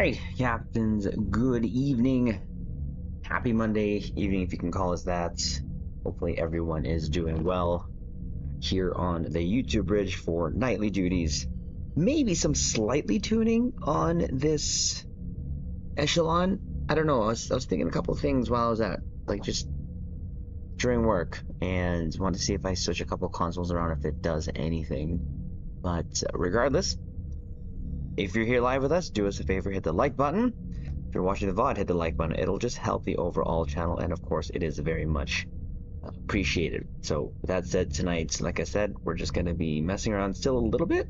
Alright, Captains, good evening. Happy Monday evening, if you can call us that. Hopefully everyone is doing well here on the YouTube bridge for nightly duties. Maybe some slightly tuning on this Echelon. I don't know, I was thinking a couple of things while I was at, just during work, and wanted to see if I switch a couple of consoles around, if it does anything. But regardless, if you're here live with us, do us a favor, hit the like button. If you're watching the VOD, hit the like button. It'll just help the overall channel, and of course, it is very much appreciated. So, with that said, tonight, like I said, we're just going to be messing around still a little bit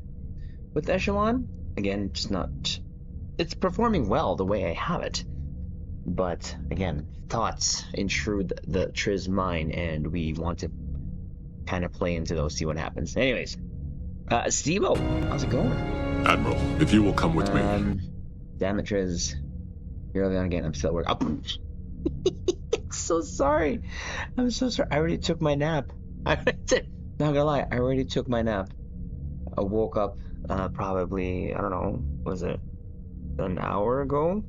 with Echelon. Again, just not... It's performing well the way I have it. But, again, thoughts intrude the Triz mind, and we want to kind of play into those, see what happens. Anyways, Steve-O, how's it going? Admiral, if you will come with me. Damn it, Triz. You're early on again. I'm still at work. Oh. So sorry. I'm so sorry. I already took my nap. Not gonna lie, I already took my nap. I woke up probably, I don't know, was it an hour ago?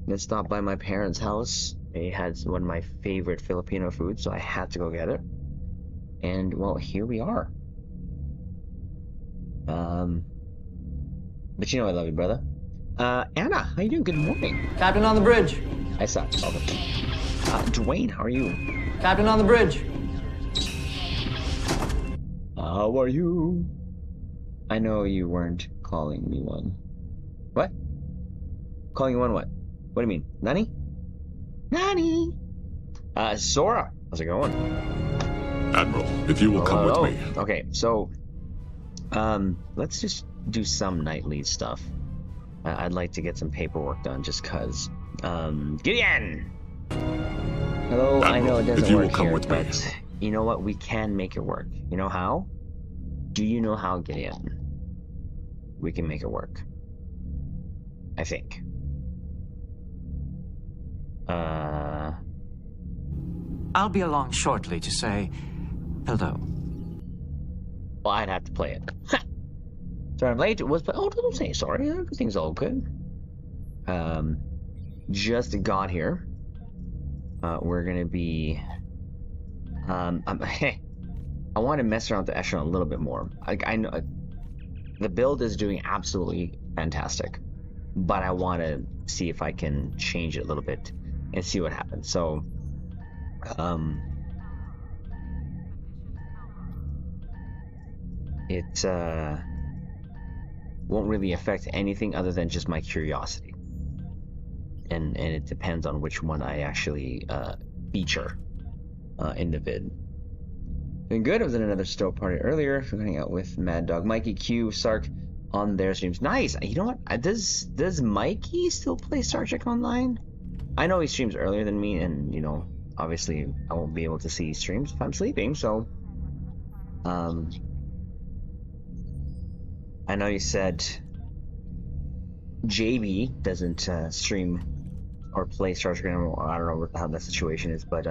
And stopped by my parents' house. They had one of my favorite Filipino foods, so I had to go get it. And, well, here we are. But you know I love you, brother. Anna, how you doing? Good morning. Captain on the bridge. I saw it. Dwayne, how are you? Captain on the bridge. How are you? I know you weren't calling me one. What? Calling you one what? What do you mean? Nani? Nani? Sora, how's it going? Admiral, if you will come with me. Okay, so, let's just do some nightly stuff. I'd like to get some paperwork done just cause. Gideon! Hello, Admiral, I know it doesn't work here, but you know what? We can make it work. You know how? Do you know how, Gideon? We can make it work. I think. I'll be along shortly to say hello. Well, I'd have to play it. Sorry, I'm late. Oh, don't say sorry. Everything's all good. Just got here. We're gonna be. Hey, I want to mess around with the Echelon a little bit more. I know the build is doing absolutely fantastic, but I want to see if I can change it a little bit and see what happens. So, it won't really affect anything other than just my curiosity, and it depends on which one I actually feature in the vid. Doing good. I was in another stow party earlier, hanging out with Mad Dog, Mikey, Q, Sark on their streams. Nice. You know what? Does Mikey still play Star Trek Online? I know he streams earlier than me, and you know, obviously I won't be able to see streams if I'm sleeping. So, I know you said JB doesn't stream or play Star Trek anymore. I don't know how that situation is, but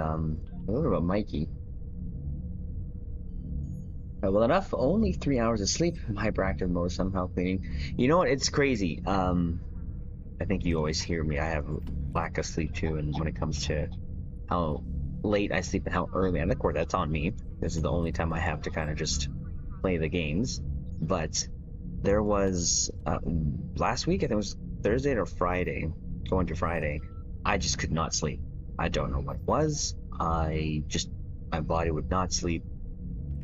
what about Mikey? Well enough, only 3 hours of sleep. Hyperactive mode, somehow cleaning. You know what? It's crazy. I think you always hear me. I have lack of sleep too, and when it comes to how late I sleep and how early, and of course that's on me. This is the only time I have to kind of just play the games. But there was last week, I think it was Thursday or Friday, going to Friday, I just could not sleep. I don't know what it was. My body would not sleep.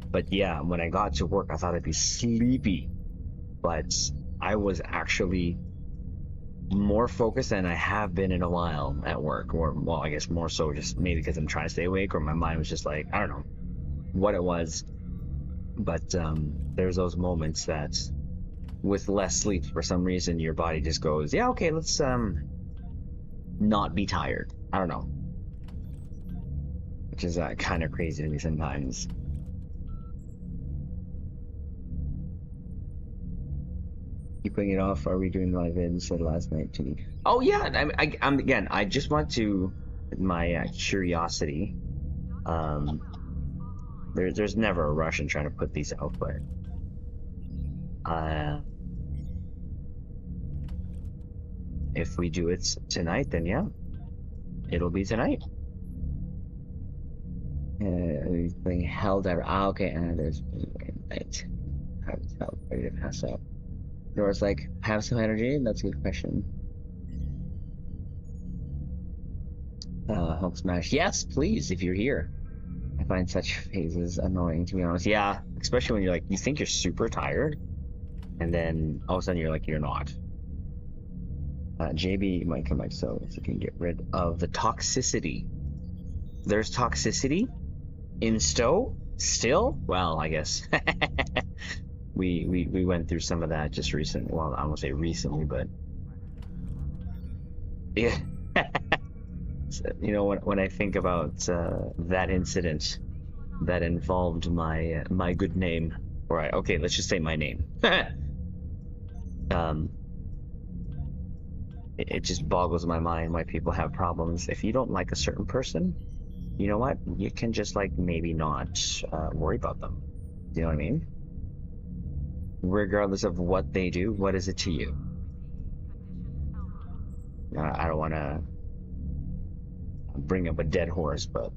But yeah, when I got to work, I thought I'd be sleepy, but I was actually more focused than I have been in a while at work, or well, I guess more so just maybe because I'm trying to stay awake, or my mind was just like, I don't know what it was. But there's those moments that with less sleep, for some reason, your body just goes, yeah, okay, let's not be tired. I don't know. Which is kind of crazy to me sometimes. Keeping it off. Are we doing live vids? Said last night to me. Oh yeah, I'm again. I just want to my curiosity. There's never a rush in trying to put these out, but if we do it tonight, then yeah, it'll be tonight. Being held out. Ah, okay, and there's right. How ready to pass out? Nora's like, have some energy? That's a good question. Hulk smash. Yes, please, if you're here. I find such phases annoying, to be honest. Yeah, especially when you're like, you think you're super tired, and then all of a sudden you're like, you're not. JB might come back, so if you can get rid of the toxicity. There's toxicity in Stowe still? Well, I guess we went through some of that just recently. Well, I won't say recently, but yeah. So, you know, when I think about that incident that involved my good name, or okay, let's just say my name. It just boggles my mind why people have problems. If you don't like a certain person, you know what? You can just like maybe not worry about them. You know what I mean? Regardless of what they do, what is it to you? I don't want to bring up a dead horse, but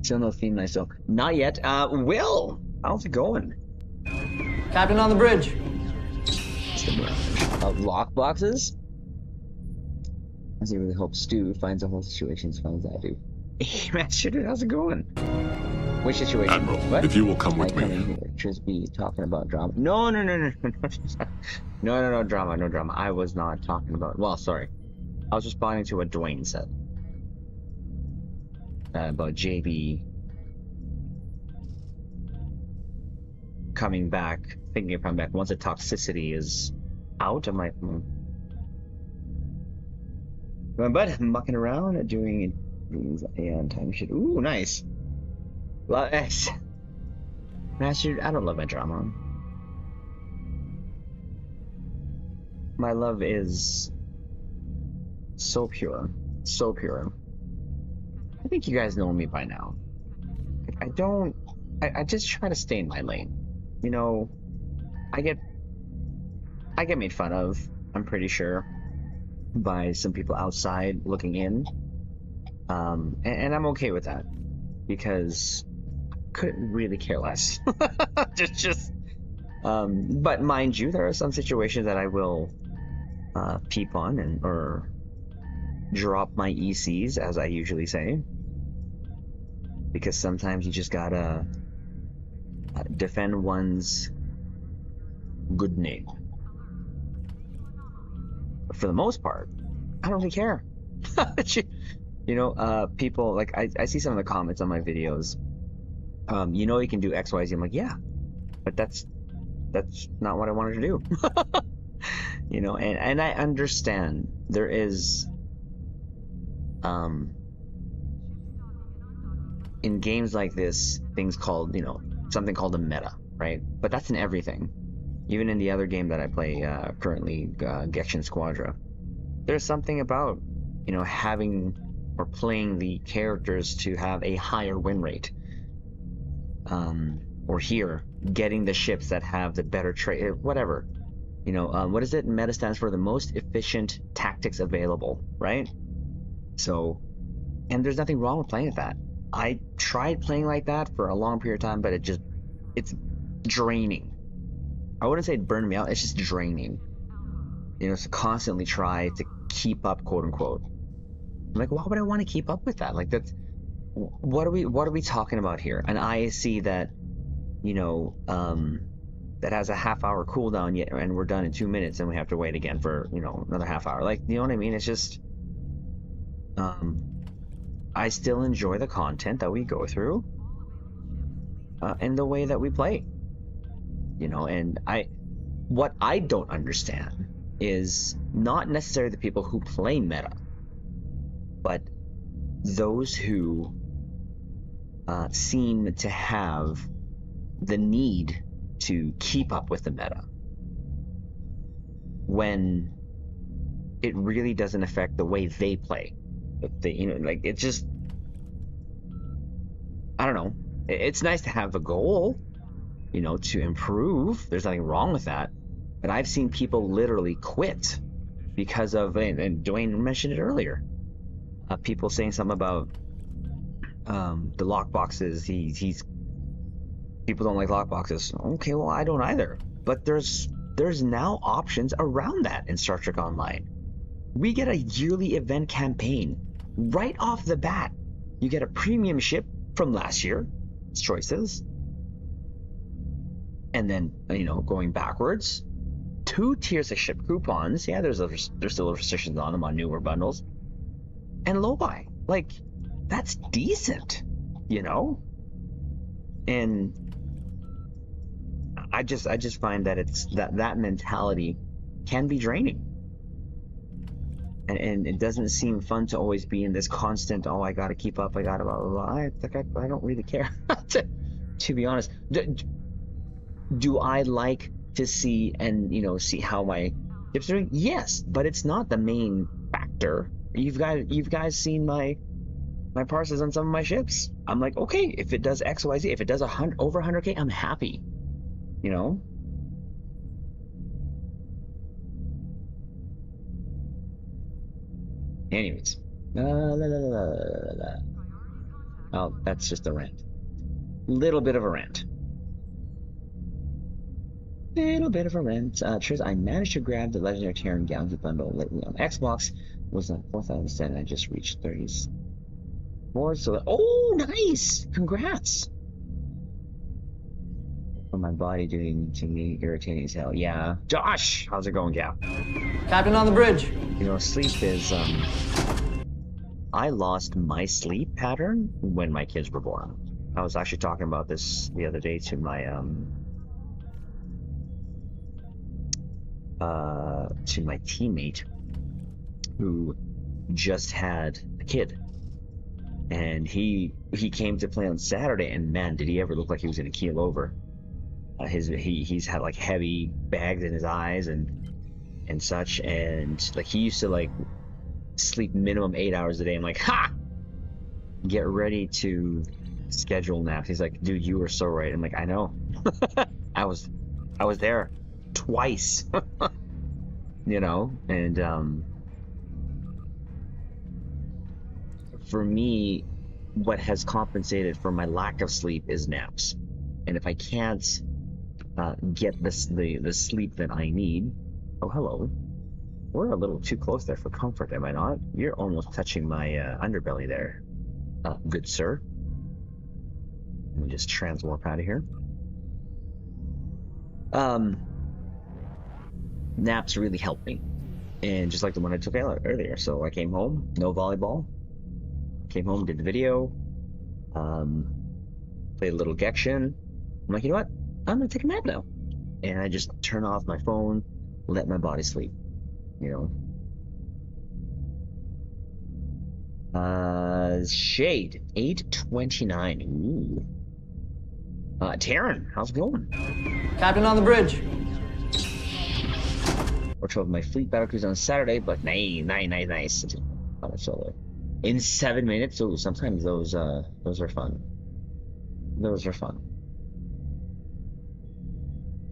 still no theme nice. So not yet. Will, how's it going? Captain on the bridge. Lock boxes. I really hope Stu finds the whole situation as fun as I do. Hey, Master Dude, how's it going? Which situation? Admiral, what? if you will come with me. Here. Just be talking about drama. No, drama, no drama. I was not talking about. Well, sorry. I was responding to what Dwayne said about JB coming back, thinking of coming back once the toxicity is out. I'm like, but mucking around, doing things and time shit. Ooh, nice. Love X. Master, I don't love my drama. My love is so pure, so pure. I think you guys know me by now. I just try to stay in my lane. You know, I get made fun of, I'm pretty sure, by some people outside looking in. And I'm okay with that, because I couldn't really care less. But mind you, there are some situations that I will peep on or drop my ECs, as I usually say, because sometimes you just gotta defend one's good name. But for the most part, I don't really care. You know, people like I see some of the comments on my videos. You know, you can do X, Y, Z. I'm like, yeah, but that's not what I wanted to do. You know, and I understand there is in games like this things called, you know, something called a meta, right? But that's in everything. Even in the other game that I play currently, Genshin Squadra, there's something about, you know, having or playing the characters to have a higher win rate. Or here, getting the ships that have the better trade, whatever. You know, what is it? Meta stands for the most efficient tactics available, right? So, and there's nothing wrong with playing with that. I tried playing like that for a long period of time, but it's draining. I wouldn't say it burned me out, it's just draining. You know, to constantly try to keep up, quote unquote. I'm like, why would I want to keep up with that? Like, that's, what are we talking about here? An ISC that, you know, that has a half-hour cooldown yet, and we're done in 2 minutes, and we have to wait again for, you know, another half hour. Like, you know what I mean? It's just, I still enjoy the content that we go through, and the way that we play. You know, and what I don't understand is not necessarily the people who play meta, but those who seem to have the need to keep up with the meta when it really doesn't affect the way they play. You know, like, it's just, I don't know. It's nice to have a goal, you know, to improve. There's nothing wrong with that. But I've seen people literally quit because of, and Dwayne mentioned it earlier, people saying something about the lock boxes. He's people don't like lock boxes. Okay, well, I don't either. But there's now options around that in Star Trek Online. We get a yearly event campaign right off the bat. You get a premium ship from last year, choices, and then going backwards, 2 tiers of ship coupons. Yeah, there's still restrictions on them on newer bundles, and low buy. Like, that's decent, and I just find that it's that mentality can be draining, and it doesn't seem fun to always be in this constant, oh, I gotta keep up, I gotta blah blah blah. I don't really care to be honest. Do I like to see and see how my ships are doing? Yes, but it's not the main factor. You've guys seen my parses on some of my ships. I'm like, okay, if it does XYZ, if it does over 100K, I'm happy. Anyways, oh, that's just a rant. Little bit of a rant. Triz, I managed to grab the Legendary Terran Galaxy bundle lately on Xbox. Was on 4,000 and I just reached 30s. More so. Oh, nice! Congrats. For my body doing to me irritating as hell. Yeah. Josh, how's it going, Gal? Captain on the bridge. Sleep is I lost my sleep pattern when my kids were born. I was actually talking about this the other day to my teammate who just had a kid, and he came to play on Saturday, and man, did he ever look like he was gonna keel over. He's had like heavy bags in his eyes and such, and like he used to like sleep minimum 8 hours a day. I'm like, ha! Get ready to schedule naps. He's like, dude, you were so right. I'm like, I know. I was there twice. And for me, what has compensated for my lack of sleep is naps. And if I can't get the sleep that I need, oh hello, we're a little too close there for comfort, am I not? You're almost touching my underbelly there, good sir. Let me just transwarp out of here. Naps really helped me, and just like the one I took earlier. So I came home, no volleyball. Came home, did the video, played a little Gekshin. I'm like, you know what? I'm gonna take a nap now, and I just turn off my phone, let my body sleep. Shade 829. Ooh. Taryn, how's it going? Captain on the bridge. Or 12 my fleet battle cruise on Saturday, but nice. In 7 minutes. So sometimes those are fun. Those are fun.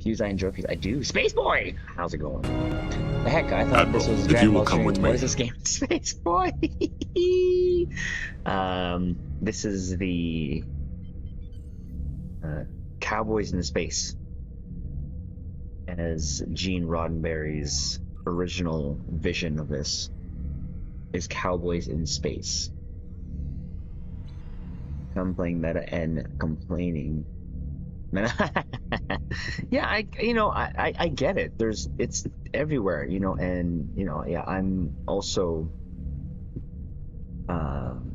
Fuse, I enjoy because I do. Space Boy, how's it going? The heck, I thought Admiral, this was if you will come with me. What is this game? Space Boy. This is the Cowboys in Space, as Gene Roddenberry's original vision of this is Cowboys in Space. I'm playing meta and complaining. Yeah, I get it. It's everywhere, and yeah, I'm also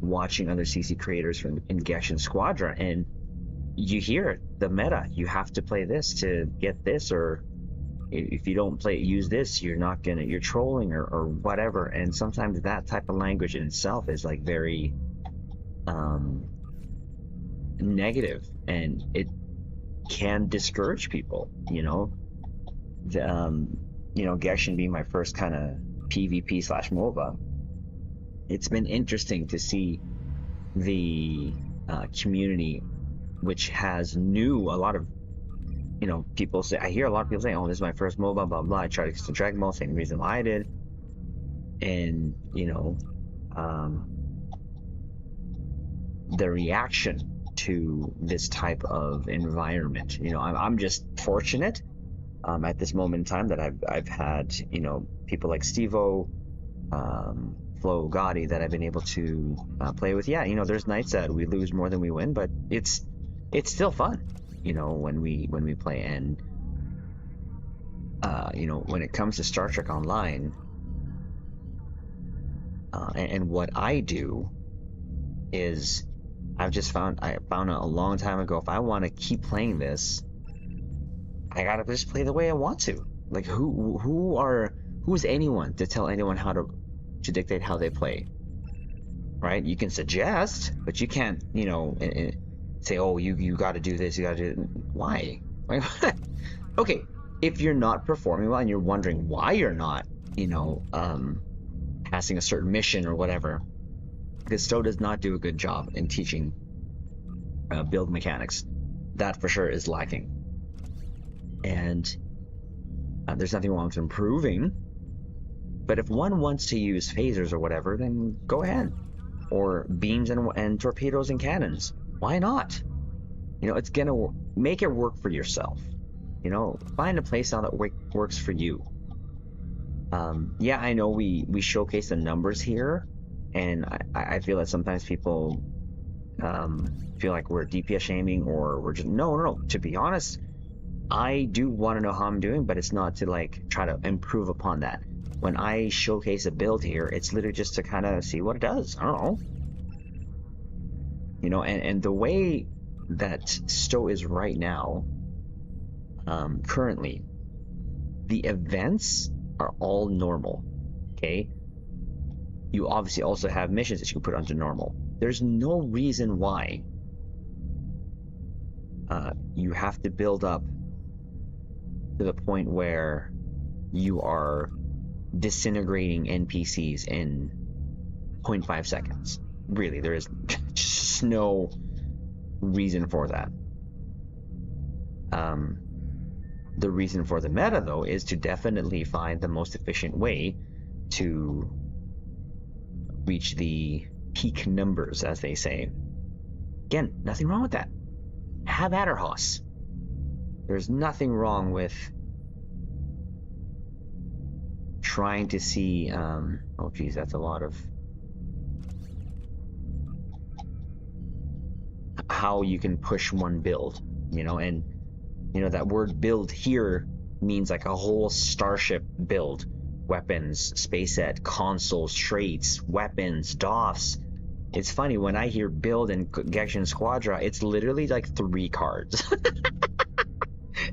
watching other CC creators from Ingestion Squadron, and you hear it, the meta. You have to play this to get this, or if you don't use this, you're trolling or whatever. And sometimes that type of language in itself is like very negative, and it can discourage people. Genshin being my first kind of PvP / MOBA, it's been interesting to see the community, which has a lot of you know, people say, I hear a lot of people saying, oh, this is my first MOBA, blah, blah, blah. I tried to Dragon Ball, same reason why I did. And, you know, the reaction to this type of environment, you know, I'm just fortunate at this moment in time that I've had, you know, people like Stevo, Flo Gotti that I've been able to play with. Yeah, you know, there's nights that we lose more than we win, but it's still fun, you know, when we play. And you know, when it comes to Star Trek Online, and what I do is I found a long time ago, if I want to keep playing this, I gotta just play the way I want to. Like, who's anyone to tell anyone how to dictate how they play, right? You can suggest, but you can't, you know, say, oh, you got to do this, you got to do it. Why? Okay, if you're not performing well and you're wondering why you're not, you know, passing a certain mission or whatever, because Stowe does not do a good job in teaching build mechanics. That for sure is lacking. And there's nothing wrong with improving, but if one wants to use phasers or whatever, then go ahead. Or beams and torpedoes and cannons. Why not? You know, it's gonna make it work for yourself. You know, find a playstyle that works for you. Yeah, I know we showcase the numbers here, and I feel that sometimes people feel like we're DPS shaming, or we're just no. To be honest, I do want to know how I'm doing, but it's not to like try to improve upon that. When I showcase a build here, it's literally just to kind of see what it does. I don't know. You know, and the way that Stowe is right now, currently, the events are all normal, okay? You obviously also have missions that you can put onto normal. There's no reason why you have to build up to the point where you are disintegrating NPCs in 0.5 seconds. Really, there is just no reason for that. The reason for the meta, though, is to definitely find the most efficient way to reach the peak numbers, as they say. Again, nothing wrong with that. Have at her, Hoss. There's nothing wrong with trying to see, oh geez, that's a lot of how you can push one build, you know, and you know that word build here means like a whole starship build. Weapons, space set, consoles, traits, weapons, DOFs. It's funny, when I hear build in Gexan Squadra, it's literally like 3 cards.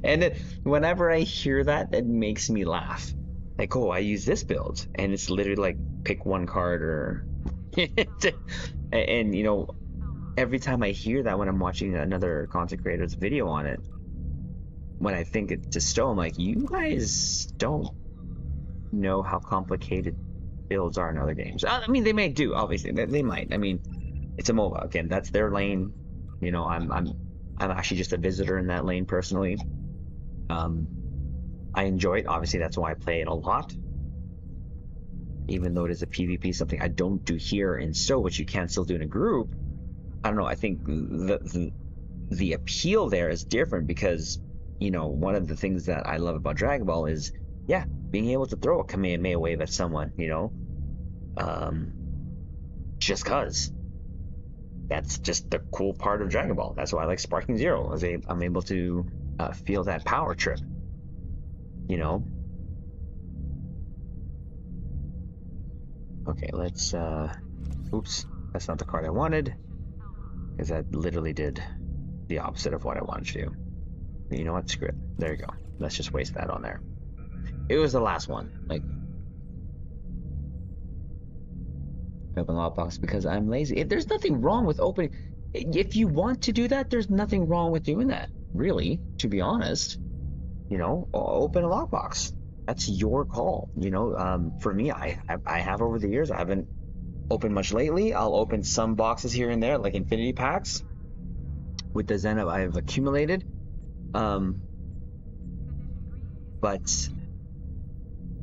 And whenever I hear that, it makes me laugh. Like, oh, I use this build, and it's literally like pick 1 card or and you know, every time I hear that when I'm watching another content creator's video on it, when I think it's to Stowe, I'm like, you guys don't know how complicated builds are in other games. I mean, they may do, obviously. They might. I mean, it's a MOBA. Again, that's their lane. You know, I'm actually just a visitor in that lane personally. I enjoy it. Obviously, that's why I play it a lot. Even though it is a PvP, something I don't do here in Stowe, which you can still do in a group. I don't know. I think the appeal there is different because, you know, one of the things that I love about Dragon Ball is, yeah, being able to throw a Kamehameha wave at someone, you know, just cause. That's just the cool part of Dragon Ball. That's why I like Sparking Zero. I'm able to feel that power trip, you know. Okay, let's, oops, that's not the card I wanted, because that literally did the opposite of what I wanted to do. But you know what, screw it. There you go. Let's just waste that on there. It was the last one. Like, open lockbox because I'm lazy. There's nothing wrong with opening. If you want to do that, there's nothing wrong with doing that. Really, to be honest, you know, open a lockbox. That's your call. You know, for me, I have over the years. I haven't opened much lately. I'll open some boxes here and there, like infinity packs with the Zen I've accumulated. but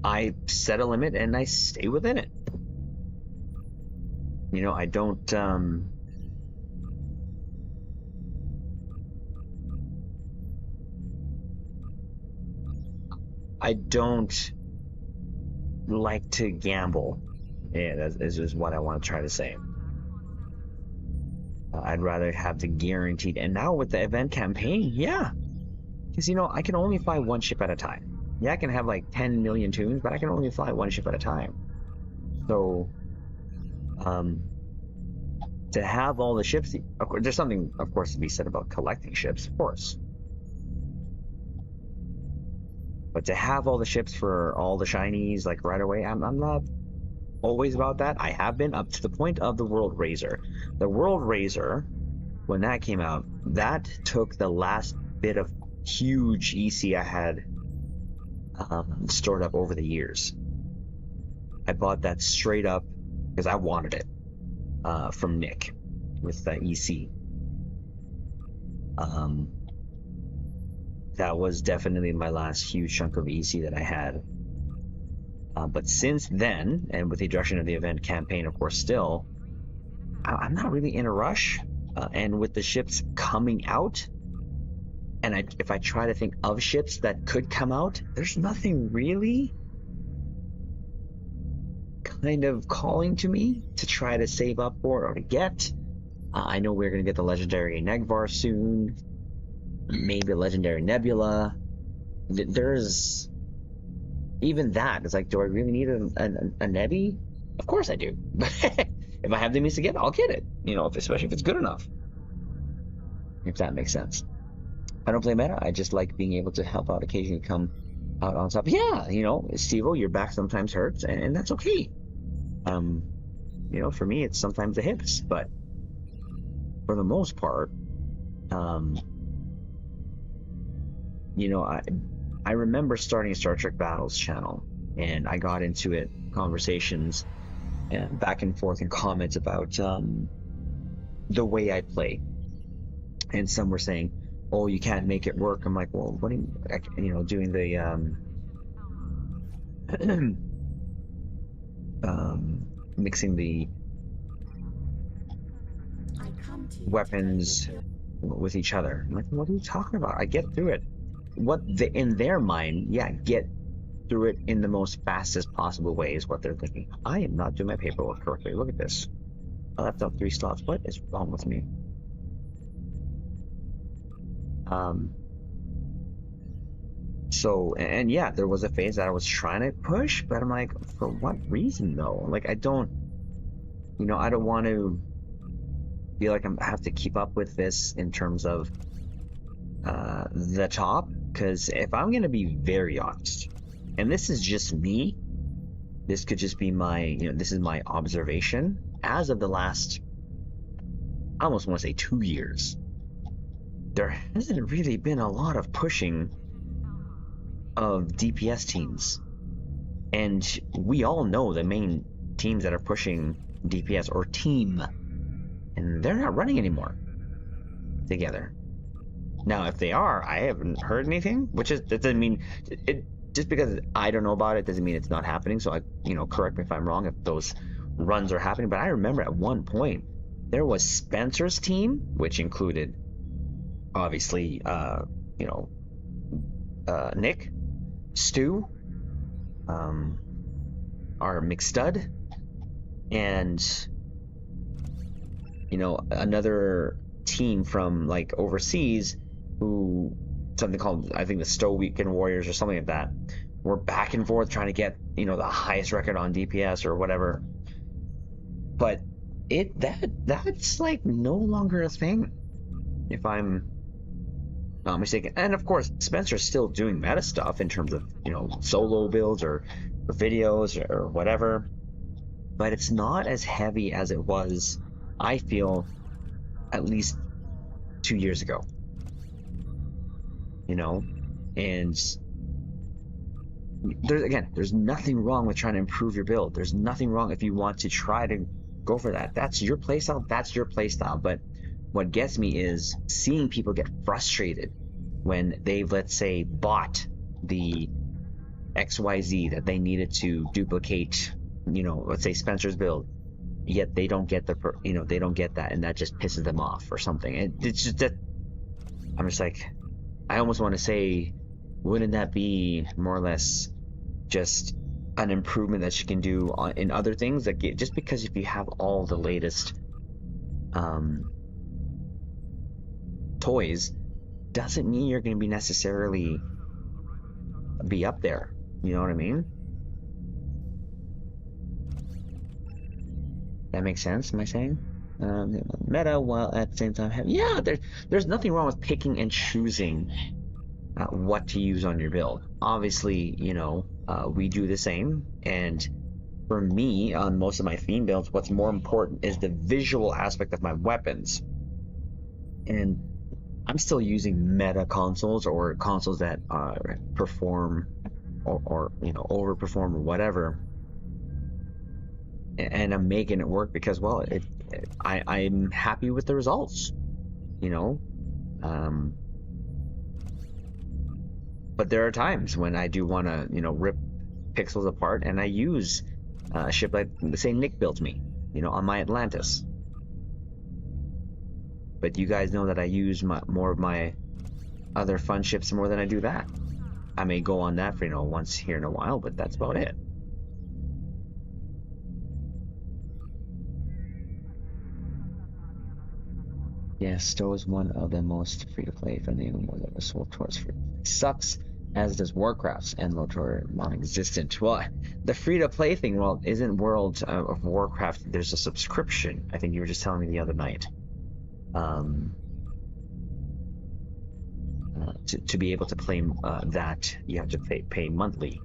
I set a limit and I stay within it. You know, I don't like to gamble. Yeah, that is what I want to try to say. I'd rather have the guaranteed. And now with the event campaign, yeah. Because, you know, I can only fly one ship at a time. Yeah, I can have like 10 million tunes, but I can only fly one ship at a time. So, to have all the ships, of course, there's something, of course, to be said about collecting ships, of course. But to have all the ships for all the shinies, like right away, I'm not always about that. I have been up to the point of the World Razor. The World Razor, when that came out, that took the last bit of huge EC I had stored up over the years. I bought that straight up because I wanted it from Nick with that EC. That was definitely my last huge chunk of EC that I had. But since then, and with the introduction of the event campaign, of course, still, I'm not really in a rush. And with the ships coming out, and if I try to think of ships that could come out, there's nothing really kind of calling to me to try to save up for or to get. I know we're going to get the legendary Negvar soon, maybe a legendary Nebula. There's even that. It's like, do I really need a Nebi? Of course I do. If I have the means to get it, I'll get it. You know, especially if it's good enough. If that makes sense. I don't play meta. I just like being able to help out occasionally, come out on top. Yeah, you know, Stevo, your back sometimes hurts, and that's okay. You know, for me, it's sometimes the hips, but for the most part, you know, I remember starting a Star Trek Battles channel, and I got into it, conversations, and back and forth in comments about the way I play. And some were saying, oh, you can't make it work. I'm like, well, what do you know, doing the mixing the weapons with each other. I'm like, what are you talking about? I get through it. In their mind, yeah, get through it in the most fastest possible way is what they're thinking. I am not doing my paperwork correctly. Look at this. I left out 3 slots. What is wrong with me? So, and yeah, there was a phase that I was trying to push, but I'm like, for what reason though? Like, I don't, you know, I don't want to feel like I have to keep up with this in terms of the top, because if I'm going to be very honest, and this is just me, this could just be my, you know, this is my observation as of the last, I almost want to say 2 years, there hasn't really been a lot of pushing of DPS teams. And we all know the main teams that are pushing DPS or team, and they're not running anymore together. Now, if they are, I haven't heard anything, which is, that doesn't mean it, just because I don't know about it doesn't mean it's not happening. So, you know, correct me if I'm wrong if those runs are happening. But I remember at one point there was Spencer's team, which included obviously, you know, Nick, Stu, our McStud, and, you know, another team from like overseas who, something called, I think, the Stowe Weekend Warriors or something like that, were back and forth trying to get, you know, the highest record on DPS or whatever. But that's like no longer a thing, if I'm not mistaken. And of course, Spencer's still doing meta stuff in terms of, you know, solo builds or videos or whatever, but it's not as heavy as it was, I feel, at least 2 years ago. You know, and there's nothing wrong with trying to improve your build. There's nothing wrong if you want to try to go for that. That's your playstyle. That's your playstyle. But what gets me is seeing people get frustrated when they've, let's say, bought the XYZ that they needed to duplicate, let's say Spencer's build, yet they don't get they don't get that, and that just pisses them off or something. It's just that I'm just like, I almost want to say, wouldn't that be more or less just an improvement that you can do in other things? Like, just because if you have all the latest toys doesn't mean you're going to be necessarily be up there. You know what I mean? That makes sense? Am I saying? Meta, while at the same time yeah, there's nothing wrong with picking and choosing what to use on your build. Obviously, we do the same, and for me, on most of my theme builds, what's more important is the visual aspect of my weapons. And I'm still using meta consoles, or consoles that perform or overperform or whatever, and I'm making it work because, well, I'm happy with the results, but there are times when I do want to rip pixels apart, and I use a ship like, say, Nick built me, on my Atlantis. But you guys know that I use more of my other fun ships more than I do that. I may go on that for once here in a while, but that's about it. Yeah, Stowe is one of the most free-to-play friendly MMOs that was sold towards free. Sucks, as does Warcraft's and LoTOR non-existent. Well, the free-to-play thing, well, isn't World of Warcraft, there's a subscription. I think you were just telling me the other night. To be able to play that, you have to pay monthly.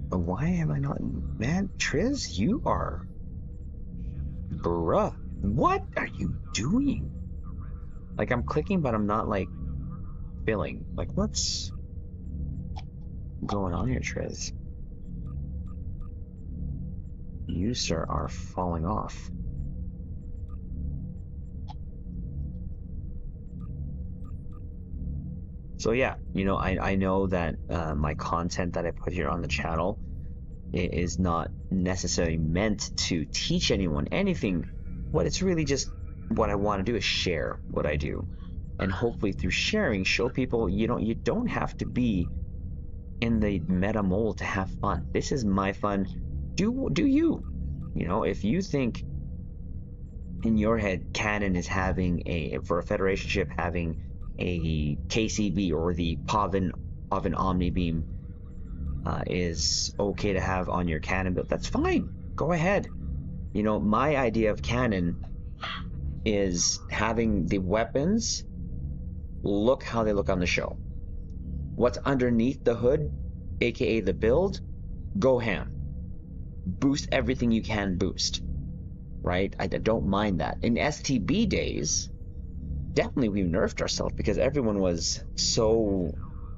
Why am I not... Man, Triz, you are... Bruh. What are you doing? Like, I'm clicking, but I'm not, like, filling. Like, what's going on here, Triz? You, sir, are falling off. So yeah, I know that my content that I put here on the channel is not necessarily meant to teach anyone anything. What it's really just, what I want to do is share what I do, and hopefully through sharing, show people you don't have to be in the meta mold to have fun. This is my fun. Do you? If you think in your head Canon is having for a Federation ship having a KCB or the Pavin Omni Beam is okay to have on your Canon build, that's fine. Go ahead. My idea of Canon is having the weapons look how they look on the show. What's underneath the hood, aka the build, go ham. Boost everything you can boost. Right? I don't mind that. In STB days, definitely we nerfed ourselves because everyone was so...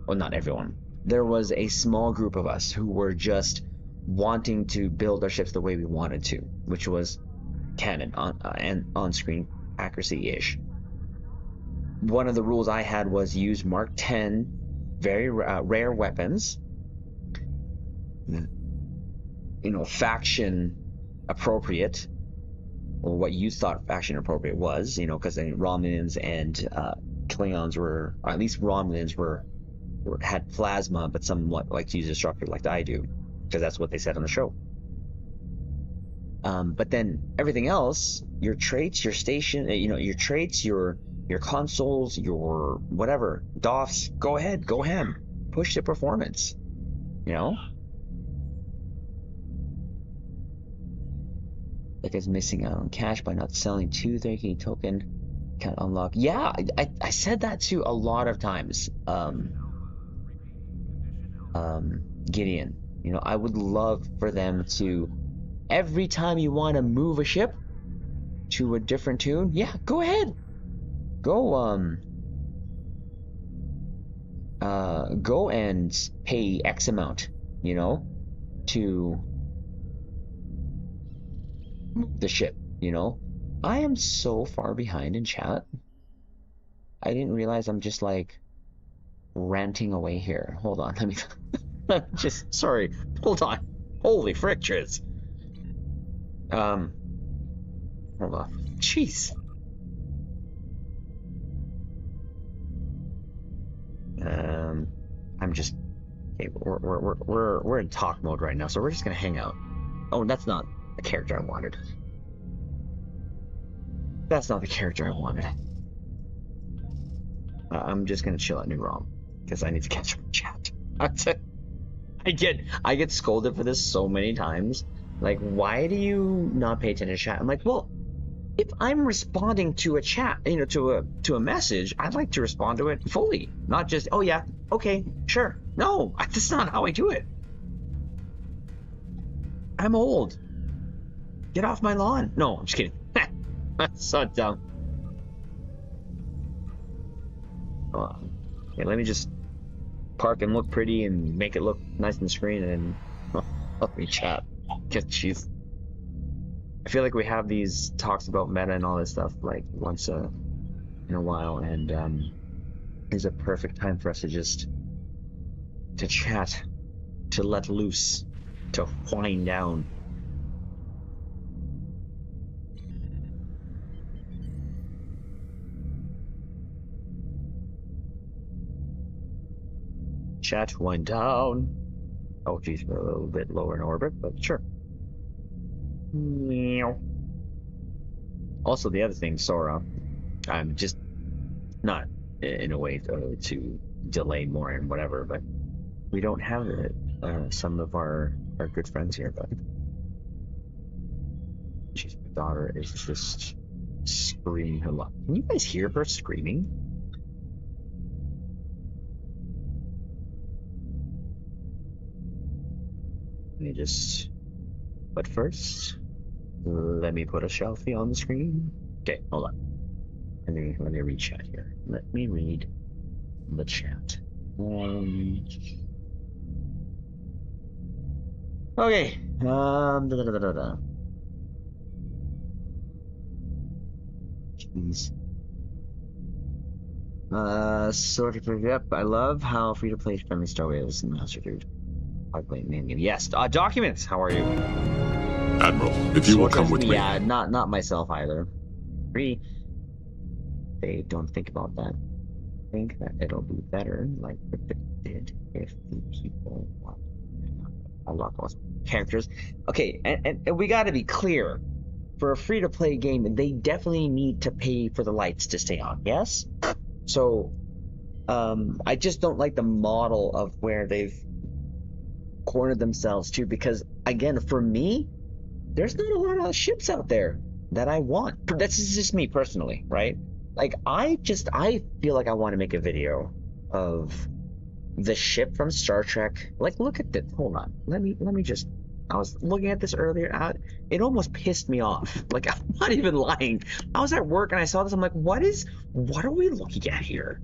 Well, not everyone. There was a small group of us who were just wanting to build our ships the way we wanted to, which was Canon and on-screen accuracy-ish. One of the rules I had was use Mark 10 very rare weapons, faction appropriate, or what you thought faction appropriate was, because Romulans and Klingons were, or at least Romulans had plasma, but somewhat like to use Destructor like I do, because that's what they said on the show. But then everything else, your traits, your station, your traits, your consoles, your whatever, DOFs, go ahead, go ham, push the performance, Like it's missing out on cash by not selling 230 token, can't unlock. Yeah, I said that too a lot of times. Gideon, I would love for them to, every time you want to move a ship to a different tune, yeah, go ahead, go go and pay X amount, to move the ship. I am so far behind in chat. I didn't realize I'm just like ranting away here. Hold on, let me Just sorry. Hold on. Holy frick, Triz. Hold on. Jeez. I'm just. Okay, we're in talk mode right now, so we're just gonna hang out. Oh, that's not the character I wanted. That's not the character I wanted. I'm just gonna chill at New ROM because I need to catch up with chat. I get scolded for this so many times. Like, why do you not pay attention to chat? I'm like, well, if I'm responding to a chat, to a message, I'd like to respond to it fully, not just, oh yeah, okay, sure. No, that's not how I do it. I'm old. Get off my lawn. No, I'm just kidding. That's so dumb. Okay, let me just park and look pretty and make it look nice on the screen, and then let me chat. Jeez. I feel like we have these talks about meta and all this stuff like once in a while, and it's a perfect time for us to just to chat, to let loose, to wind down. Chat, wind down. Oh, geez, we're a little bit lower in orbit, but sure. Meow. Also, the other thing, Sora, I'm just not in a way to delay more and whatever, but we don't have some of our good friends here, but she's my daughter is just screaming her luck. Can you guys hear her screaming? Let me just, but first, let me put a shelfie on the screen. Okay, hold on. Let me read chat here. Let me read the chat. Okay. Jeez. Sort of. Yep. I love how free to play friendly Star Wars and Master Dude. I play main game. Yes. Documents. How are you? Admiral, if you will come with me. Yeah, not myself either. Free. They don't think about that. Think that it'll be better, like predicted, if the people want. I love those characters. Okay, and we got to be clear. For a free-to-play game, they definitely need to pay for the lights to stay on. Yes. So, I just don't like the model of where they've cornered themselves to, because again, for me, there's not a lot of ships out there that I want. This is just me personally, right? Like, I feel like I want to make a video of the ship from Star Trek. Like, look at this. Hold on. Let me just. I was looking at this earlier. It almost pissed me off. Like, I'm not even lying. I was at work and I saw this. I'm like, what are we looking at here?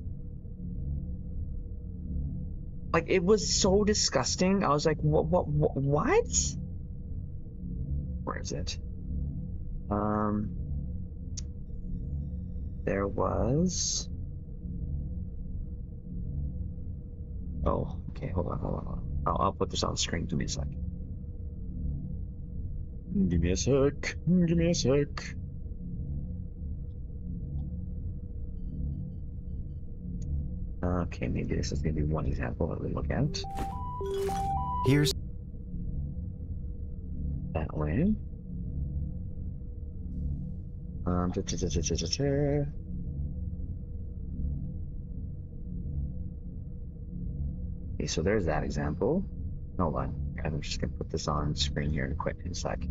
Like, it was so disgusting. I was like, what? Where is it? There was. Oh, okay. Hold on. I'll put this on the screen. Give me a sec. Give me a sec. Okay, maybe this is gonna be one example that we look at. Here's That way. Okay, so there's that example. Hold on. I'm just gonna put this on screen here in a sec.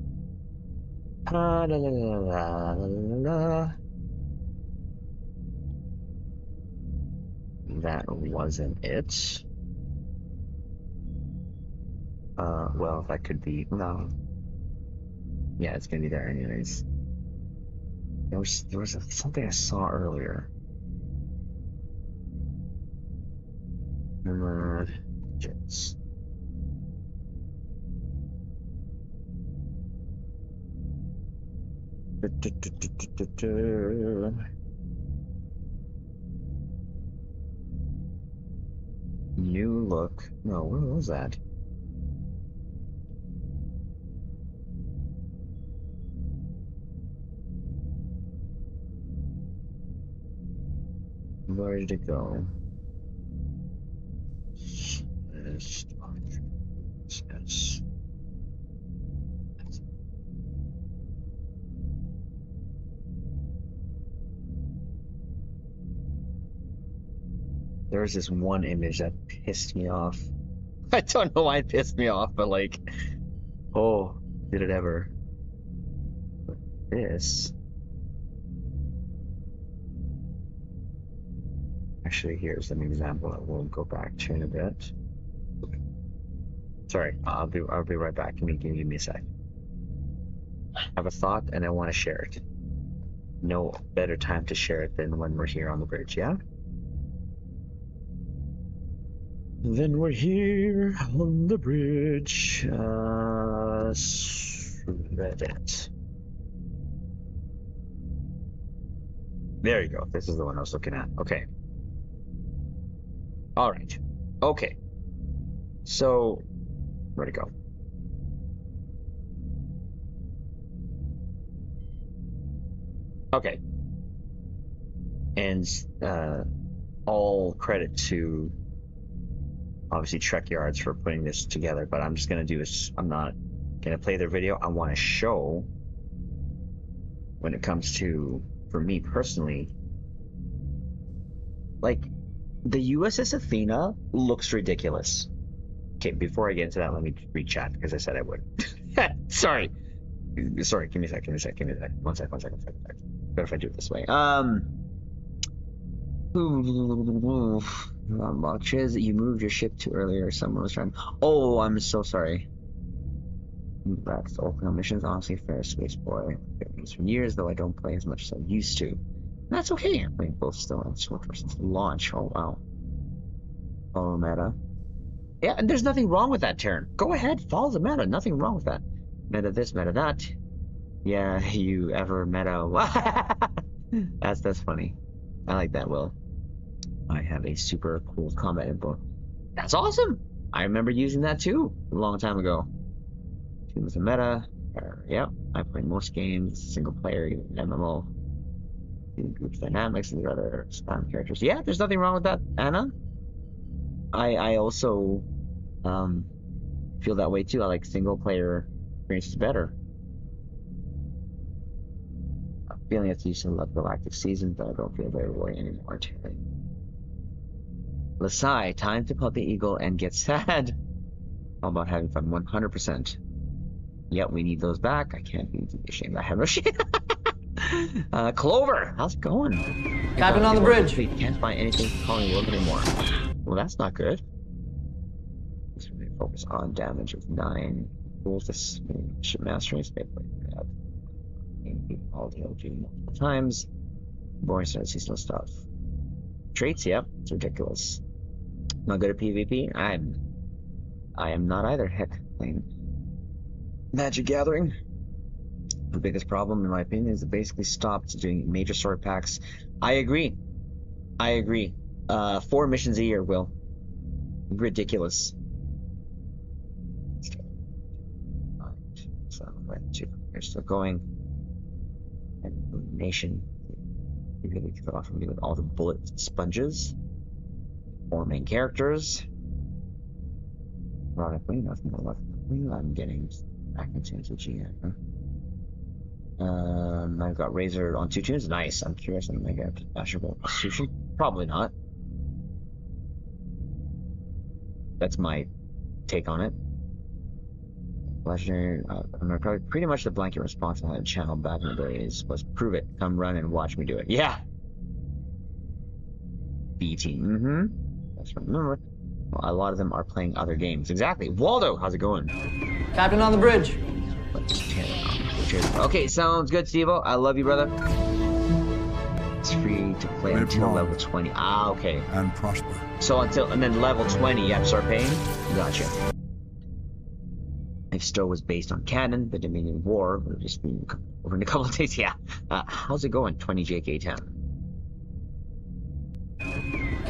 That wasn't it. Well, that could be. No. Yeah, it's gonna be there anyways. There was something I saw earlier. Jets. New look. No, what was that? Where did it go? Yes. There was this one image that pissed me off. I don't know why it pissed me off, but like, oh, did it ever? But this. Actually, here's an example that we'll go back to in a bit. Sorry, I'll be right back. Give me a sec. I have a thought and I want to share it. No better time to share it than when we're here on the bridge, yeah? Then we're here on the bridge. Reddit. There you go. This is the one I was looking at. Okay. All right. Okay. So, where'd it go? Okay. And all credit to obviously Trek Yards for putting this together, but I'm just gonna do is I'm not gonna play their video. I want to show when it comes to, for me personally, like the USS Athena looks ridiculous. Okay, before I get into that, let me read chat because I said I would. Sorry, give me a sec. One sec. Better if I do it this way. Chiz, you moved your ship too earlier. Someone was trying. Oh, I'm so sorry. Back to open missions. Honestly, fair space boy. It's been years though I don't play as much as I used to. That's okay. I'm playing both still on Switch since launch. Oh wow. Follow meta. Yeah, and there's nothing wrong with that, Taryn. Go ahead, follow the meta. Nothing wrong with that. Meta this, meta that. Yeah, you ever meta? That's funny. I like that, Will. I have a super cool combat info. That's awesome. I remember using that too a long time ago. Team with a meta. Yep, I play most games, single player, even MMO. Group dynamics and the other spam characters. Yeah, there's nothing wrong with that, Anna. I also feel that way too. I like single player experiences better. I'm feeling it's used to love Galactic Season, but I don't feel very worried anymore. Lasai, time to put the eagle and get sad. All about having fun, 100%. Yep, we need those back. I can't be ashamed. I have no shame. Clover, how's it going? Captain on the bridge. Can't find anything calling work anymore. Well, that's not good. Let's really focus on damage with 9. Rules this ship mastery. All the OG multiple times. Boring seasonal stuff. Traits, yep, it's ridiculous. Not good at PvP. I am not either. Heck, playing Magic Gathering. The biggest problem, in my opinion, is it basically stopped doing major story packs. I agree. 4 missions a year, Will. Ridiculous. So, we're still going. And Nation. You really cut off from me with all the bullet sponges. 4 main characters. Ironically, nothing more left. I'm getting back into GM. I've got Razor on 2 tunes. Nice. I'm curious. I'm gonna get Ashable Sushi. Probably not. That's my take on it. Legendary. Probably pretty much the blanket response I had channel back in the days was prove it. Come run and watch me do it. Yeah. BT. That's what I remember. Well, a lot of them are playing other games. Exactly. Waldo, how's it going? Captain on the bridge. Okay, sounds good, Steve-O. I love you, brother. It's free to play until level 20. Ah, okay. And prosper. So and then level 20, you have to start paying? Gotcha. If Stowe was based on canon, the Dominion War would have just been over in a couple of days. Yeah. How's it going? 20 JK10.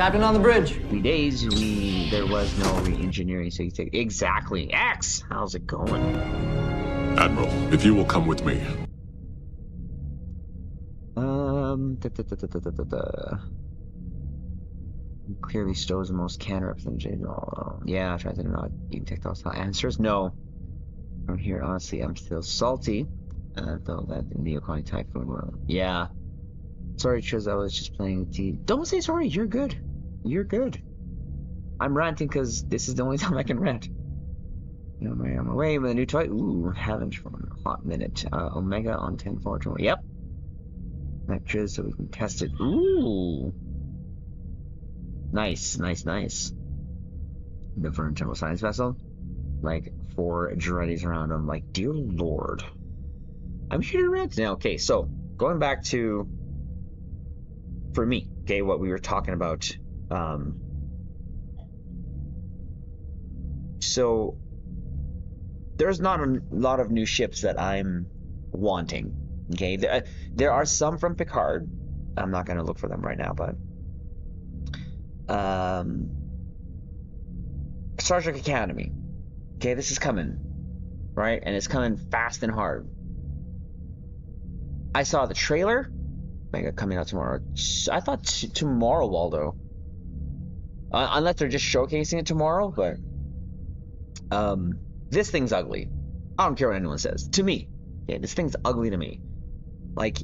Captain on the bridge. 3 days, there was no re-engineering, so you take exactly X. How's it going? Admiral, if you will come with me. Clearly Stowe's the most can representation. Yeah, TriZander not even tactile answers. No. From here, honestly, I'm still salty. Though that Neoconic Typhoon will. Yeah. Sorry, Triz, I was just playing T. Don't say sorry, you're good. You're good. I'm ranting because this is the only time I can rant. No, I'm away with a new toy. Ooh, haven't for a hot minute. Omega on 10-4. Yep. Triz, so we can test it. Ooh. Nice, nice, nice. The Vern Temple Science Vessel. Like 4 Dreddies around them. Like, dear lord. I'm here to rant now. Okay, so going back to, for me, okay, what we were talking about. So there's not a lot of new ships that I'm wanting. Okay, there are some from Picard. I'm not gonna look for them right now, but Star Trek Academy. Okay, this is coming, right? And it's coming fast and hard. I saw the trailer. Mega coming out tomorrow. I thought tomorrow, Waldo. Unless they're just showcasing it tomorrow, but this thing's ugly. I don't care what anyone says. To me, yeah, this thing's ugly to me. Like,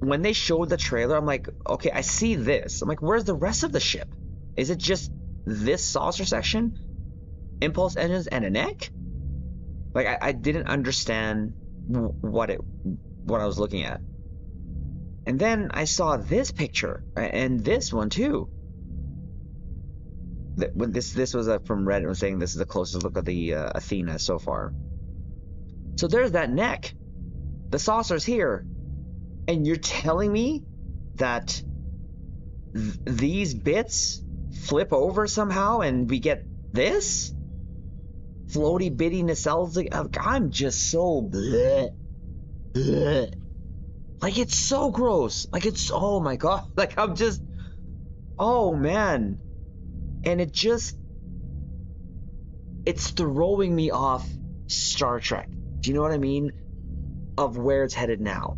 when they showed the trailer, I'm like, okay, I see this. I'm like, where's the rest of the ship? Is it just this saucer section, impulse engines, and a neck? Like, I didn't understand what I was looking at. And then I saw this picture and this one too. When this was from Reddit, was saying this is the closest look of the Athena so far. So there's that neck. The saucer's here, and you're telling me that these bits flip over somehow, and we get this floaty bitty nacelles. I'm just so bleh, bleh. Like, it's so gross. Like, it's, oh my god. Like, I'm just, oh man. And it's throwing me off Star Trek. Do you know what I mean? Of where it's headed now.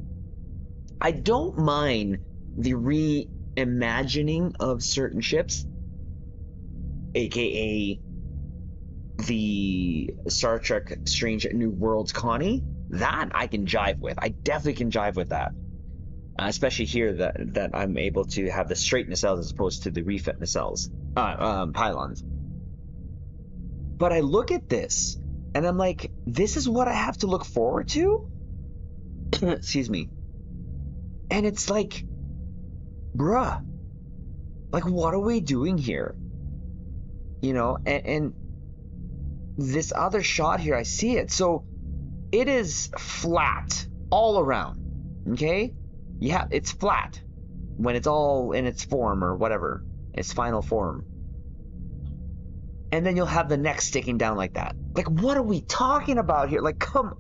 I don't mind the reimagining of certain ships, aka the Star Trek Strange New Worlds Connie. That I can jive with. I definitely can jive with that. Especially here that I'm able to have the straight nacelles as opposed to the refit nacelles. Pylons. But I look at this and I'm like, this is what I have to look forward to? Excuse me. And it's like, bruh, like, what are we doing here? You know, and this other shot here, I see it. So it is flat all around, okay? Yeah, it's flat when it's all in its form or whatever, its final form. And then you'll have the neck sticking down like that. Like, what are we talking about here? Like, come,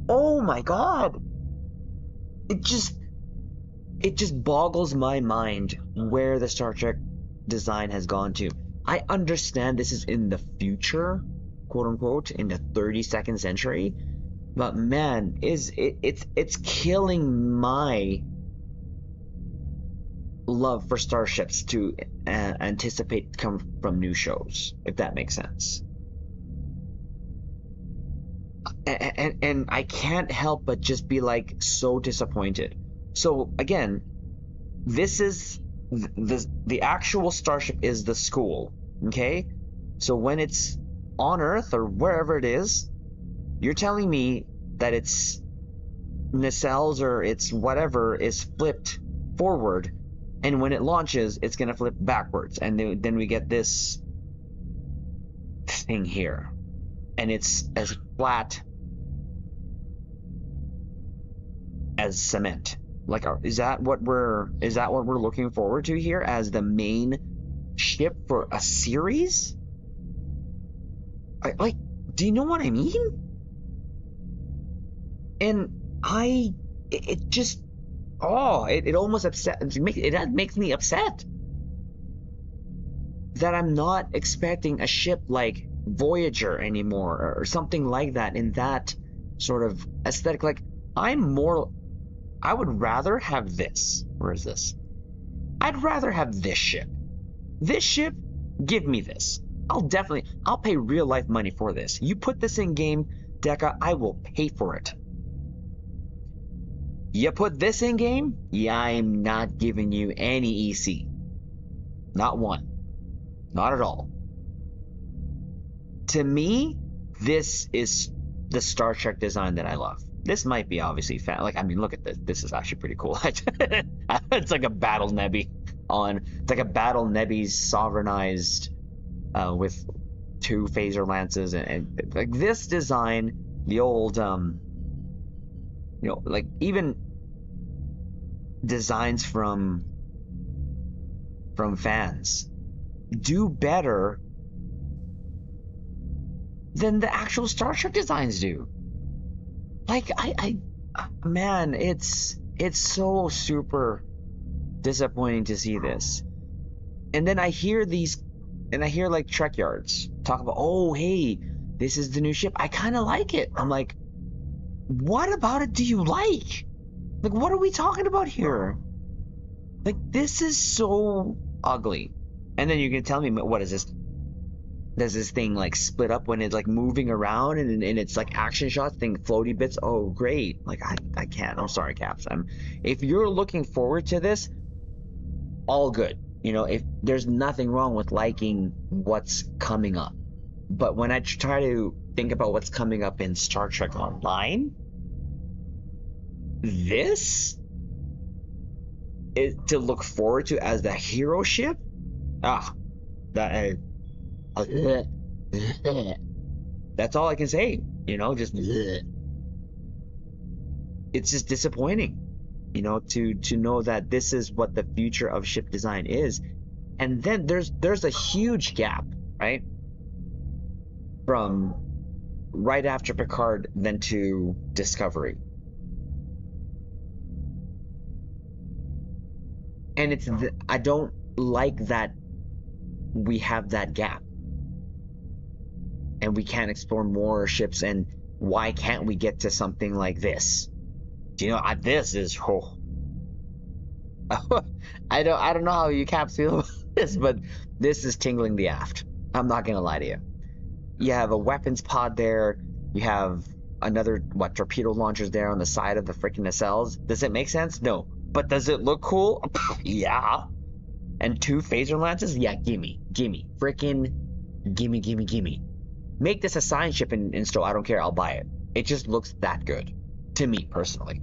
oh my god. It just boggles my mind where the Star Trek design has gone to. I understand this is in the future, quote unquote, in the 32nd century, but man, it's killing my love for starships to anticipate come from new shows, if that makes sense. And I can't help but just be like so disappointed. So again, this is the actual starship is the school, okay? So when it's on Earth or wherever it is, you're telling me that its nacelles or its whatever is flipped forward, and when it launches, it's gonna flip backwards, and then we get this thing here, and it's as flat as cement. Like, is that what we're looking forward to here as the main ship for a series? Like, do you know what I mean? And it just, it almost upset. It makes me upset. that I'm not expecting a ship like Voyager anymore, or something like that in that sort of aesthetic. Like, I would rather have this. Where is this? I'd rather have this ship. This ship, give me this. I'll pay real life money for this. You put this in game, Deca, I will pay for it. You put this in game, yeah, I'm not giving you any EC. Not one. Not at all. To me, this is the Star Trek design that I love. This might be obviously like, I mean, look at this. This is actually pretty cool. It's like a battle Nebby it's like a battle Nebby's sovereignized with 2 phaser lances, and like this design, the old like even designs from fans do better than the actual Star Trek designs do. Like, man, it's so super disappointing to see this. And then I hear like Trek Yards talk about, oh, hey, this is the new ship. I kind of like it. I'm like, what about it do you like? Like, what are we talking about here? Like, this is so ugly. And then you can tell me, what is this? Does this thing like split up when it's like moving around and it's like action shots, thing floaty bits? Oh, great. Like, I can't. I'm sorry, Caps. If you're looking forward to this, all good. If there's nothing wrong with liking what's coming up. But when I try to think about what's coming up in Star Trek Online, this is to look forward to as the hero ship. That's all I can say. Just it's just disappointing. To know that this is what the future of ship design is, and then there's a huge gap, right, from right after Picard then to Discovery, and I don't like that we have that gap and we can't explore more ships. And why can't we get to something like this? This is I don't know how you Caps feel about this, but this is tingling the aft. I'm not gonna lie to you. You have a weapons pod there. You have another torpedo launchers there on the side of the freaking nacelles. Does it make sense? No. But does it look cool? Yeah. And 2 phaser lances? Yeah, gimme. Freaking gimme. Make this a science ship in STO. I don't care. I'll buy it. It just looks that good. To me, personally.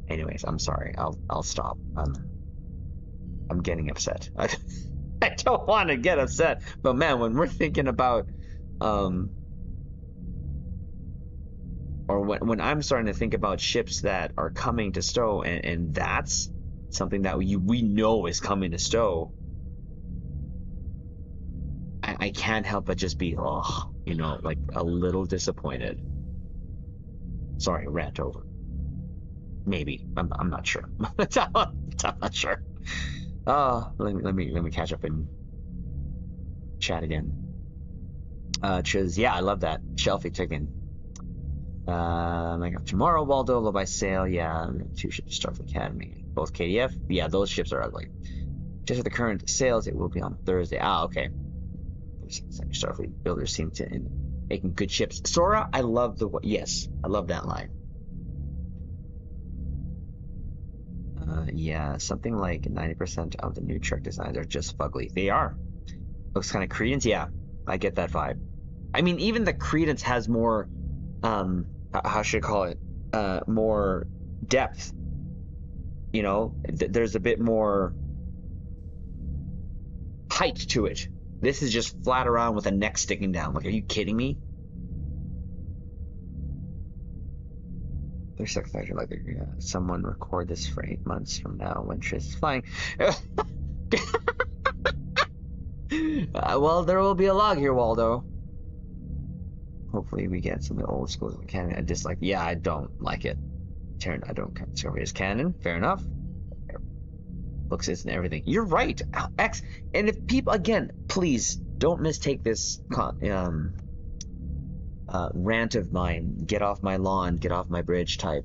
Anyways, I'm sorry. I'll stop. I'm getting upset. I don't want to get upset. But man, when we're thinking about... or when I'm starting to think about ships that are coming to STO, and that's something that we know is coming to STO, I can't help but just be, like a little disappointed. Sorry, rant over. Maybe. I'm not sure. I'm not sure. Let me catch up and chat again. Triz, yeah, I love that. Shelfie chicken. Like tomorrow, Waldo, low by sail. Yeah, 2 ships to Starfleet Academy. Both KDF. Yeah, those ships are ugly. Just with the current sales, it will be on Thursday. Okay. Starfleet builders seem to making good ships. Sora, I love yes, I love that line. Yeah, something like 90% of the new Trek designs are just fugly. They are. Looks kind of Credence. Yeah, I get that vibe. I mean, even the Credence has more, how should I call it? More depth. There's a bit more height to it. This is just flat around with a neck sticking down. Like, are you kidding me? There's sex factor like someone record this for 8 months from now when Trish is flying. Well, there will be a log here, Waldo. Hopefully we get some of the old schools of canon. I dislike. Yeah, I don't like it. I don't count Discovery as canon. Fair enough. looks isn't everything. You're right, X. And if people, again, please don't mistake this rant of mine, get off my lawn, get off my bridge type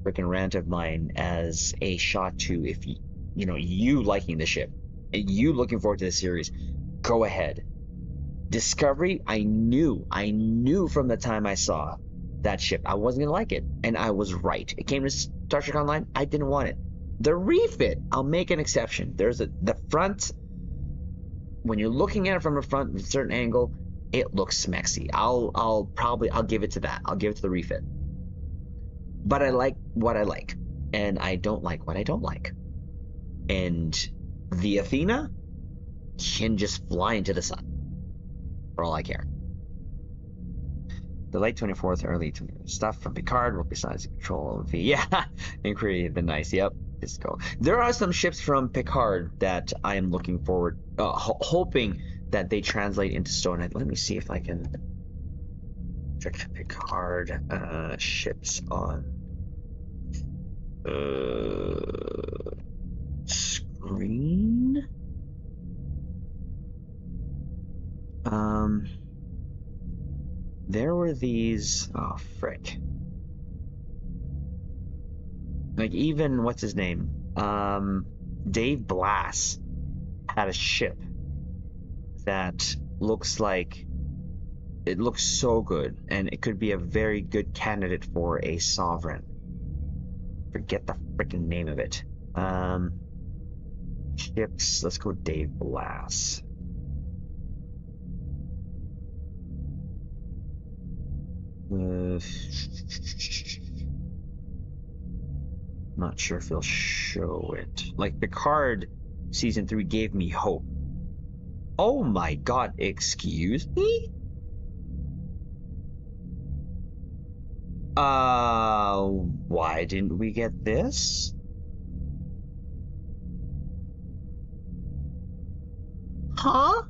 freaking rant of mine as a shot to, if you liking the ship, and you looking forward to the series, go ahead. Discovery, I knew from the time I saw that ship I wasn't gonna like it, and I was right. It came to Star Trek Online, I didn't want it. The refit, I'll make an exception. There's the front. When you're looking at it from the front, from a certain angle, it looks smexy. I'll give it to that. I'll give it to the refit. But I like what I like, and I don't like what I don't like. And the Athena can just fly into the sun, for all I care. The late 24th, early 20th stuff from Picard will be besides control of the inquiry. The nice, yep. Just go. There are some ships from Picard that I am looking forward, hoping that they translate into Stone. Let me see if I can check Picard ships on screen. There were these. Oh frick! Like even what's his name? Dave Blass had a ship that looks like it looks so good, and it could be a very good candidate for a sovereign. Forget the freaking name of it. Ships. Let's go Dave Blass. Not sure if he'll show it. Like Picard season 3 gave me hope. Oh my god, excuse me? Why didn't we get this? Huh?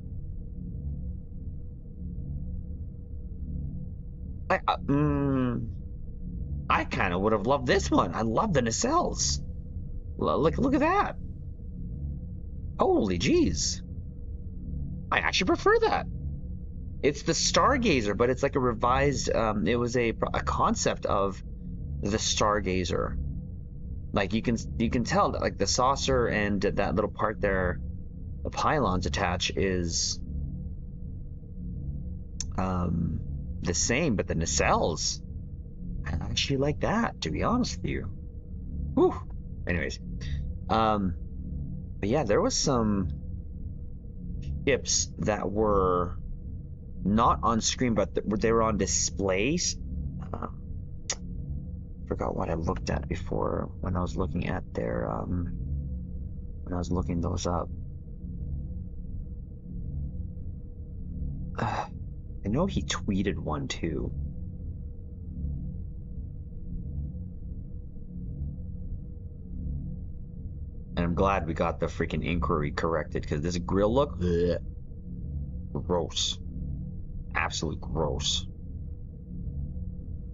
I kind of would have loved this one. I love the nacelles. Look at that. Holy jeez. I actually prefer that. It's the Stargazer, but it's like a revised. It was a concept of the Stargazer. Like you can tell that like the saucer and that little part there, the pylons attach is the same, but the nacelles, I actually like that, to be honest with you. Whew. Anyways, but yeah, there was some ships that were not on screen, but they were on displays. Forgot what I looked at before when I was looking at their when I was looking those up. I know he tweeted one too. And I'm glad we got the freaking inquiry corrected, because this grill look, bleh, gross. Absolute gross.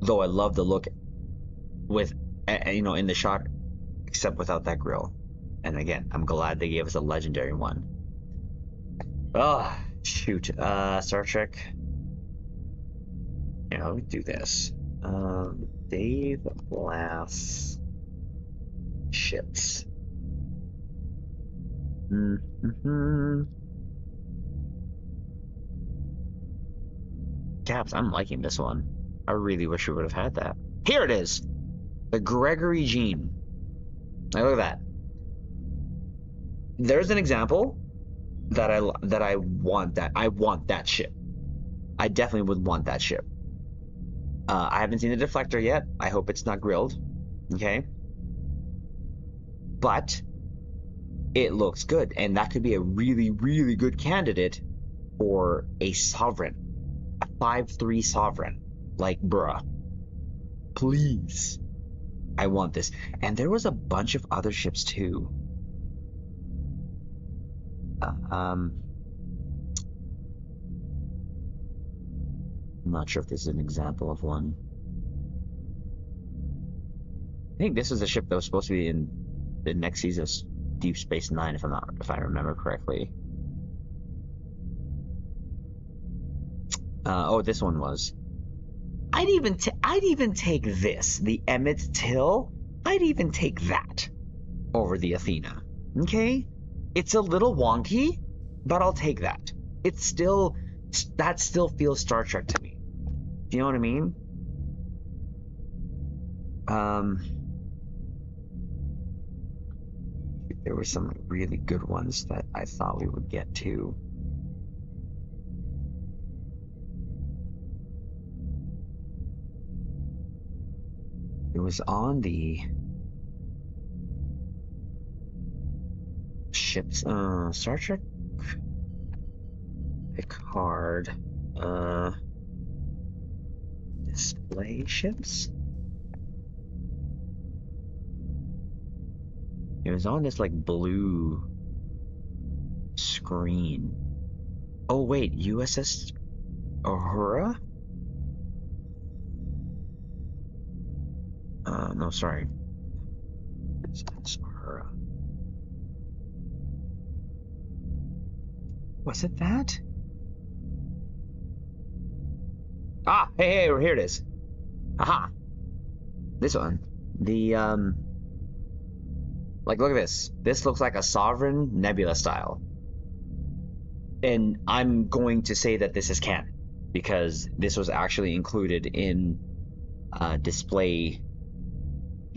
Though I love the look with, in the shot, except without that grill. And again, I'm glad they gave us a legendary one. Oh, shoot. Star Trek. Yeah, let me do this. Dave Blass ships. Caps, I'm liking this one. I really wish we would have had that. Here it is. The Gregory Jean. Now look at that. There's an example that I want that. I want that ship. I definitely would want that ship. I haven't seen the deflector yet. I hope it's not grilled. Okay. But it looks good, and that could be a really, really good candidate for a sovereign. A 5/3 sovereign. Like, bruh. Please. I want this. And there was a bunch of other ships too. I'm not sure if this is an example of one. I think this is a ship that was supposed to be in the next season Deep Space Nine, if I remember correctly. Oh, this one was. I'd even take this, the Emmett Till. I'd even take that over the Athena. Okay, it's a little wonky, but I'll take that. That still feels Star Trek to me. Do you know what I mean? There were some really good ones that I thought we would get to. It was on the ships, Star Trek Picard, display ships? It was on this like blue screen. Oh wait, USS Uhura? No, sorry. USS Uhura. Was it that? Ah, hey, here it is. Aha. This one. The, like, look at this. This looks like a Sovereign Nebula style. And I'm going to say that this is canon, because this was actually included in display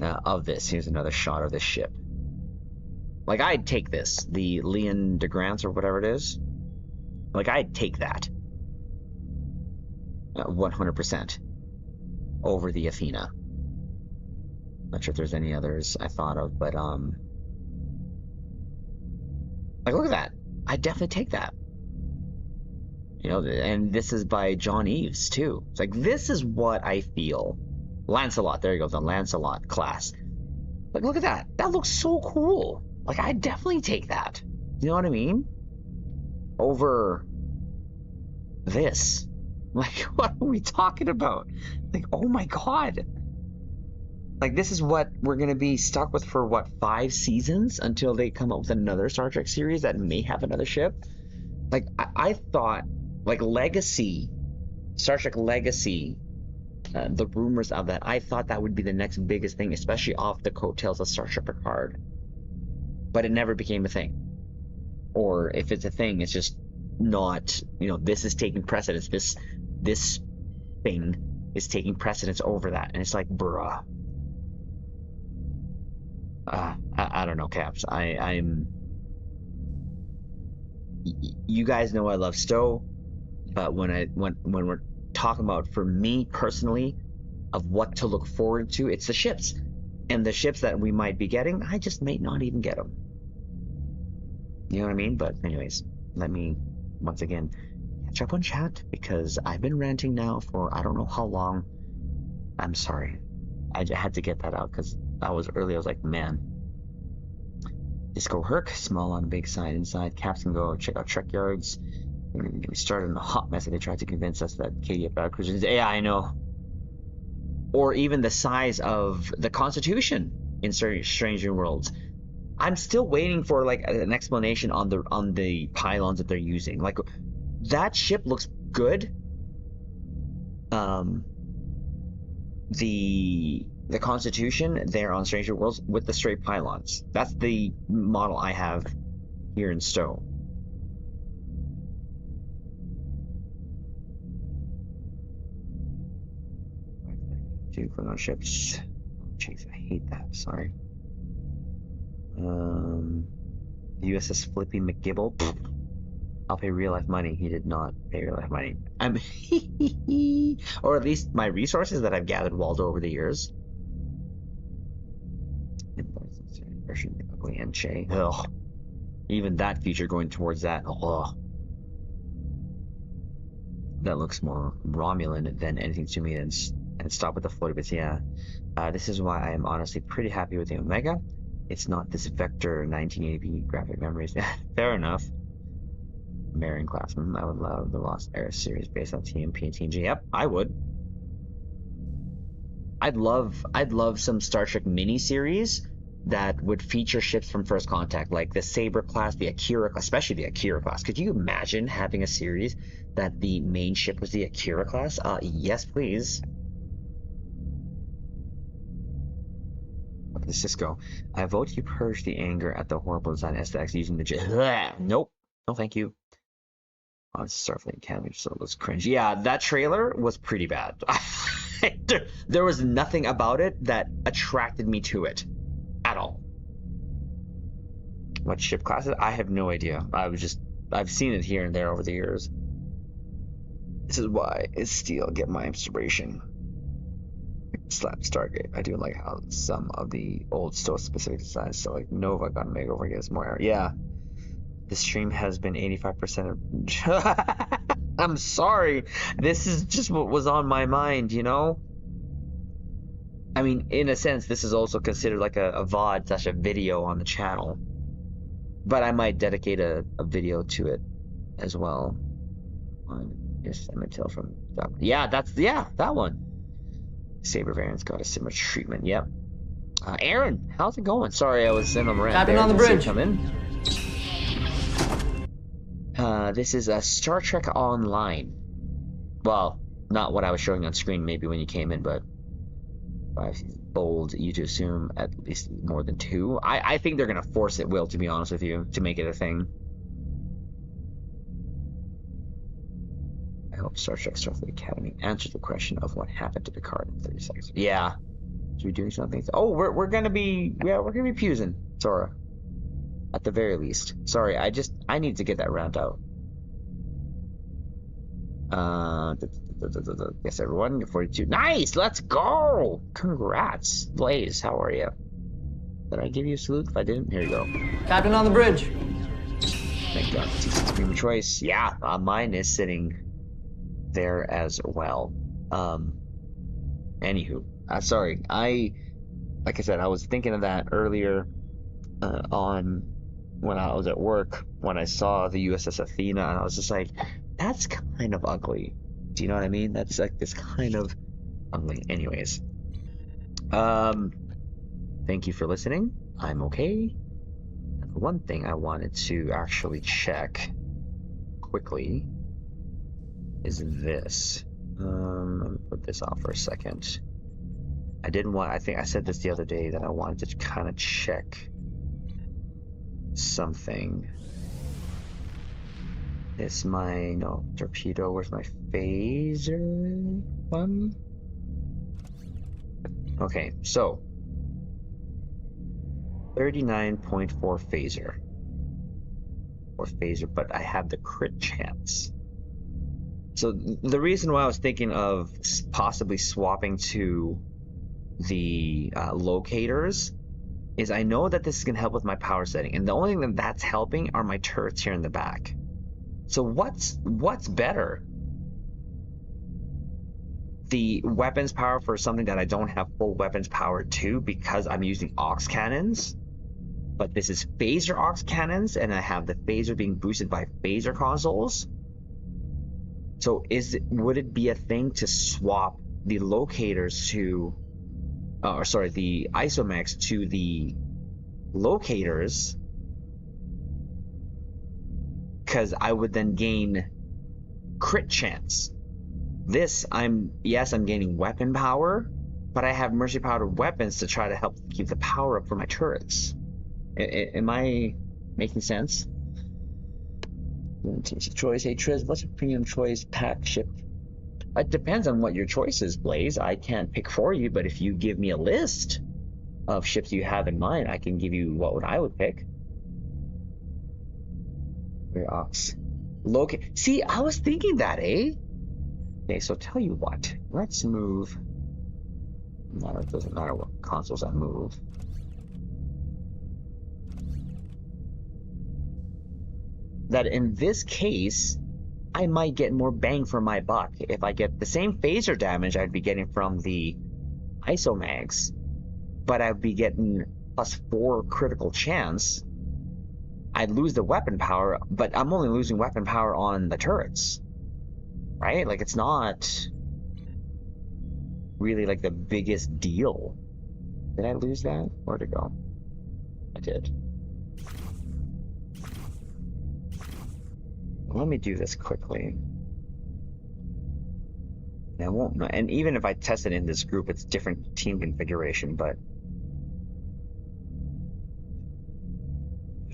of this. Here's another shot of this ship. Like, I'd take this. The Leon deGrance or whatever it is. Like, I'd take that. 100% over the Athena. Not sure if there's any others I thought of, but like, look at that. I'd definitely take that. You know, and this is by John Eves too. It's like, this is what I feel. Lancelot, there you go, the Lancelot class. Like, look at that. That looks so cool. Like, I'd definitely take that. You know what I mean? Over this. Like, what are we talking about? Like, oh my god. Like, this is what we're going to be stuck with for, what, 5 seasons? Until they come up with another Star Trek series that may have another ship? Like, I thought, like, Legacy, Star Trek Legacy, the rumors of that, I thought that would be the next biggest thing, especially off the coattails of Star Trek Picard. But it never became a thing. Or if it's a thing, it's just not, you know, this is taking precedence. This thing is taking precedence over that. And it's like, bruh. I don't know, Caps. I'm... You guys know I love Stowe, but when we're talking about, for me personally, of what to look forward to, it's the ships. And the ships that we might be getting, I just may not even get them. You know what I mean? But anyways, let me, once again, catch up on chat, because I've been ranting now for I don't know how long. I'm sorry. I had to get that out, because I was early. I was like, man. Disco Herc, small on the big side inside. Caps can go check out Trek Yards. We started in a hot mess, and they tried to convince us that KDF Battlecruiser is, yeah, I know. Or even the size of the Constitution in Strange New Worlds. I'm still waiting for like an explanation on the pylons that they're using. Like, that ship looks good. The Constitution there on Stranger Worlds with the straight pylons. That's the model I have here in Stowe. Two Klingon ships. Jeez, I hate that. Sorry. USS Flippy McGibble. I'll pay real life money. He did not pay real life money. Or at least my resources that I've gathered, Waldo, over the years. Version ugly and Che. Ugh. Even that feature going towards that. Ugh. That looks more Romulan than anything to me. And stop with the floaty bits. Yeah. This is why I am honestly pretty happy with the Omega. It's not this Vector 1980 graphic memories. Fair enough. Marion class. I would love the Lost Era series based on TMP and TNG. Yep, I would. I'd love some Star Trek mini series that would feature ships from First Contact, like the Saber class, the Akira class, especially the Akira class. Could you imagine having a series that the main ship was the Akira class? Yes, please. The Cisco. I vote you purge the anger at the horrible design SX using the Nope. No, thank you. On Starfleet Academy, so it was cringe. Yeah, that trailer was pretty bad. There was nothing about it that attracted me to it at all. What ship classes? I have no idea. I've seen it here and there over the years. This is why I still get my inspiration. Slap Stargate. I do like how some of the old store specific designs, so like Nova got a makeover, gets more. Yeah. The stream has been 85% of... I'm sorry. This is just what was on my mind, you know? I mean, in a sense, this is also considered like a VOD slash a video on the channel. But I might dedicate a video to it as well. Yes, I'm gonna tell from that one. Yeah, that one. Saber variant's got a similar treatment. Yep. Aaron, how's it going? Sorry, I was in a rant. Captain on the bridge. Come in. This is a Star Trek Online. Well, not what I was showing on screen maybe when you came in, but bold you to assume at least more than 2. I think they're gonna force it, Will, to be honest with you, to make it a thing. I hope Star Trek Starfleet Academy answers the question of what happened to Picard in 30 seconds. Yeah. Should we doing something? Oh, we're gonna be fusing Sora. At the very least. Sorry, I need to get that round out. Yes, everyone, 42. Nice, let's go! Congrats, Blaze. How are you? Did I give you a salute? If I didn't, here you go. Captain on the bridge. Thank God. T6 premium choice. Yeah, mine is sitting there as well. Anywho, sorry. Like I said, I was thinking of that earlier on when I was at work when I saw the USS Athena, and I was just like, that's kind of ugly. Do you know what I mean? That's like this kind of ugly. Anyways, thank you for listening. I'm okay. And the one thing I wanted to actually check quickly is this. Let me put this off for a second. I think I said this the other day that I wanted to kind of check something. It's my torpedo. Where's my phaser one? Okay, so 39.4 phaser or phaser, but I have the crit chance. So the reason why I was thinking of possibly swapping to the locators is I know that this is going to help with my power setting, and the only thing that's helping are my turrets here in the back. So what's better? The weapons power for something that I don't have full weapons power to because I'm using aux cannons, but this is phaser aux cannons, and I have the phaser being boosted by phaser consoles. So would it be a thing to swap the locators to, the isomex to the locators? Because I would then gain crit chance. This, I'm gaining weapon power, but I have mercy powered weapons to try to help keep the power up for my turrets. Am I making sense? Choice. Hey Triz, what's a premium choice pack ship? It depends on what your choice is, Blaze. I can't pick for you, but if you give me a list of ships you have in mind, I can give you what I would pick. Where ox? See, I was thinking that, eh? Okay, so tell you what. Let's move. No, it doesn't matter what consoles I move. That in this case, I might get more bang for my buck. If I get the same phaser damage I'd be getting from the isomags, but I'd be getting +4 critical chance, I'd lose the weapon power, but I'm only losing weapon power on the turrets, right? Like, it's not really like the biggest deal. Did I lose that? Where'd it go? I did. Let me do this quickly. I won't know. And even if I test it in this group, it's different team configuration, but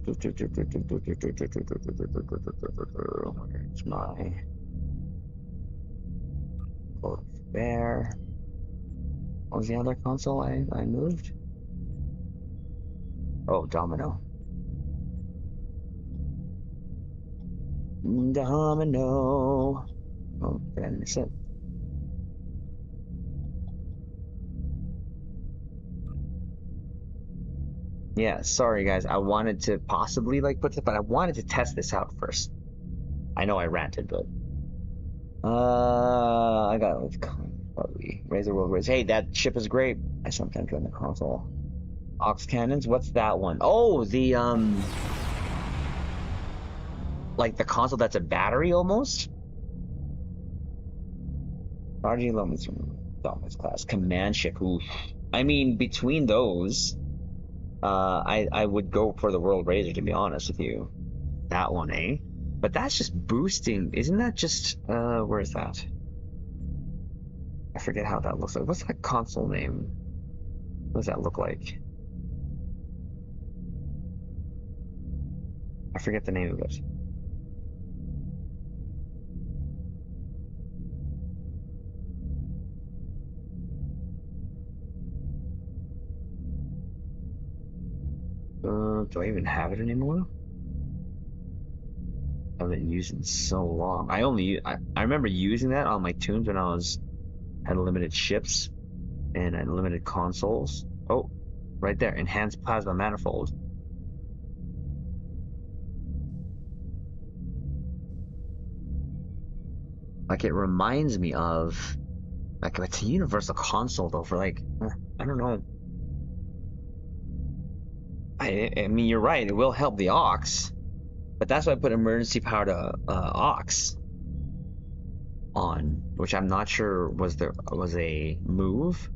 where's my there? What was the other console I moved? Oh, Domino. Domino. Oh, did I miss it? Yeah, sorry guys. I wanted to possibly like put it, but I wanted to test this out first. I know I ranted, but I got it. Probably Razor World Race. Hey, that ship is great. I sometimes run the console. Aux cannons. What's that one? Oh, the like the console that's a battery almost. RG Lumens Dominus class command ship. Oof. I mean, between those, I would go for the World Razor, to be honest with you. That one, eh? But that's just boosting. Isn't that just where is that? I forget how that looks like. What's that console name? What does that look like? I forget the name of it. Do I even have it anymore? I've been using so long. I remember using that on my tunes when I had limited ships and unlimited consoles. Oh, right there, enhanced plasma manifold. Like it reminds me of, like it's a universal console though for like, I don't know. I mean, you're right. It will help the aux, but that's why I put emergency power to aux on, which I'm not sure was a move,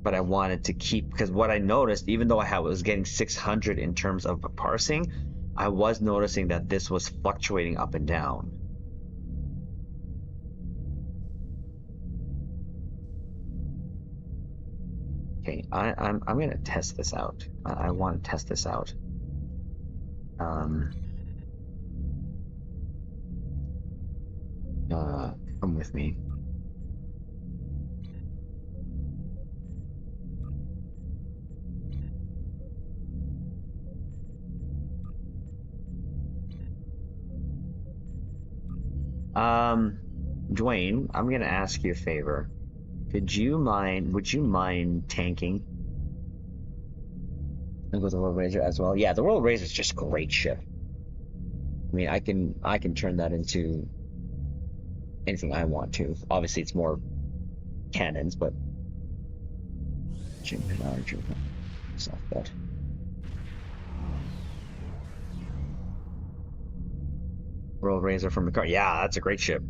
but I wanted to keep, because what I noticed, even though I was getting 600 in terms of parsing, I was noticing that this was fluctuating up and down. Okay, I'm gonna test this out. I want to test this out. Come with me. Dwayne, I'm gonna ask you a favor. Would you mind tanking? And go with the World Razor as well. Yeah, the World Razor is just a great ship. I mean, I can turn that into anything I want to. Obviously, it's more cannons, but stuff that. World Razor from the car. Yeah, that's a great ship.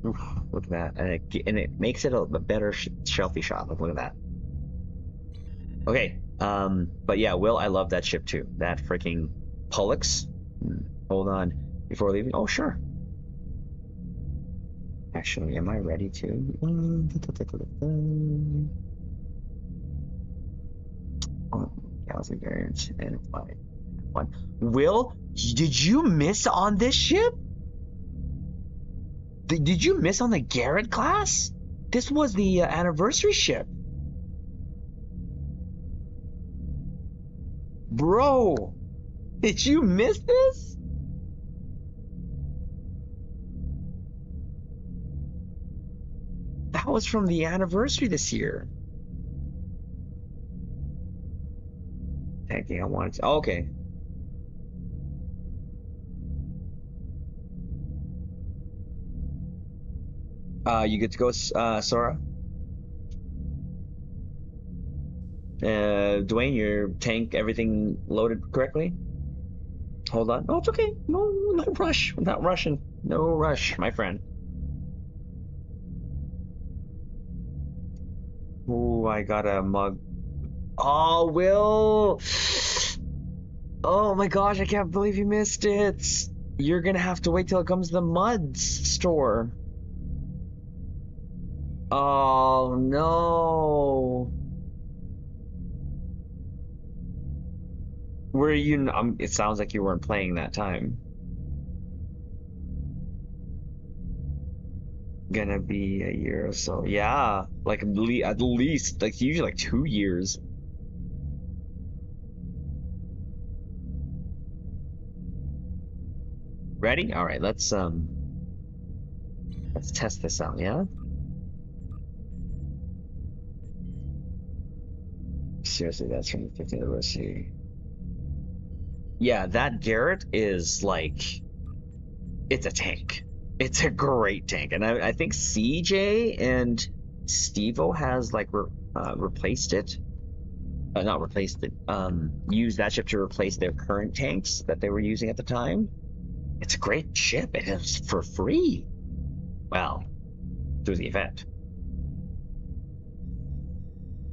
Oof, look at that, and it makes it a better shelfie shot. Look at that. Okay, but yeah, Will, I love that ship too. That freaking Pollux. Hold on, before leaving. Oh, sure. Actually, am I ready to? Oh, Galaxy variants and one. Will, did you miss on this ship? Did you miss on the Garrett class? This was the anniversary ship. Bro, did you miss this? That was from the anniversary this year. Thank you. I wanted to. Okay. You good to go, Sora? Dwayne, your tank, everything loaded correctly? Hold on. Oh, it's okay. No rush. I'm not rushing. No rush, my friend. Ooh, I got a mug. Oh, Will. Oh my gosh, I can't believe you missed it. You're gonna have to wait till it comes to the Muds store. Oh no. Were you? It sounds like you weren't playing that time. Gonna be a year or so. Yeah, like at least like usually like 2 years. Ready? All right, let's test this out. Yeah. Seriously, that's from the 15th anniversary. Yeah, that Garrett is like, it's a tank. It's a great tank, and I think CJ and Stevo has like replaced it. Not replaced it. Used that ship to replace their current tanks that they were using at the time. It's a great ship. It is for free. Well, through the event.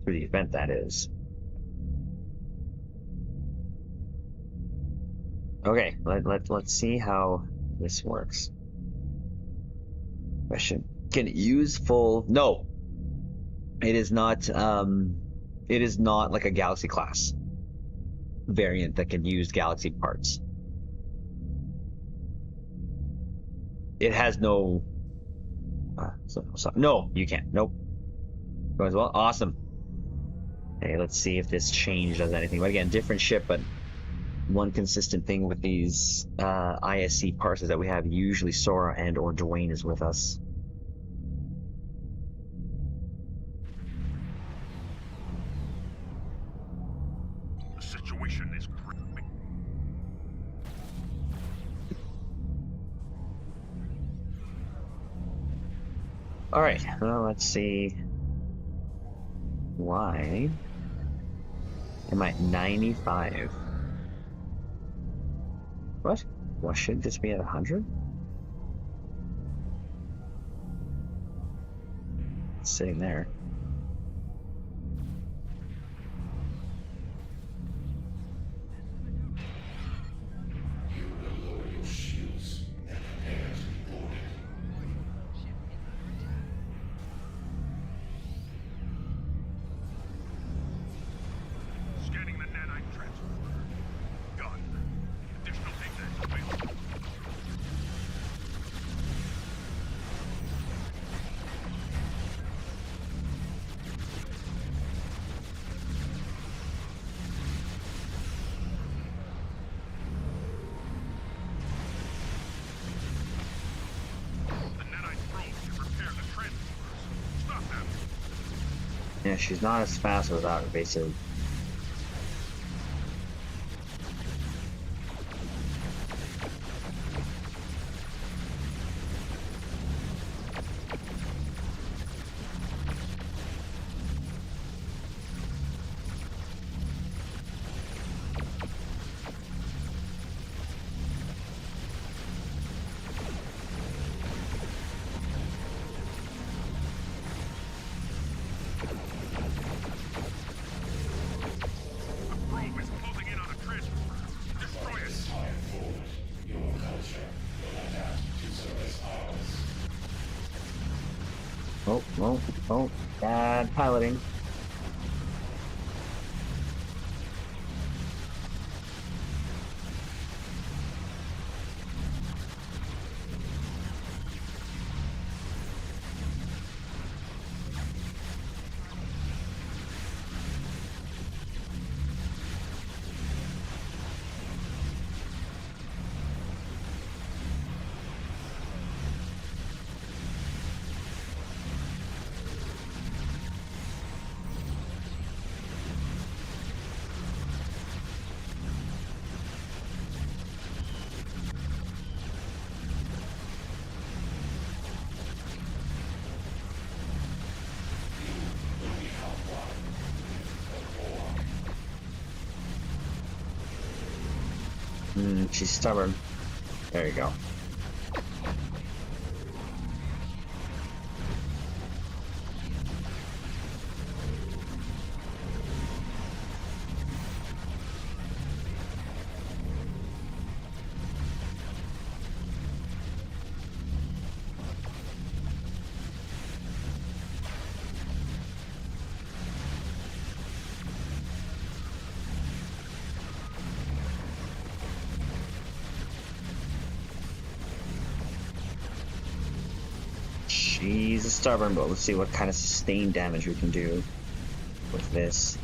Through the event, that is. Okay, let's see how this works. Question. Can it use full? No. It is not it is not like a Galaxy class variant that can use Galaxy parts. It has no no, you can't. Nope. Goes well. Awesome. Okay, let's see if this change does anything. But again, different ship, but one consistent thing with these ISC parts is that we have usually Sora and or Dwayne is with us. The situation is critical. All right, well, let's see. Why am I at 95? What? Well, should this be at 100? It's sitting there. Scanning the nanite transformer. Done. Additional data available. The nanite probe can repair the transformers. Stop them. Yeah, she's not as fast without evasive. Probe is closing in on a transformer. Destroy it. Oh, oh, oh, bad piloting. She's stubborn. There you go. He's a stubborn, but let's see what kind of sustained damage we can do with this.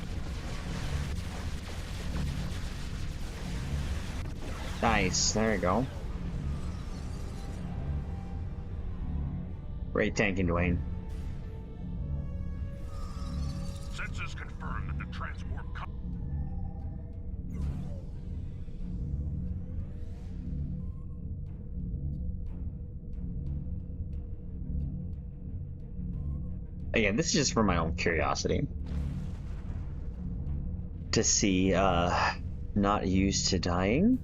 Nice, there you go. Great tanking, Dwayne. Sensors confirm that the transport Again, this is just for my own curiosity. To see, not used to dying.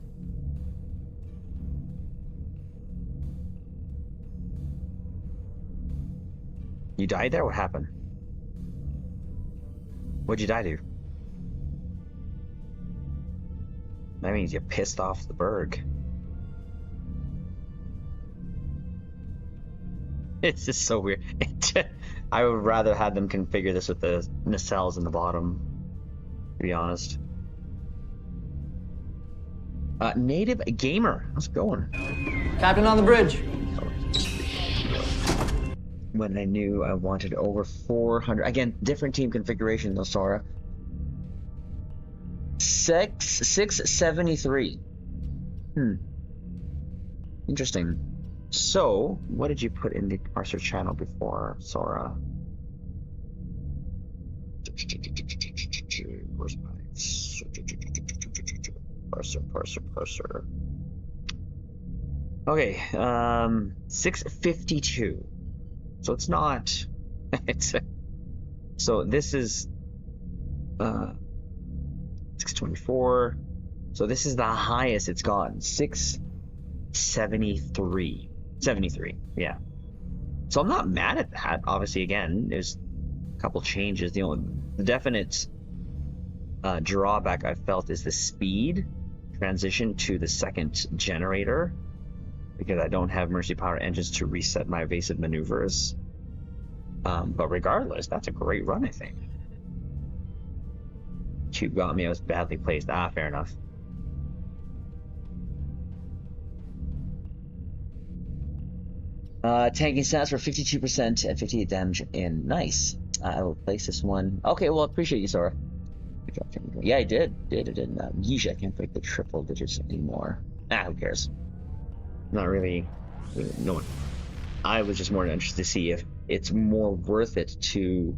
You died there? What happened? What'd you die to? That means you pissed off the Berg. It's just so weird. I would rather have them configure this with the nacelles in the bottom, to be honest. Native Gamer, how's it going? Captain on the bridge. When I knew I wanted over 400. Again, different team configuration though, Sora. 673. Interesting. So, what did you put in the parser channel before, Sora? Where's my parser? Okay, 652. So it's not. So this is 624. So this is the highest it's gotten. 673. 73. Yeah. So I'm not mad at that. Obviously, again, there's a couple changes. The definite drawback I felt is the speed transition to the second generator, because I don't have Mercy Power engines to reset my evasive maneuvers. But regardless, that's a great run, I think. Cube got me, I was badly placed. Fair enough. Tanking stats for 52% and 58 damage in. Nice. I will place this one. Okay, well, appreciate you, Sora. Good job, Tanking. Yeah, I did. Yeesh, I can't break the triple digits anymore. Who cares? Not really no one. I was just more interested to see if it's more worth it to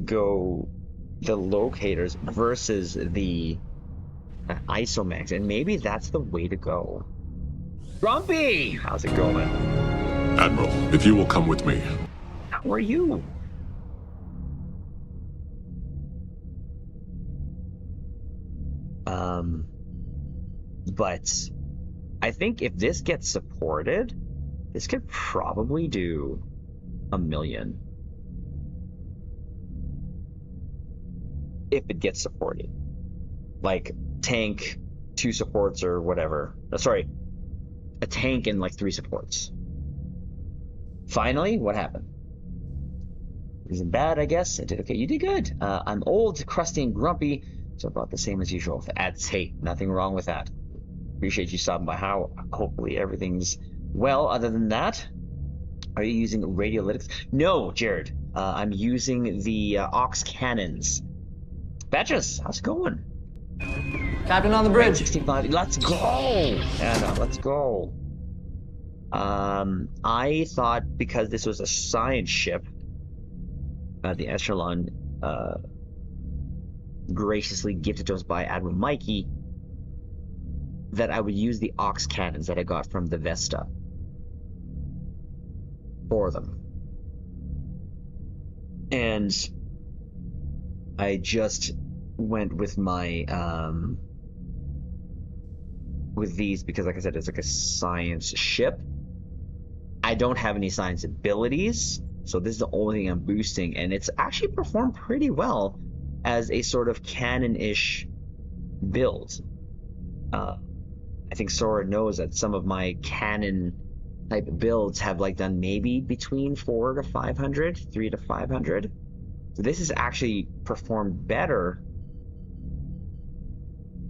go the locators versus the isomax, and maybe that's the way to go. Grumpy, how's it going? Admiral, if you will come with me. How are you? But I think if this gets supported, this could probably do 1 million. If it gets supported. Like, tank 2 supports or whatever. Sorry, a tank and like 3 supports. Finally, what happened? Isn't bad, I guess. I did okay. You did good. I'm old, crusty, and grumpy, so about the same as usual. Ads hate. Nothing wrong with that. Appreciate you stopping by. Hopefully everything's well. Other than that, are you using radiolytics? No, Jared. I'm using the aux cannons. Betches, how's it going? Captain on the bridge. 65. Let's go. Anna, let's go. I thought because this was a science ship, the Echelon graciously gifted to us by Admiral Mikey, that I would use the aux cannons that I got from the Vesta for them. And I just went with my with these because, like I said, it's like a science ship. I don't have any science abilities, so this is the only thing I'm boosting, and it's actually performed pretty well as a sort of cannon-ish build. I think Sora knows that some of my cannon type builds have like done maybe between 400 to 500, 300 to 500. So this is actually performed better,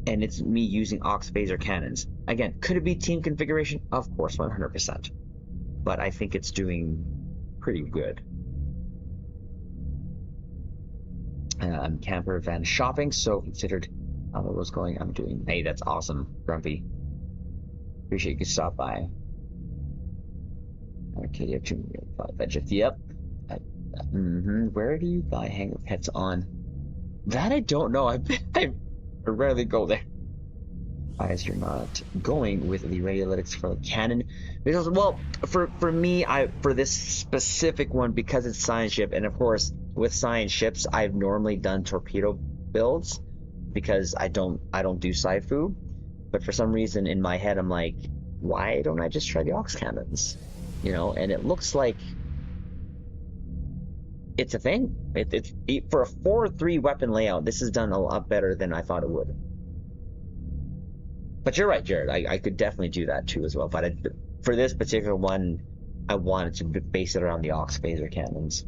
and it's me using aux phaser cannons. Again, could it be team configuration? Of course, 100%. but I think it's doing pretty good. I'm camper van shopping, so considered how it was going. I'm doing. Hey, that's awesome, Grumpy. Appreciate you could stop by. Okay, you have 2 budget. Yep. Where do you buy hang pets on? That I don't know. I rarely go there. Why is you're not going with the radiolytics for the Canon? Because, well, for me, for this specific one, because it's science ship, and of course with science ships, I've normally done torpedo builds because I don't do sci-fu. But for some reason in my head, I'm like, why don't I just try the aux cannons? You know, and it looks like it's a thing. It's for a 4-3 weapon layout. This is done a lot better than I thought it would. But you're right, Jared. I could definitely do that too as well. But for this particular one, I wanted to base it around the aux phaser cannons.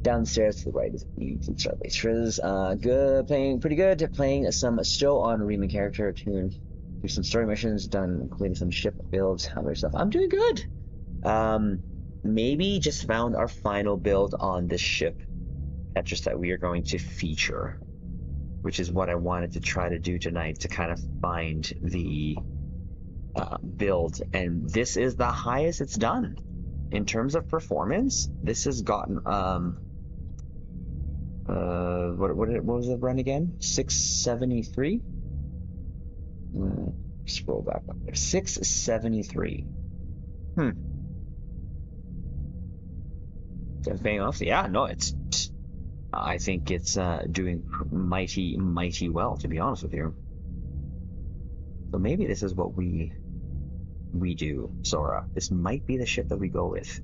Downstairs to the right is Starbase Triz. Good, playing pretty good. Playing some still on Riemann character tune. Do some story missions. Done completing some ship builds. Other stuff. I'm doing good. Maybe just found our final build on this ship. Tetris that we are going to feature, which is what I wanted to try to do tonight to kind of find the build. And this is the highest it's done in terms of performance. This has gotten what was the run again? 673. Scroll back up there. 673. It's paying off. Yeah, no, I think it's doing mighty well, to be honest with you. So maybe this is what we do, Sora. This might be the ship that we go with.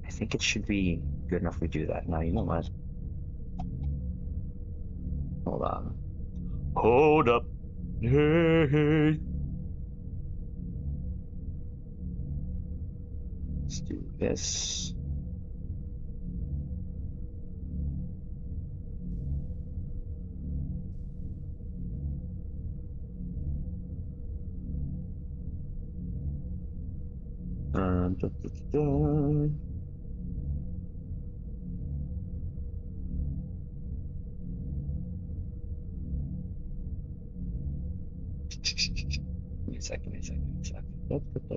I think it should be good enough we do that. Now, you know what? Hold on. Hold up. Hey. Let's do this. Da, da, da. Give me a second. Da, da, da, da.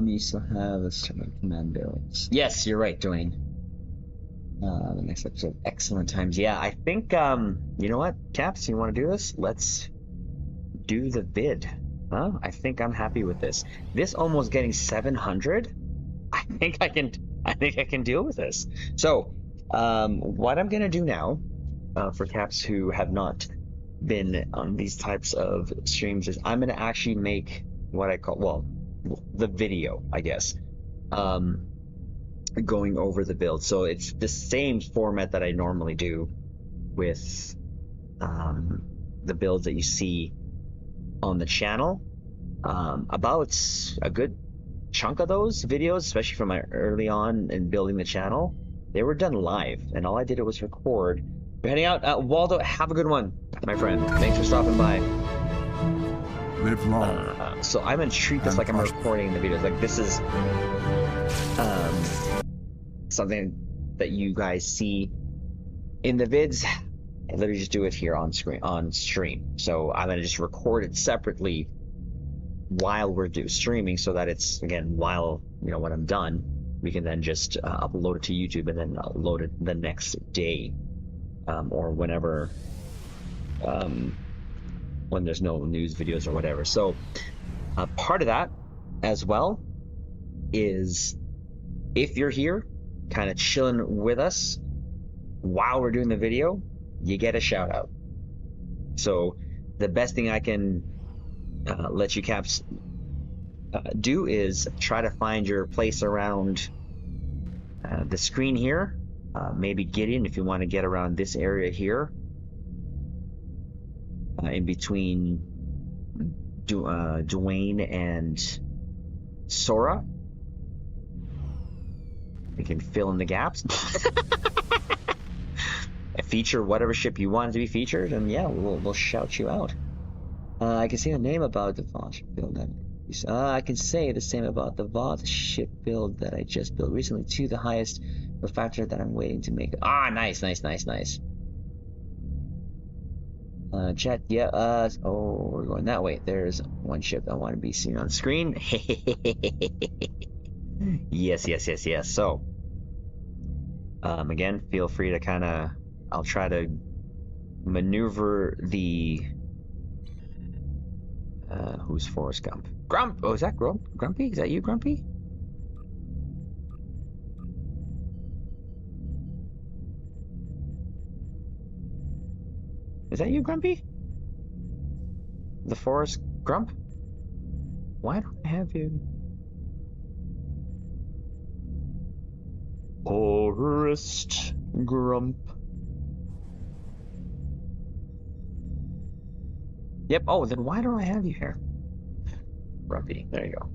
You still have a certain command builds. Yes, you're right, Dwayne. The next episode, excellent times. Yeah, I think, you know what, Caps, you want to do this? Let's do the bid. Huh? I think I'm happy with this. This almost getting 700. I think I can deal with this. So, what I'm gonna do now, for Caps who have not been on these types of streams, is I'm gonna actually make what I call, well, the video, I guess. Going over the build, so it's the same format that I normally do with the builds that you see on the channel. About a good chunk of those videos, especially from my early on in building the channel, they were done live, and all I did was record. We're heading out. Waldo, have a good one, my friend. Thanks for stopping by. Live long. So I'm gonna treat this like I'm recording the videos. Like this is something that you guys see in the vids. I literally just do it here on stream. So I'm gonna just record it separately while we're streaming, so that it's, again, while, you know, when I'm done, we can then just upload it to YouTube and then load it the next day, or whenever, when there's no news videos or whatever. So part of that as well is, if you're here kind of chilling with us while we're doing the video, you get a shout out. So the best thing I can let you Caps do is try to find your place around the screen here. Maybe Gideon, if you want to get around this area here, in between Dwayne and Sora. We can fill in the gaps. feature whatever ship you want to be featured, and yeah, we'll shout you out. I can say the name about the Vought ship build that I can say the same about the Vought ship build that I just built recently too. The highest factor that I'm waiting to make. Ah, nice. Chat, yeah, oh, we're going that way. There's one ship I want to be seen on screen. Yes. So, again, feel free to kind of, I'll try to maneuver the, who's Forrest Gump? Grump! Oh, is that Grumpy? Is that you, Grumpy? Is that you, Grumpy? The Forrest Grump? Why don't I have you? Forrest Grump. Yep. Oh, then why don't I have you here? Grumpy. There you go.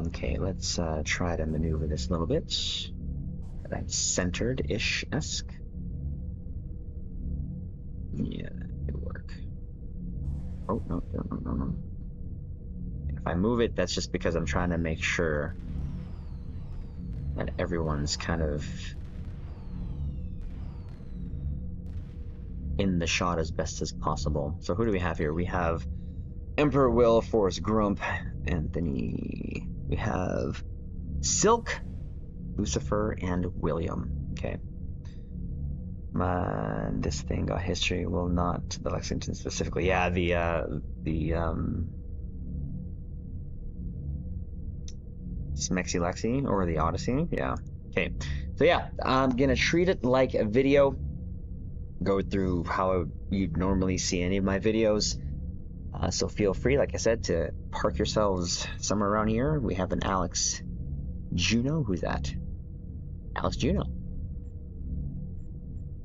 Okay, let's try to maneuver this a little bit. That's centered-ish-esque. Yeah, that could work. Oh, no. If I move it, that's just because I'm trying to make sure that everyone's kind of in the shot as best as possible. So who do we have here? We have Emperor Will, Forrest Grump, Anthony. We have Silk, Lucifer, and William. Okay. This thing got history will not the Lexington specifically. Yeah, the Smexy Lexi or the Odyssey. Yeah. Okay. So yeah, I'm gonna treat it like a video. Go through how you'd normally see any of my videos. So feel free, like I said, to park yourselves somewhere around here. We have an Alex Juno. Who's that? Alex Juno.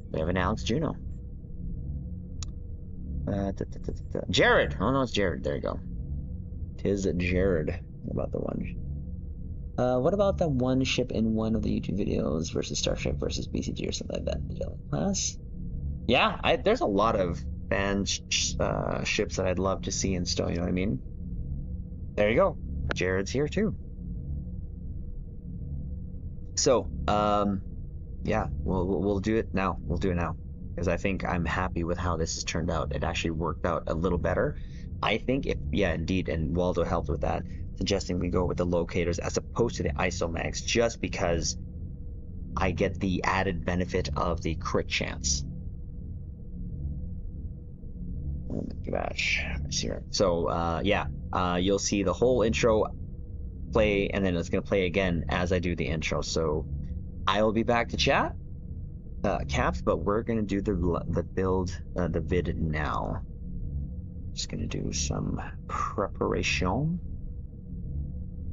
We have an Alex Juno. Jared. Oh no, it's Jared. There you go. Tis Jared. What about the one? What about that one ship in one of the YouTube videos versus Starship versus BCG or something like that? The yellow class? Yeah, there's a lot of band ships that I'd love to see in Stowe, you know what I mean? There you go. Jared's here too. So, yeah, we'll do it now. We'll do it now. Because I think I'm happy with how this has turned out. It actually worked out a little better. I think yeah, indeed, and Waldo helped with that, suggesting we go with the locators as opposed to the isomags, just because I get the added benefit of the crit chance. So yeah, you'll see the whole intro play, and then it's gonna play again as I do the intro. So I will be back to chat, Caps, but we're gonna do the build, the vid now. Just gonna do some preparation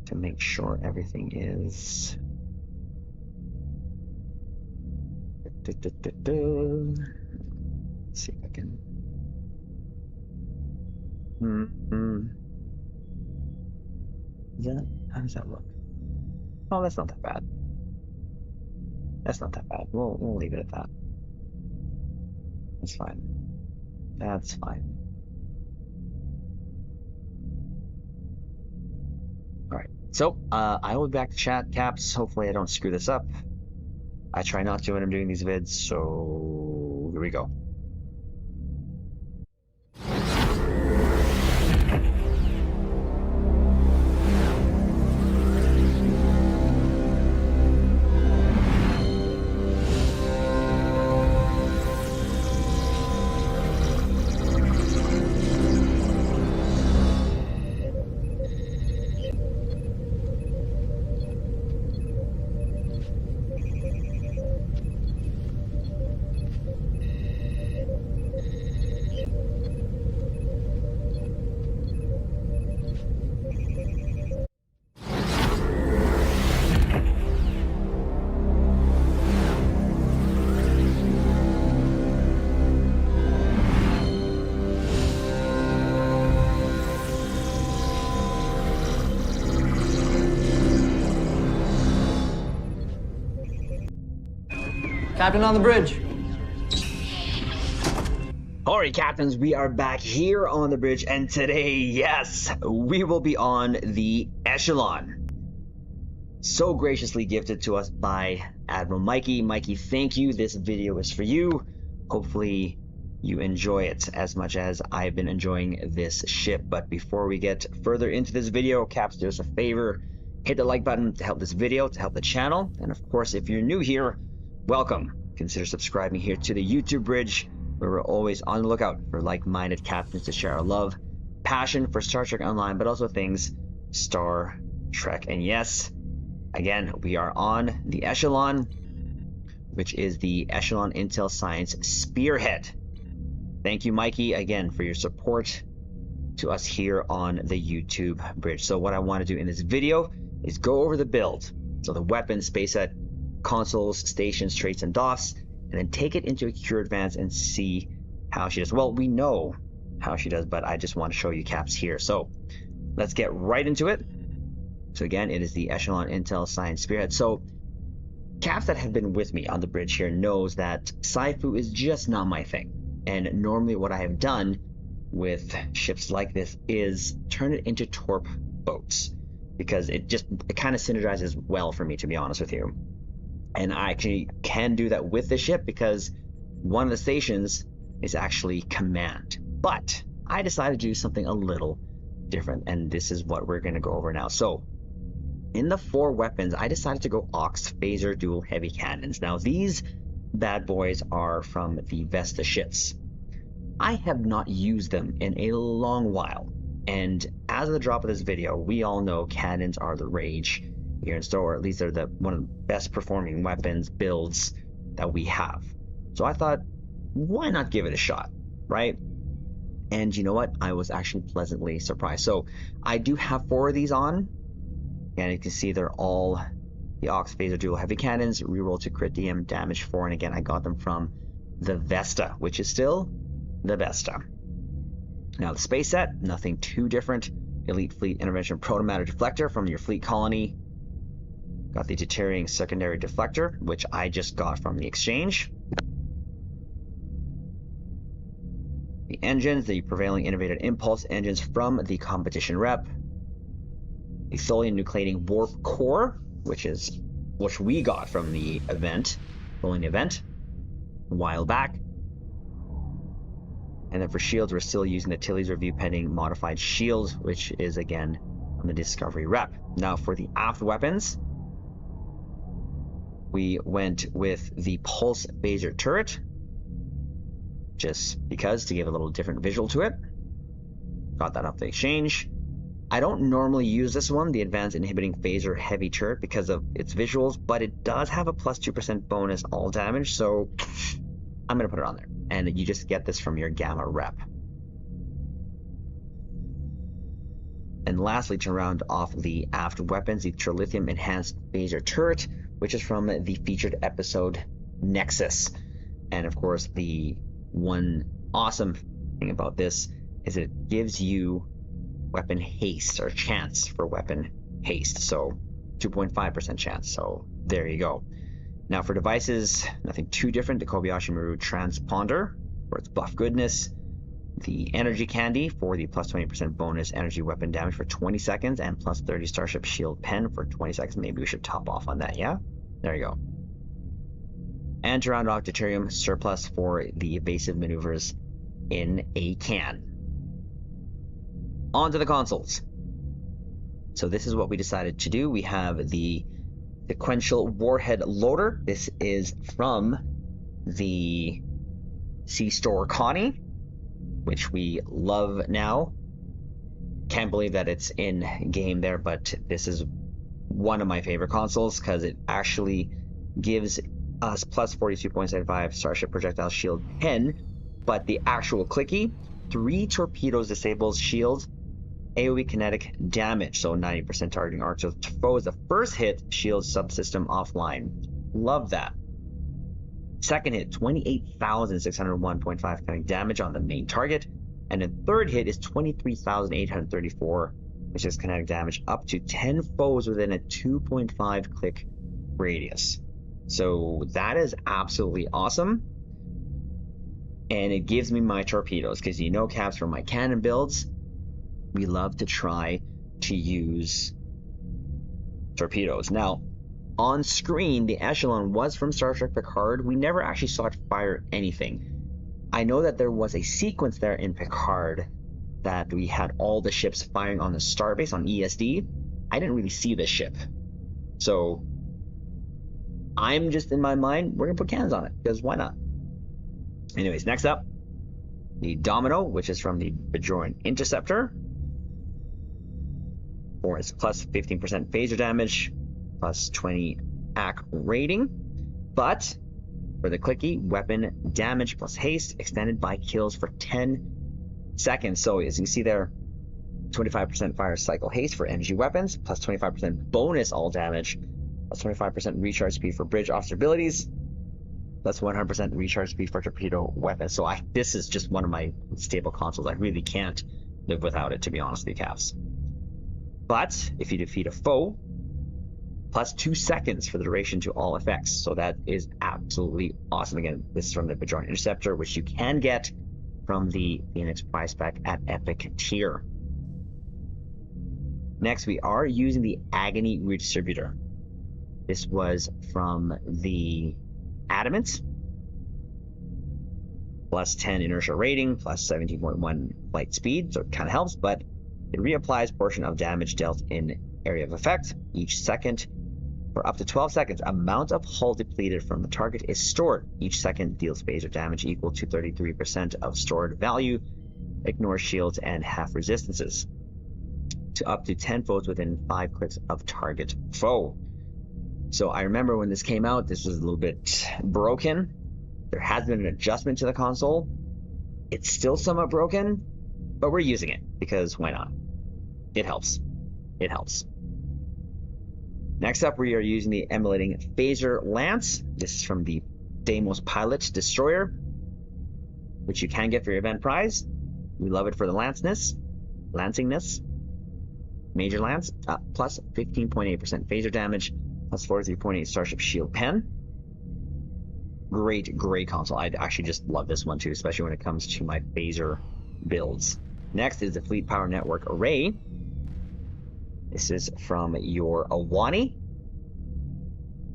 to make sure everything is. Let's see if I can. How does that look? Oh, that's not that bad. That's not that bad. We'll leave it at that. That's fine. That's fine. All right. So I will be back to chat, Caps. Hopefully I don't screw this up. I try not to when I'm doing these vids. So here we go. Captain on the bridge. Alright, captains, we are back here on the bridge, and today, yes, we will be on the Echelon. So graciously gifted to us by Admiral Mikey. Mikey, thank you. This video is for you. Hopefully you enjoy it as much as I've been enjoying this ship. But before we get further into this video, Caps, do us a favor. Hit the like button to help this video, to help the channel. And of course, if you're new here, welcome. Consider subscribing here to the YouTube bridge, where we're always on the lookout for like-minded captains to share our love, passion for Star Trek Online, but also things Star Trek. And yes, again, we are on the Echelon, which is the Echelon Intel Science Spearhead. Thank you, Mikey, again, for your support to us here on the YouTube bridge. So what I want to do in this video is go over the build. So the weapons, space set, consoles, stations, traits, and DOFs, and then take it into a Cure Advance and see how she does. Well, we know how she does, but I just want to show you Caps here. So let's get right into it. So again, it is the Echelon Intel Science Spearhead. So Caps that have been with me on the bridge here knows that Sci-Fu is just not my thing. And normally what I have done with ships like this is turn it into torp boats, because it kind of synergizes well for me, to be honest with you. And I actually can do that with the ship because one of the stations is actually command. But I decided to do something a little different, and this is what we're going to go over now. So in the 4 weapons, I decided to go Ox Phaser Dual Heavy Cannons. Now these bad boys are from the Vesta ships. I have not used them in a long while, and as of the drop of this video, we all know cannons are the rage here in Star, or at least they're one of the best performing weapons builds that we have. So I thought, why not give it a shot, right? And you know what? I was actually pleasantly surprised. So I do have 4 of these on, and you can see they're all the Ox Phaser Dual Heavy Cannons, reroll to crit DM damage 4, and again, I got them from the Vesta, which is still the Vesta. Now the space set, nothing too different. Elite Fleet Intervention Protomatter Deflector from your fleet colony. Got the Deterring Secondary Deflector, which I just got from the exchange. The engines, the Prevailing Innovated Impulse engines from the competition rep. The Tholian Nucleating Warp Core, which we got from the event, Tholian event, a while back. And then for shields, we're still using the Tilly's Review pending modified shield, which is again on the Discovery rep. Now for the aft weapons, we went with the Pulse Phaser Turret, just because to give a little different visual to it. Got that off the exchange. I don't normally use this one, the Advanced Inhibiting Phaser Heavy Turret, because of its visuals, but it does have a plus 2% bonus all damage, so I'm going to put it on there. And you just get this from your Gamma rep. And lastly, to round off the aft weapons, the Trilithium Enhanced Phaser Turret, which is from the featured episode Nexus. And of course, the one awesome thing about this is it gives you weapon haste, or chance for weapon haste. So 2.5% chance. So there you go. Now for devices, nothing too different. The Kobayashi Maru Transponder for its buff goodness. The Energy Candy for the plus 20% bonus energy weapon damage for 20 seconds and plus 30 Starship Shield Pen for 20 seconds. Maybe we should top off on that, yeah? There you go. And to round off, Deuterium Surplus for the evasive maneuvers in a can. On to the consoles. So this is what we decided to do. We have the Sequential Warhead Loader. This is from the C-Store Connie, which we love now. Can't believe that it's in game there, but this is one of my favorite consoles because it actually gives us plus 42.75 Starship Projectile Shield 10, but the actual clicky, 3 torpedoes disables shields, AoE kinetic damage, so 90% targeting arc. So foe is the first hit, shield subsystem offline. Love that. Second hit, 28,601.5 kinetic damage on the main target. And the third hit is 23,834, which is kinetic damage up to 10 foes within a 2.5 click radius. So that is absolutely awesome. And it gives me my torpedoes, because you know, Caps, from my cannon builds, we love to try to use torpedoes. Now, on screen, the Echelon was from Star Trek Picard. We never actually saw it fire anything. I know that there was a sequence there in Picard that we had all the ships firing on the starbase on ESD. I didn't really see this ship. So I'm just, in my mind, we're gonna put cannons on it, because why not? Anyways, next up, the Domino, which is from the Bajoran Interceptor. For its plus 15% phaser damage, plus 20 AC rating. But for the clicky, weapon damage plus haste extended by kills for 10 seconds. So as you can see there, 25% fire cycle haste for energy weapons, plus 25% bonus all damage, plus 25% recharge speed for bridge officer abilities, plus 100% recharge speed for torpedo weapons. So this is just one of my stable consoles. I really can't live without it, to be honest with you, Caps. But if you defeat a foe, plus 2 seconds for the duration to all effects. So that is absolutely awesome. Again, this is from the Bajoran Interceptor, which you can get from the Phoenix prize pack at Epic tier. Next, we are using the Agony Redistributor. This was from the Adamant. Plus 10 inertia rating, plus 17.1 flight speed, so it kind of helps, but it reapplies portion of damage dealt in area of effect each second. For up to 12 seconds, amount of hull depleted from the target is stored. Each second deals phaser damage equal to 33% of stored value. Ignore shields and half resistances. To up to 10 foes within 5 clicks of target foe. So I remember when this came out, this was a little bit broken. There has been an adjustment to the console. It's still somewhat broken, but we're using it because why not? It helps. It helps. Next up, we are using the Emulating Phaser Lance. This is from the Deimos Pilot Destroyer, which you can get for your event prize. We love it for the lancingness. Major Lance, plus 15.8% phaser damage, plus 43.8 Starship Shield Pen. Great console. I actually just love this one too, especially when it comes to my phaser builds. Next is the Fleet Power Network Array. This is from your Awani.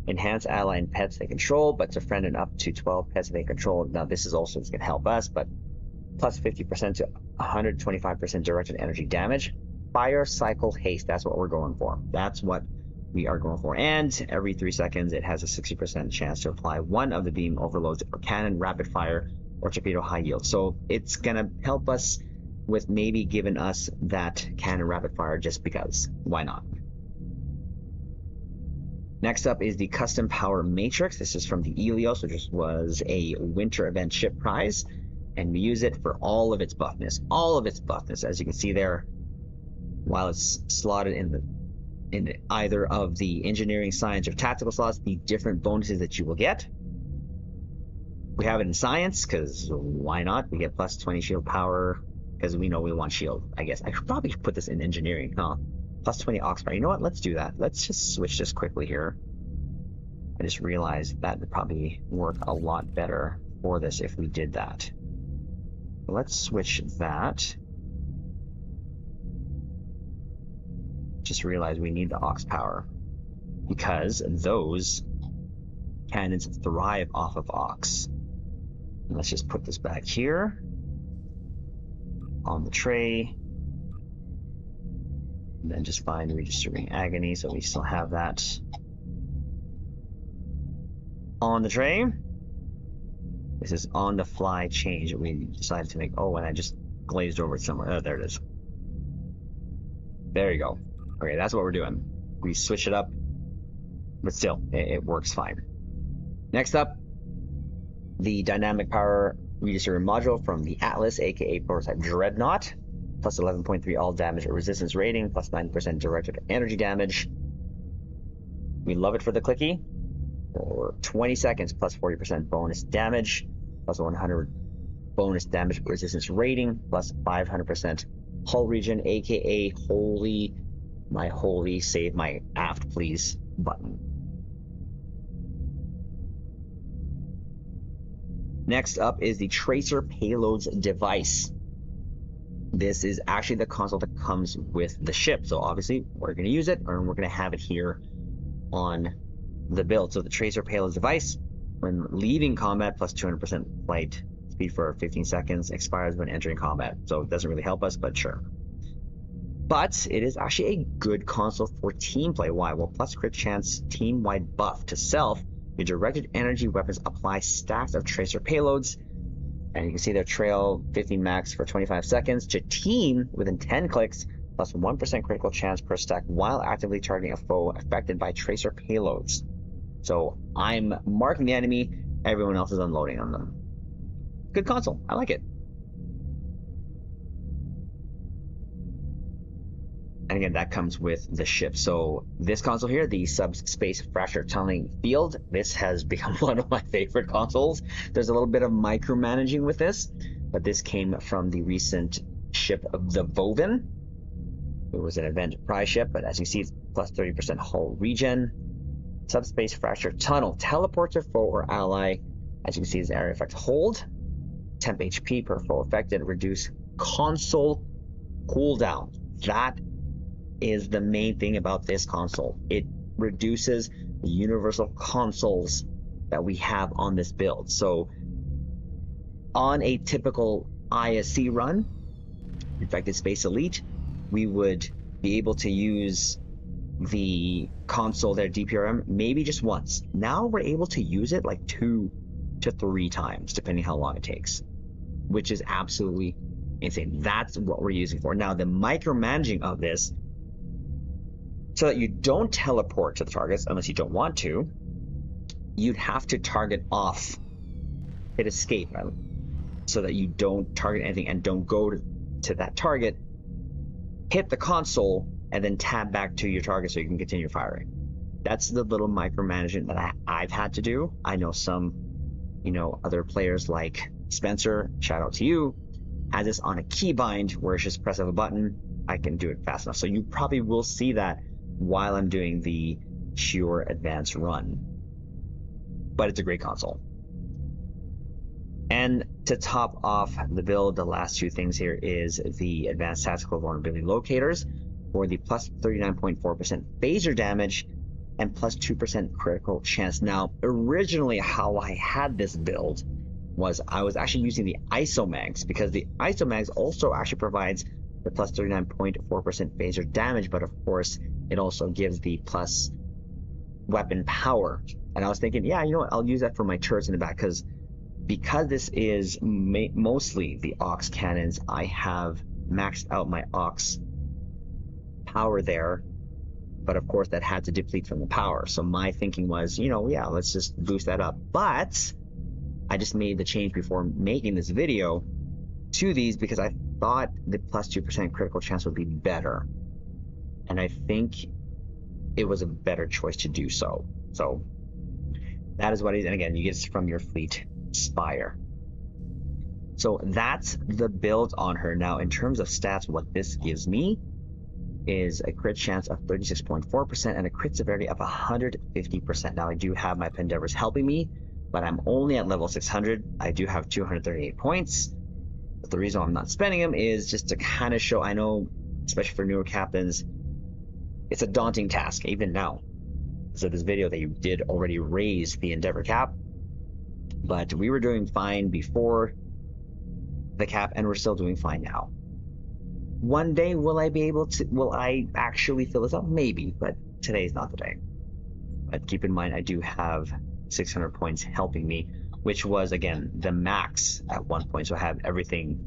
Enhance ally and pets they control, but to friend and up to 12 pets they control. Now this is also going to help us, but plus 50% to 125% directed energy damage. Fire cycle haste, that's what we're going for. That's what we are going for. And every 3 seconds, it has a 60% chance to apply one of the beam overloads or cannon, rapid fire, or torpedo high yield. So it's going to help us with maybe giving us that cannon rapid fire just because. Why not? Next up is the Custom Power Matrix. This is from the Helios, which was a winter event ship prize. And we use it for all of its buffness. All of its buffness, as you can see there, while it's slotted in either of the engineering, science, or tactical slots, the different bonuses that you will get. We have it in science, because why not? We get plus 20 shield power, because we know we want shield, I guess. I should probably put this in engineering, huh? Plus 20 ox power. You know what? Let's do that. Let's just switch this quickly here. I just realized that would probably work a lot better for this if we did that. Let's switch that. Just realized we need the ox power because those cannons thrive off of ox. Let's just put this back here on the tray, and then just find Redistributing Agony, so we still have that on the tray. This is on the fly change that we decided to make. Oh, and I just glazed over it somewhere. Oh, there it is. There you go. Okay, that's what we're doing. We switch it up, but still, it works fine. Next up, the Dynamic Power Redistributor Module from the Atlas, aka Prototype Dreadnought. Plus 11.3 all damage or resistance rating, plus 9% directed energy damage. We love it for the clicky. For 20 seconds, plus 40% bonus damage, plus 100 bonus damage resistance rating, plus 500% hull region, aka holy save my aft please button. Next up is the Tracer Payloads device. This is actually the console that comes with the ship. So obviously we're going to use it, and we're going to have it here on the build. So the Tracer Payloads device, when leaving combat, plus 200% flight speed for 15 seconds, expires when entering combat. So it doesn't really help us, but sure. But it is actually a good console for team play. Why? Well, plus crit chance, team-wide buff to self. Your directed energy weapons apply stacks of tracer payloads. And you can see their trail 15 max for 25 seconds. To team within 10 clicks, plus 1% critical chance per stack while actively targeting a foe affected by tracer payloads. So I'm marking the enemy, everyone else is unloading on them. Good console. I like it. And again, that comes with the ship. So this console here, the Subspace Fracture Tunneling Field, this has become one of my favorite consoles. There's a little bit of micromanaging with this, but this came from the recent ship of the Voven. It was an event prize ship, but as you see, it's plus 30% hull regen. Subspace Fracture Tunnel, teleport to foe or ally. As you can see, is area effect hold. Temp HP per foe affected, reduce console cooldown. That is the main thing about this console. It reduces the universal consoles that we have on this build. So on a typical ISC run, Infected Space Elite, we would be able to use the console there, DPRM, maybe just once. Now we're able to use it like 2 to 3 times, depending how long it takes, which is absolutely insane. That's what we're using for. Now, the micromanaging of this, so that you don't teleport to the targets unless you don't want to, you'd have to target off, hit escape, so that you don't target anything and don't go to that target, hit the console, and then tab back to your target so you can continue firing. That's the little micromanagement that I've had to do. I know some, other players like Spencer, shout out to you, has this on a keybind where it's just press of a button. I can do it fast enough. So you probably will see that while I'm doing the Shure Advanced run. But it's a great console. And to top off the build, the last 2 things here is the Advanced Tactical Vulnerability Locators for the plus 39.4% phaser damage and plus 2% critical chance. Now, originally how I had this build was I was actually using the ISOMAGs, because the ISOMAGs also actually provides the plus 39.4% phaser damage, but of course it also gives the plus weapon power. And I was thinking, yeah, you know what, I'll use that for my turrets in the back, because this is mostly the aux cannons, I have maxed out my aux power there, but of course that had to deplete from the power. So my thinking was, yeah, let's just boost that up. But I just made the change before making this video to these because I thought the plus 2% critical chance would be better. And I think it was a better choice to do so. So that is what it is. And again, you get this from your fleet Spire. So that's the build on her. Now, in terms of stats, what this gives me is a crit chance of 36.4% and a crit severity of 150%. Now, I do have my Pendevers helping me, but I'm only at level 600. I do have 238 points. But the reason I'm not spending them is just to kind of show, I know, especially for newer captains, it's a daunting task, even now. So this video that you did already raise the Endeavor cap, but we were doing fine before the cap, and we're still doing fine now. One day, will I actually fill this up? Maybe, but today's not the day. But keep in mind, I do have 600 points helping me, which was, again, the max at one point. So I have everything.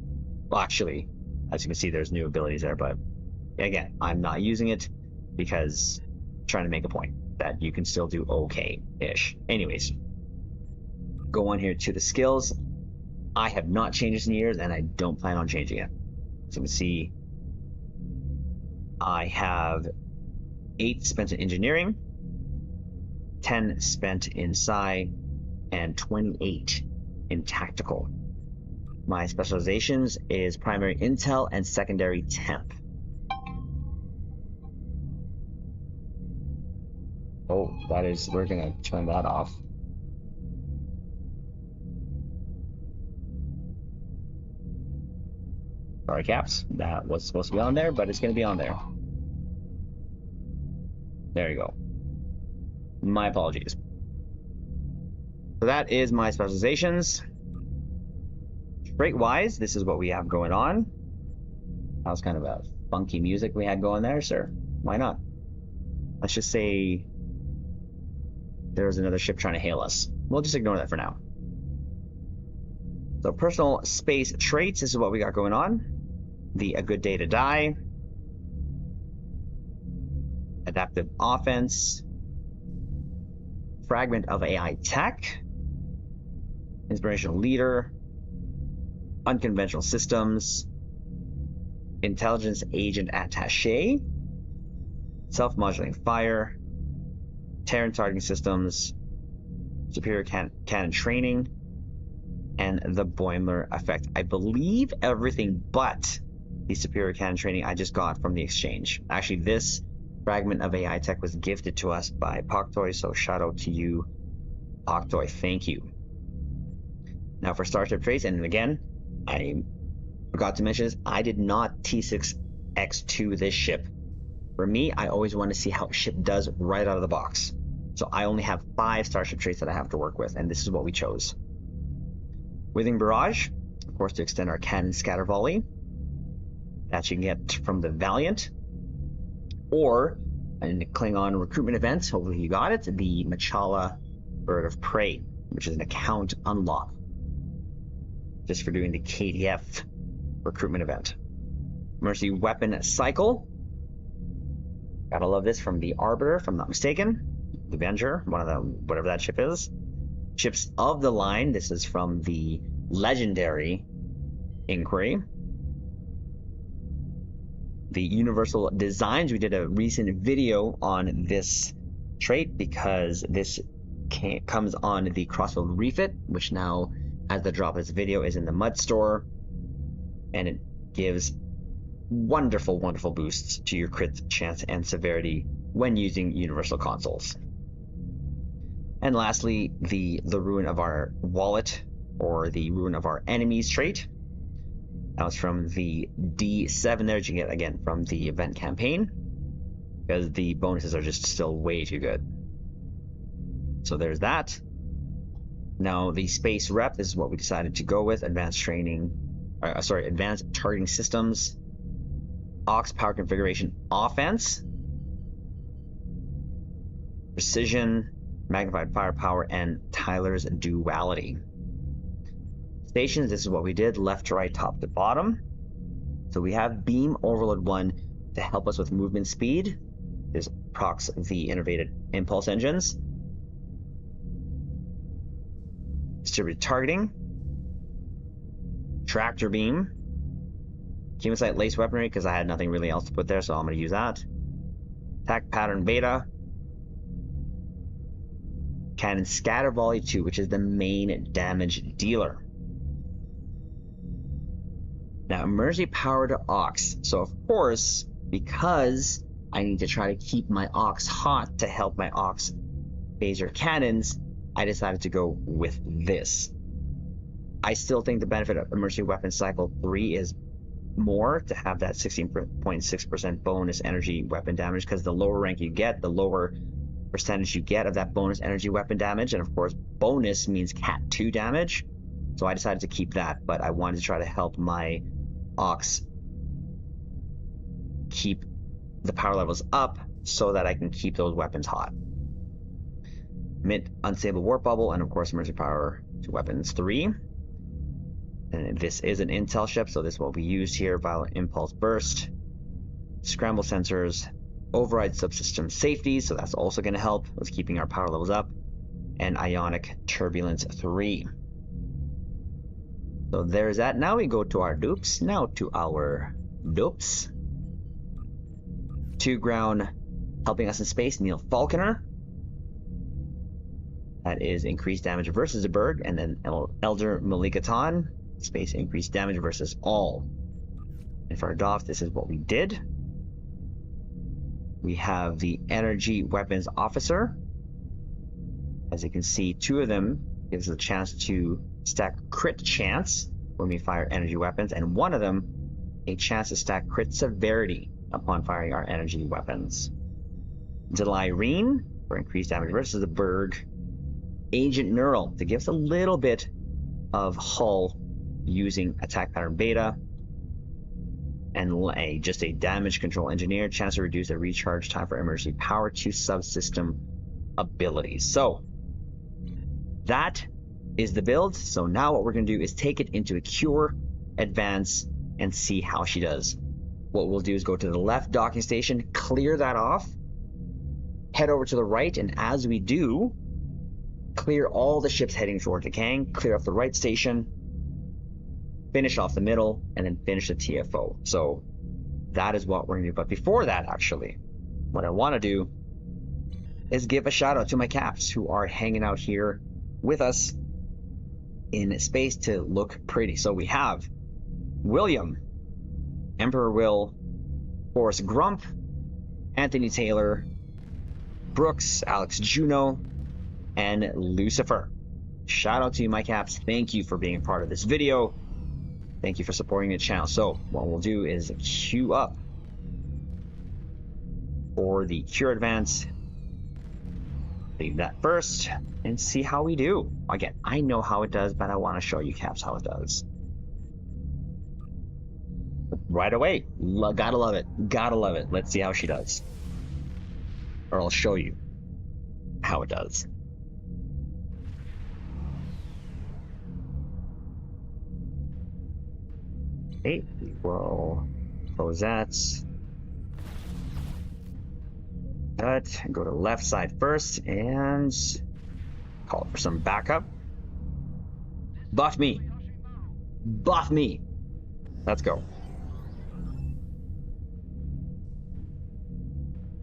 Well, actually, as you can see, there's new abilities there, but again, I'm not using it because I'm trying to make a point that you can still do okay-ish. Anyways, go on here to the skills. I have not changed this in years, and I don't plan on changing it. So you can see I have 8 spent in engineering, 10 spent in psi, and 28 in tactical. My specializations is primary intel and secondary temp. Oh, we're gonna turn that off. Sorry, Caps. That was supposed to be on there, but it's going to be on there. There you go. My apologies. So that is my specializations. Trait-wise, this is what we have going on. That was kind of a funky music we had going there, sir. Why not? Let's just say there's another ship trying to hail us. We'll just ignore that for now. So personal space traits, this is what we got going on. The A Good Day to Die. Adaptive offense. Fragment of AI tech. Inspirational leader. Unconventional systems. Intelligence agent attaché. Self-modulating fire. Terran targeting systems. Superior cannon training. And the Boimler effect. I believe everything but the superior cannon training I just got from the exchange. Actually, this fragment of AI tech was gifted to us by Poktoy, so shout out to you, Poktoy. Thank you. Now for Starship traits, and again, I forgot to mention this, I did not T6X2 this ship. For me, I always want to see how a ship does right out of the box. So I only have 5 Starship traits that I have to work with, and this is what we chose. Withering Barrage, of course, to extend our cannon scatter volley. That you can get from the Valiant. Or, in the Klingon recruitment event, hopefully you got it, the Machala Bird of Prey, which is an account unlock. Just for doing the KDF recruitment event. Mercy Weapon Cycle. Gotta love this from the Arbiter, if I'm not mistaken. The Avenger, one of the, whatever that ship is. Ships of the line, this is from the legendary Inquiry. The Universal Designs, we did a recent video on this trait because this comes on the Crossfield Refit, which now, as the drop of this video, is in the Mud Store. And it gives wonderful, wonderful boosts to your crit chance and severity when using Universal Consoles. And lastly, the Ruin of Our Wallet, or the Ruin of Our Enemies trait. That was from the D7 there, you can get again from the event campaign, because the bonuses are just still way too good. So there's that. Now the Space Rep, this is what we decided to go with. Advanced Targeting Systems. Aux Power Configuration Offense. Precision. Magnified Firepower, and Tyler's Duality. Stations, this is what we did, left to right, top to bottom. So we have Beam Overload 1 to help us with movement speed. This procs the innervated impulse engines. Distributed Targeting. Tractor Beam. Chemosite Lace Weaponry, because I had nothing really else to put there, so I'm going to use that. Attack Pattern Beta. Cannon Scatter Volley 2, which is the main damage dealer. Now, Emergency Power to Aux. So, of course, because I need to try to keep my Aux hot to help my Aux phaser cannons, I decided to go with this. I still think the benefit of Emergency Weapon Cycle 3 is more to have that 16.6% bonus energy weapon damage, because the lower rank you get, the lower percentage you get of that bonus energy weapon damage, and of course bonus means cat 2 damage, so I decided to keep that, but I wanted to try to help my Aux keep the power levels up so that I can keep those weapons hot. Mint Unstable Warp Bubble, and of course Emergency Power to Weapons 3. And this is an intel ship, so this will be used here. Violent Impulse Burst, Scramble Sensors, Override Subsystem Safety, so that's also going to help with keeping our power levels up, and Ionic Turbulence 3. So there's that. Now we go to our dupes. Now to our dupes. 2 ground, helping us in space, Neil Falconer. That is increased damage versus the Berg, and then Elder Malikatan, space increased damage versus all. And for our DOF, this is what we did. We have the Energy Weapons Officer. As you can see, 2 of them gives us a chance to stack crit chance when we fire energy weapons, and one of them a chance to stack crit severity upon firing our energy weapons. Delirene for increased damage versus the Berg. Agent Neural to give us a little bit of hull using attack pattern beta. And just a damage control engineer, chance to reduce the recharge time for emergency power to subsystem abilities. So that is the build. So now what we're going to do is take it into a cure, advance, and see how she does. What we'll do is go to the left docking station, clear that off, head over to the right, and as we do, clear all the ships heading towards the Kang, clear off the right station, finish off the middle, and then finish the TFO. So that is what we're going to do. But before that, actually, what I want to do is give a shout out to my caps who are hanging out here with us in space to look pretty. So we have William, Emperor Will, Forrest Grump, Anthony Taylor, Brooks, Alex Juno, and Lucifer. Shout out to you, my caps. Thank you for being a part of this video. Thank you for supporting the channel. So what we'll do is queue up for the cure advance. Leave that first and see how we do. Again, I know how it does, but I want to show you caps how it does. Right away. Gotta love it. Gotta love it. Let's see how she does. Or I'll show you how it does. Okay, we will close that. Cut, go to the left side first and call for some backup. Buff me. Buff me. Let's go.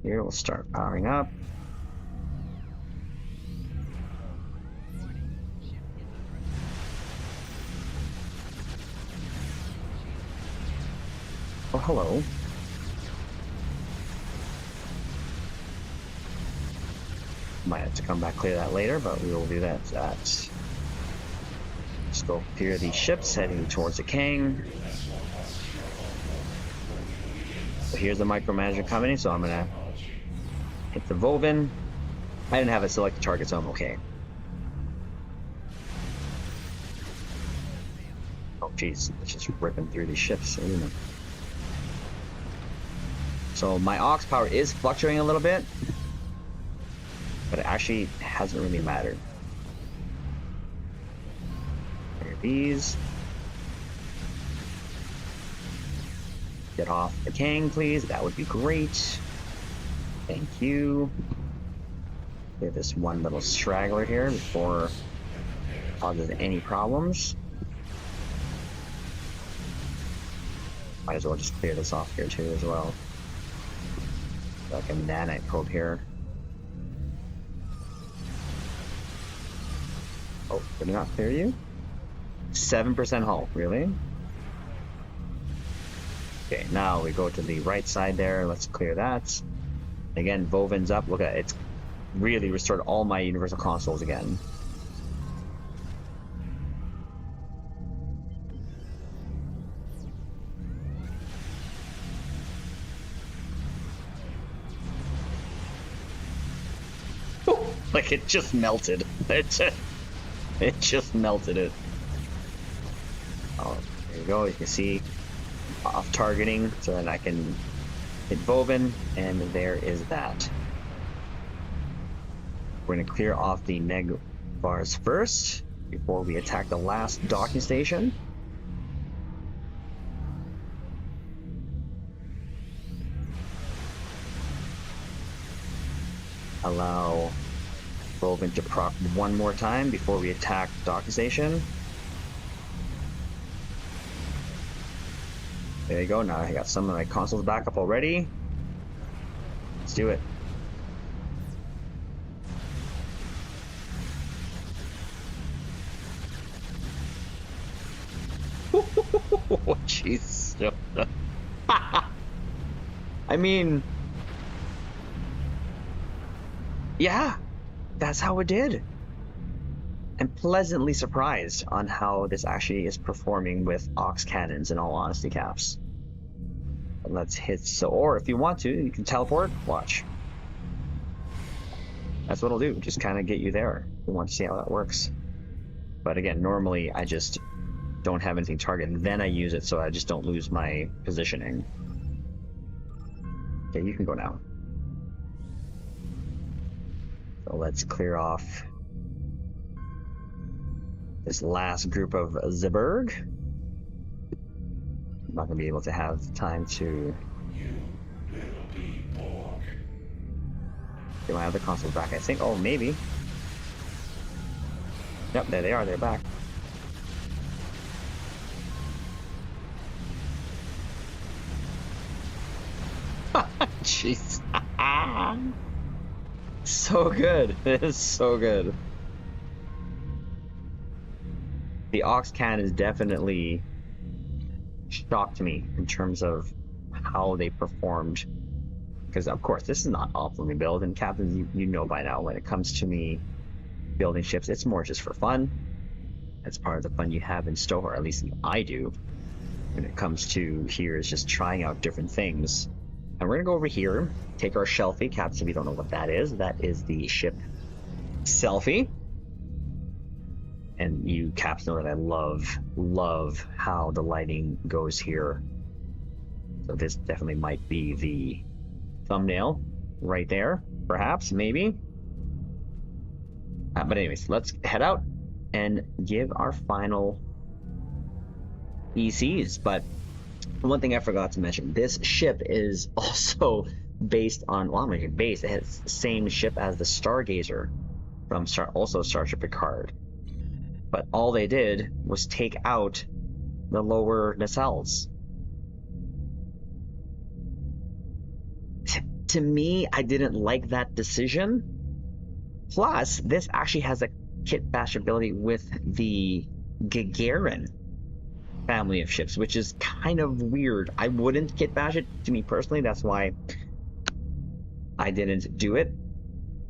Here we'll start powering up. Oh, hello. Might have to come back clear that later, but we will do that. Let's go clear these ships heading towards the Kang. So here's the micromanager coming, so I'm gonna hit the Vovin. I didn't have it select the target, so I'm okay. Oh jeez, it's just ripping through these ships, isn't it? So my aux power is fluctuating a little bit, but it actually hasn't really mattered. Clear these. Get off the Kang, please. That would be great. Thank you. Clear this one little straggler here before it causes any problems. Might as well just clear this off here too as well. Like a nanite probe here. Oh, did it not clear you? 7% hull, really? Okay, now we go to the right side there. Let's clear that. Again, Vovin's up. Look at it. It's really restored all my universal consoles again. Like it just melted. It just melted it. Oh, there you go. You can see off targeting, so then I can hit Vovin, and there is that. We're gonna clear off the neg bars first before we attack the last docking station. Allow Vovin to proc one more time before we attack the docking station. There you go. Now I got some of my consoles back up already. Let's do it. Oh, jeez. I mean, yeah, that's how it did. I'm pleasantly surprised on how this actually is performing with aux cannons, in all honesty, Caps. let's hit so. Or if you want to, you can teleport. Watch. That's what it'll do. Just kind of get you there. We want to see how that works. But again, normally I just don't have anything targeted. Then I use it so I just don't lose my positioning. Okay, you can go now. So let's clear off this last group of Zeberg. I'm not going to be able to have time to... Do I have the consoles back? I think. Oh, maybe. Yep, there they are. They're back. Jeez. So good. It is so good. The Aux cannon is definitely shocked me in terms of how they performed. Because, of course, this is not optimally built. And captains, you know by now, when it comes to me building ships, it's more just for fun. That's part of the fun you have in Stowe, or at least I do. When it comes to here is just trying out different things. And we're going to go over here, take our Shelfie. Captains, if you don't know what that is the ship Selfie. And you caps know that I love how the lighting goes here. So this definitely might be the thumbnail right there, perhaps, maybe. But anyways, let's head out and give our final ECs. But one thing I forgot to mention, this ship is also based on, well, I'm going to base, it has the same ship as the Stargazer from also Starship Picard. But all they did was take out the lower nacelles. To me, I didn't like that decision. Plus, this actually has a kit bash ability with the Gagarin family of ships, which is kind of weird. I wouldn't kit bash it, to me personally. That's why I didn't do it.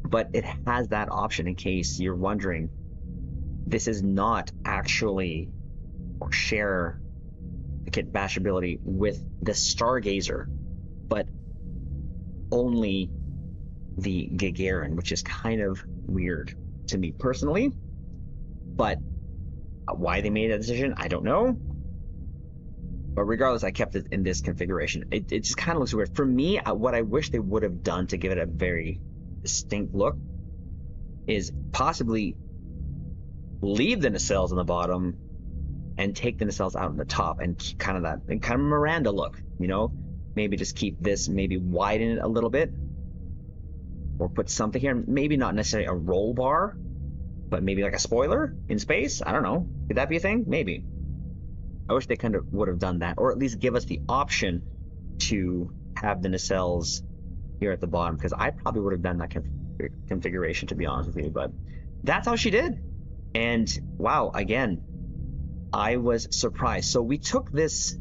But it has that option in case you're wondering. This is not actually or share the kit bash ability with the Stargazer, but only the Gagarin, which is kind of weird to me personally. But why they made that decision, I don't know. But regardless, I kept it in this configuration. It just kind of looks weird. For me, what I wish they would have done to give it a very distinct look is possibly leave the nacelles on the bottom and take the nacelles out on the top and keep kind of that and kind of Miranda look, you know. Maybe just keep this, maybe widen it a little bit, or put something here. Maybe not necessarily a roll bar, but maybe like a spoiler in space. I don't know. Could that be a thing? Maybe. I wish they kind of would have done that, or at least give us the option to have the nacelles here at the bottom, because I probably would have done that configuration, to be honest with you. But that's how she did. And wow, again, I was surprised. So we took this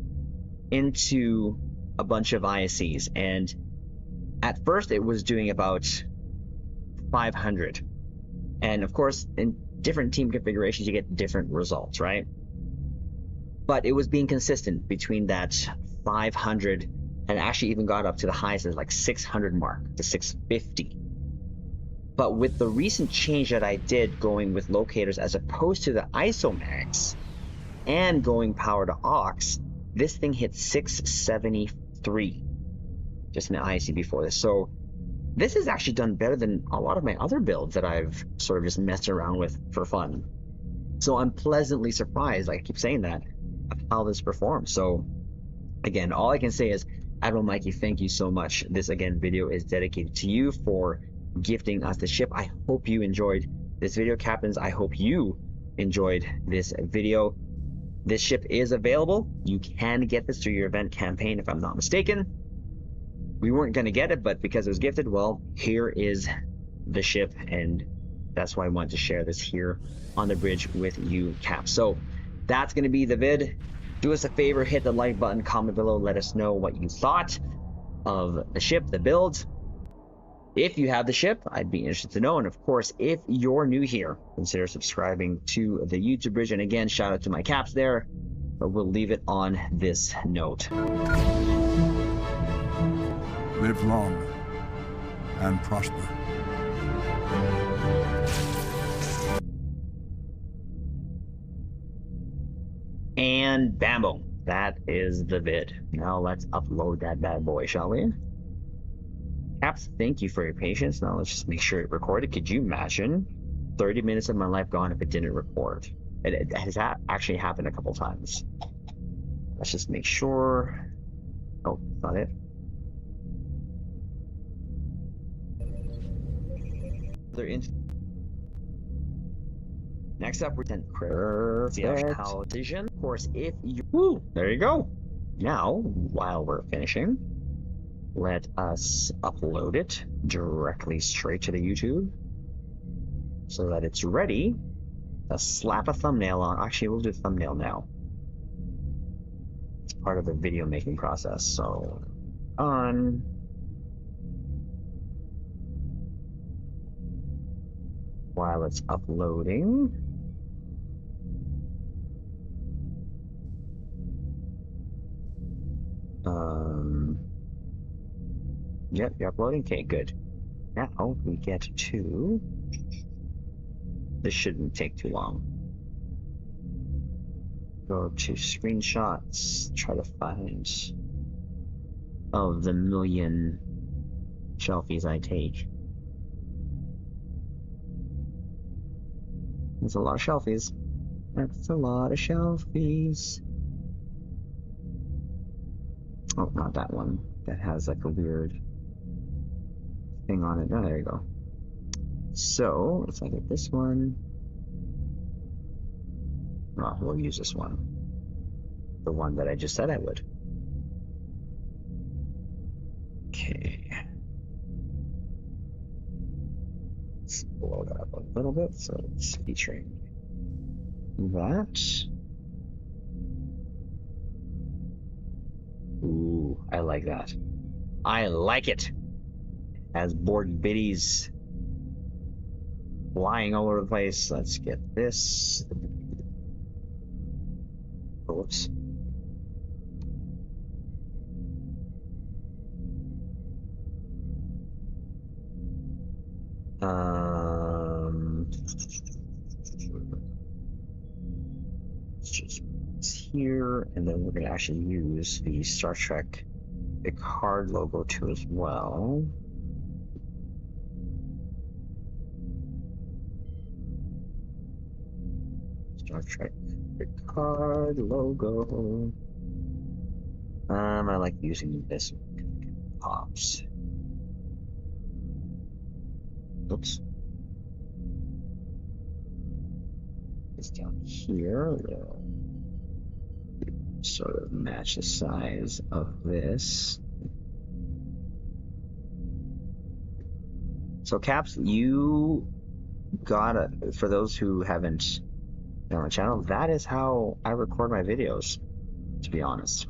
into a bunch of ISCs, and at first it was doing about 500. And of course, in different team configurations, you get different results, right? But it was being consistent between that 500 and actually even got up to the highest as like 600 mark to 650. But with the recent change that I did going with locators as opposed to the ISOMAX and going power to aux, this thing hit 673 just in the IC before this. So this has actually done better than a lot of my other builds that I've sort of just messed around with for fun. So I'm pleasantly surprised, like I keep saying that, of how this performs. So again, all I can say is, Admiral Mikey, thank you so much. This again video is dedicated to you for gifting us the ship. I hope you enjoyed this video, captains. I hope you enjoyed this video. This ship is available. You can get this through your event campaign, if I'm not mistaken. We weren't going to get it, but because it was gifted, well, here is the ship, and that's why I wanted to share this here on the bridge with you, Cap. So that's going to be the vid. Do us a favor, hit the like button, comment below, let us know what you thought of the ship, the build. If you have the ship, I'd be interested to know. And of course, if you're new here, consider subscribing to the YouTube bridge. And again, shout out to my caps there, but we'll leave it on this note. Live long and prosper. And bambo. That is the vid. Now let's upload that bad boy, shall we? Caps, thank you for your patience. Now let's just make sure it recorded. Could you imagine 30 minutes of my life gone if it didn't record? It has actually happened a couple times. Let's just make sure. Oh, that's not it. Next up, we're television. Of course, if you... Woo! There you go. Now, while we're finishing, let us upload it directly straight to the YouTube so that it's ready. Let's slap a thumbnail on. Actually, we'll do thumbnail now. It's part of the video making process. So, on. While it's uploading. Yep, you're uploading. Okay, good. Now we get to... This shouldn't take too long. Go to screenshots, try to find of the million selfies I take. There's a lot of selfies. That's a lot of selfies. Oh, not that one. That has like a weird thing on it. Oh, there you go. So, let's get this one. Oh, we'll use this one. The one that I just said I would. Okay. Let's blow that up a little bit so it's featuring that. Ooh, I like that. I like it. As board biddies flying all over the place. Let's get this. Oops. Let's just it's here, and then we're gonna actually use the Star Trek Picard logo too as well. Star Trek Picard logo. I like using this pops. Oops. It's down here. We'll sort of match the size of this. So Caps, you gotta, for those who haven't been on the channel, that is how I record my videos, to be honest.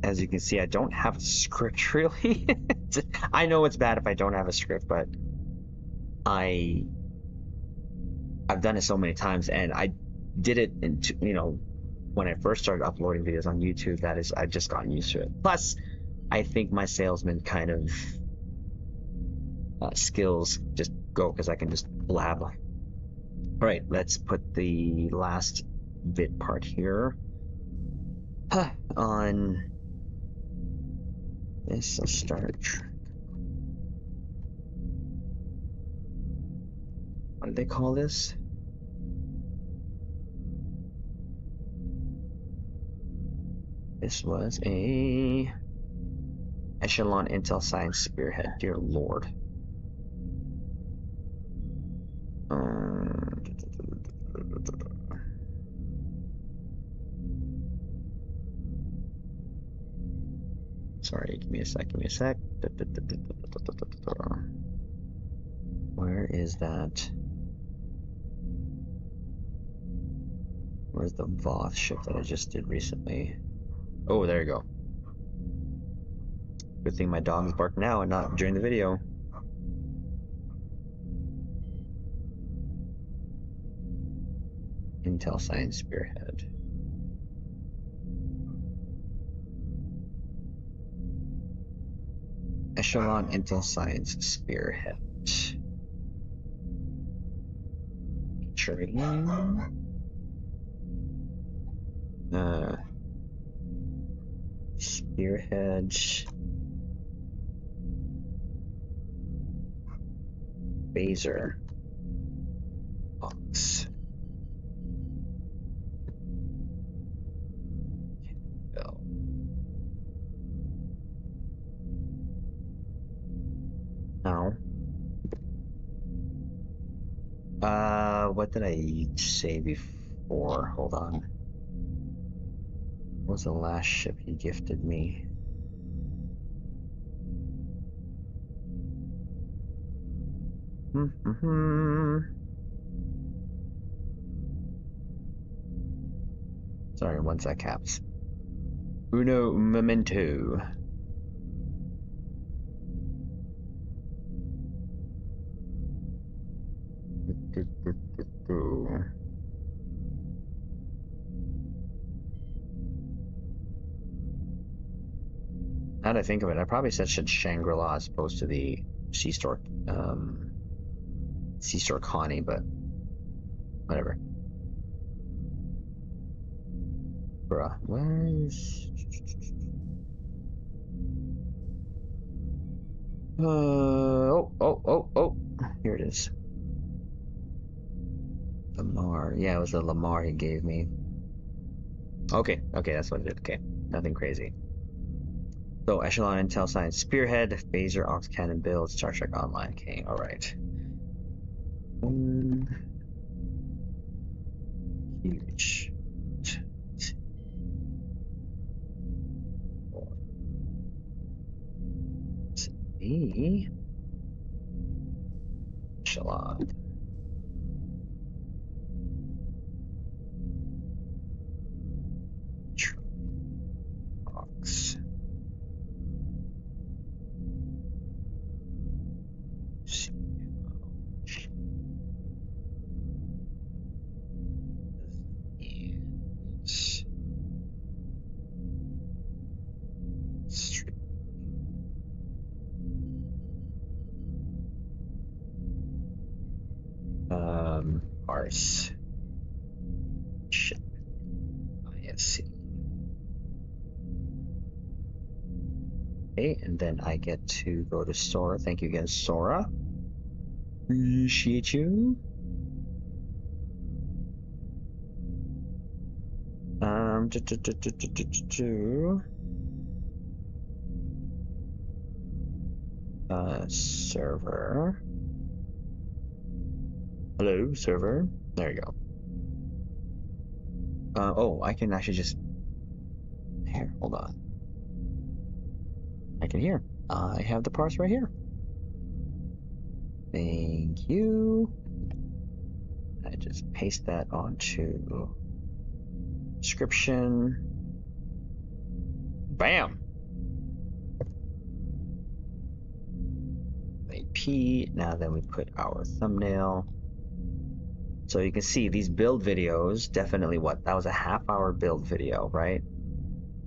As you can see, I don't have a script really. I know it's bad if I don't have a script, but I've done it so many times, and I did it in, when I first started uploading videos on YouTube. That is, I've just gotten used to it. Plus, I think my salesman kind of skills just go because I can just blab. All right, let's put the last bit part here on this. I'll start. What do they call this? This was a Echelon Intel Science Spearhead. Dear Lord. Sorry, give me a sec. Where is that? Where's the Voth ship that I just did recently? Oh, there you go. Good thing my dogs bark now and not during the video. Intel Science Spearhead. Echelon Intel Science Spearhead. Featuring Spearhead. Phaser. Ox. Go. Now. What did I say before? Hold on. What was the last ship he gifted me? Sorry, one sec, caps. Uno momento. Now that I think of it, I probably said Shangri-La as opposed to the C-Store Connie, but whatever. Bruh, where's... oh, here it is. Lamar, yeah, it was the Lamar he gave me. Okay, that's what it did, okay. Nothing crazy. So, Echelon Intel Science Spearhead, Phaser, Ox Cannon build, Star Trek Online King, alright. Huge. Me. Echelon. Ox. Arse. Ship. ISC. Okay, and then I get to go to Sora. Thank you again, Sora. Appreciate you. Server. Hello, server. There you go. Oh, I can actually just... Here, hold on. I can hear. I have the parse right here. Thank you. I just paste that onto description. Bam! AP. Now then we put our thumbnail. So you can see these build videos, definitely that was a half-hour build video, right?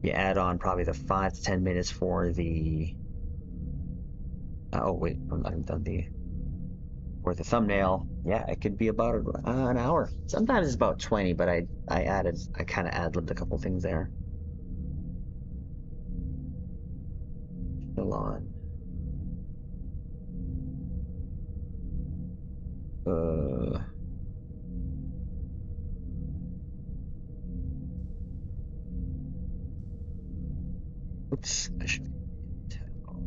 You add on probably the 5 to 10 minutes for the... oh wait, I'm done for the thumbnail. Yeah, it could be about an hour. Sometimes it's about 20, but I kind of ad-libbed a couple things there. Echelon. Oops, I should tell.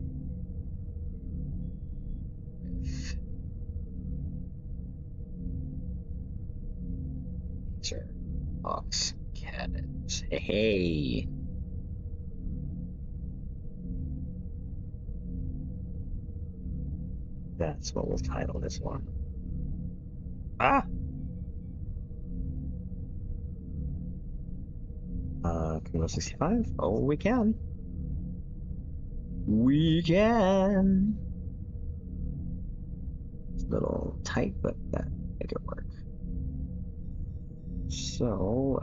Sure. Ox cannons. Hey. That's what we'll title this one. Ah! Can we go 65? Oh, we can. We can. It's a little tight, but that make it work. So,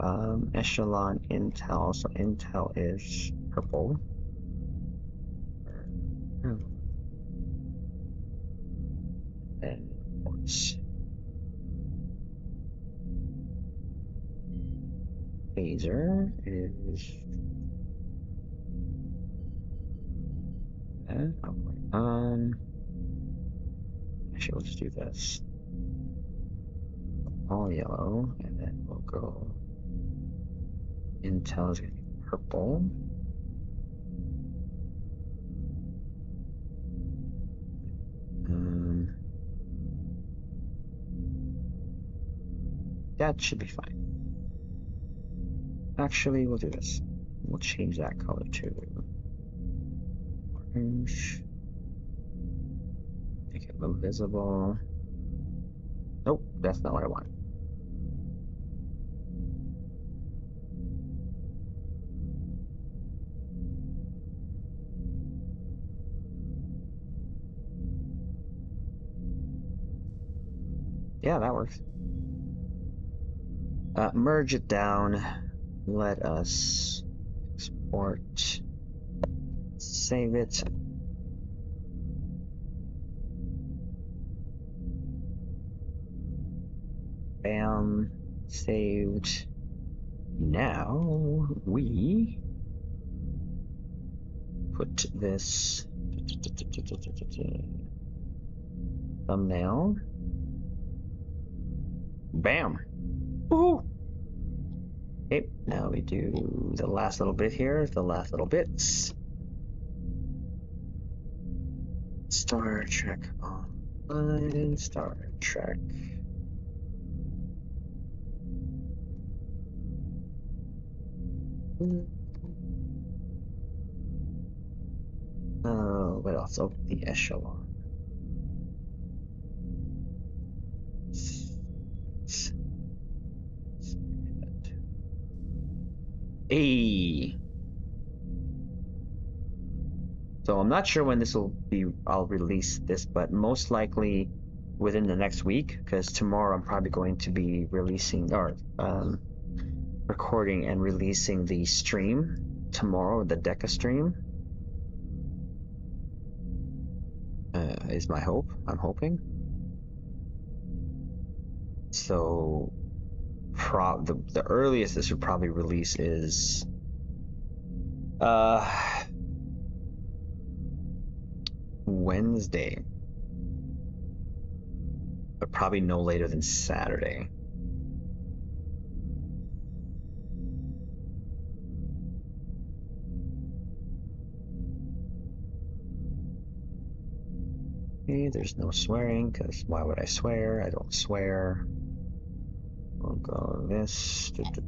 Echelon Intel. So Intel is purple. Phaser is that. Actually, we'll just do this. All yellow, and then we'll go. Intel is gonna be purple. That should be fine. Actually, we'll do this. We'll change that color to orange. Make it a little visible. Nope, that's not what I want. Yeah, that works. Merge it down. Let us export. Save it. Bam. Saved. Now we put this thumbnail. Bam. Woohoo! Okay, now we do the last little bit here, the last little bits. Star Trek Online, Star Trek. What else? Oh, the Echelon. Hey. So I'm not sure when this will be. I'll release this, but most likely within the next week, because tomorrow I'm probably going to be releasing or recording and releasing the stream tomorrow, the Deca stream. Is my hope. I'm hoping. So, the earliest this would probably release is Wednesday, but probably no later than Saturday. Okay, there's no swearing, because why would I swear? I don't swear. We'll go this. Do that.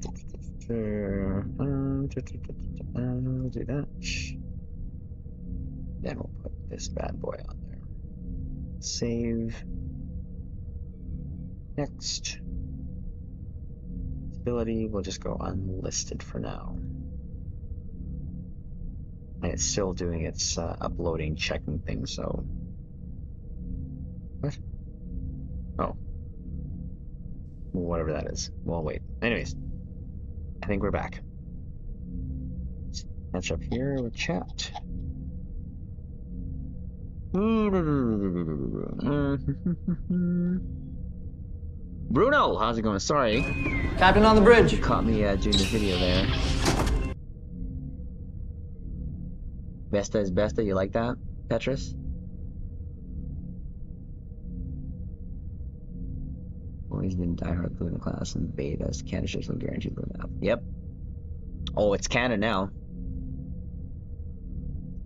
Then we'll put this bad boy on there. Save. Next. Ability, we'll just go unlisted for now. And it's still doing its uploading, checking thing, so. What? Oh. Whatever that is. Well, wait. Anyways. I think we're back. Let's catch up here with chat. Bruno, how's it going? Sorry. Captain on the bridge. You caught me doing the video there. Besta is Besta, you like that, Petrus? Always been diehard Luna class and betas. Canada ships will guarantee Luna. Yep. Oh, it's Canada now.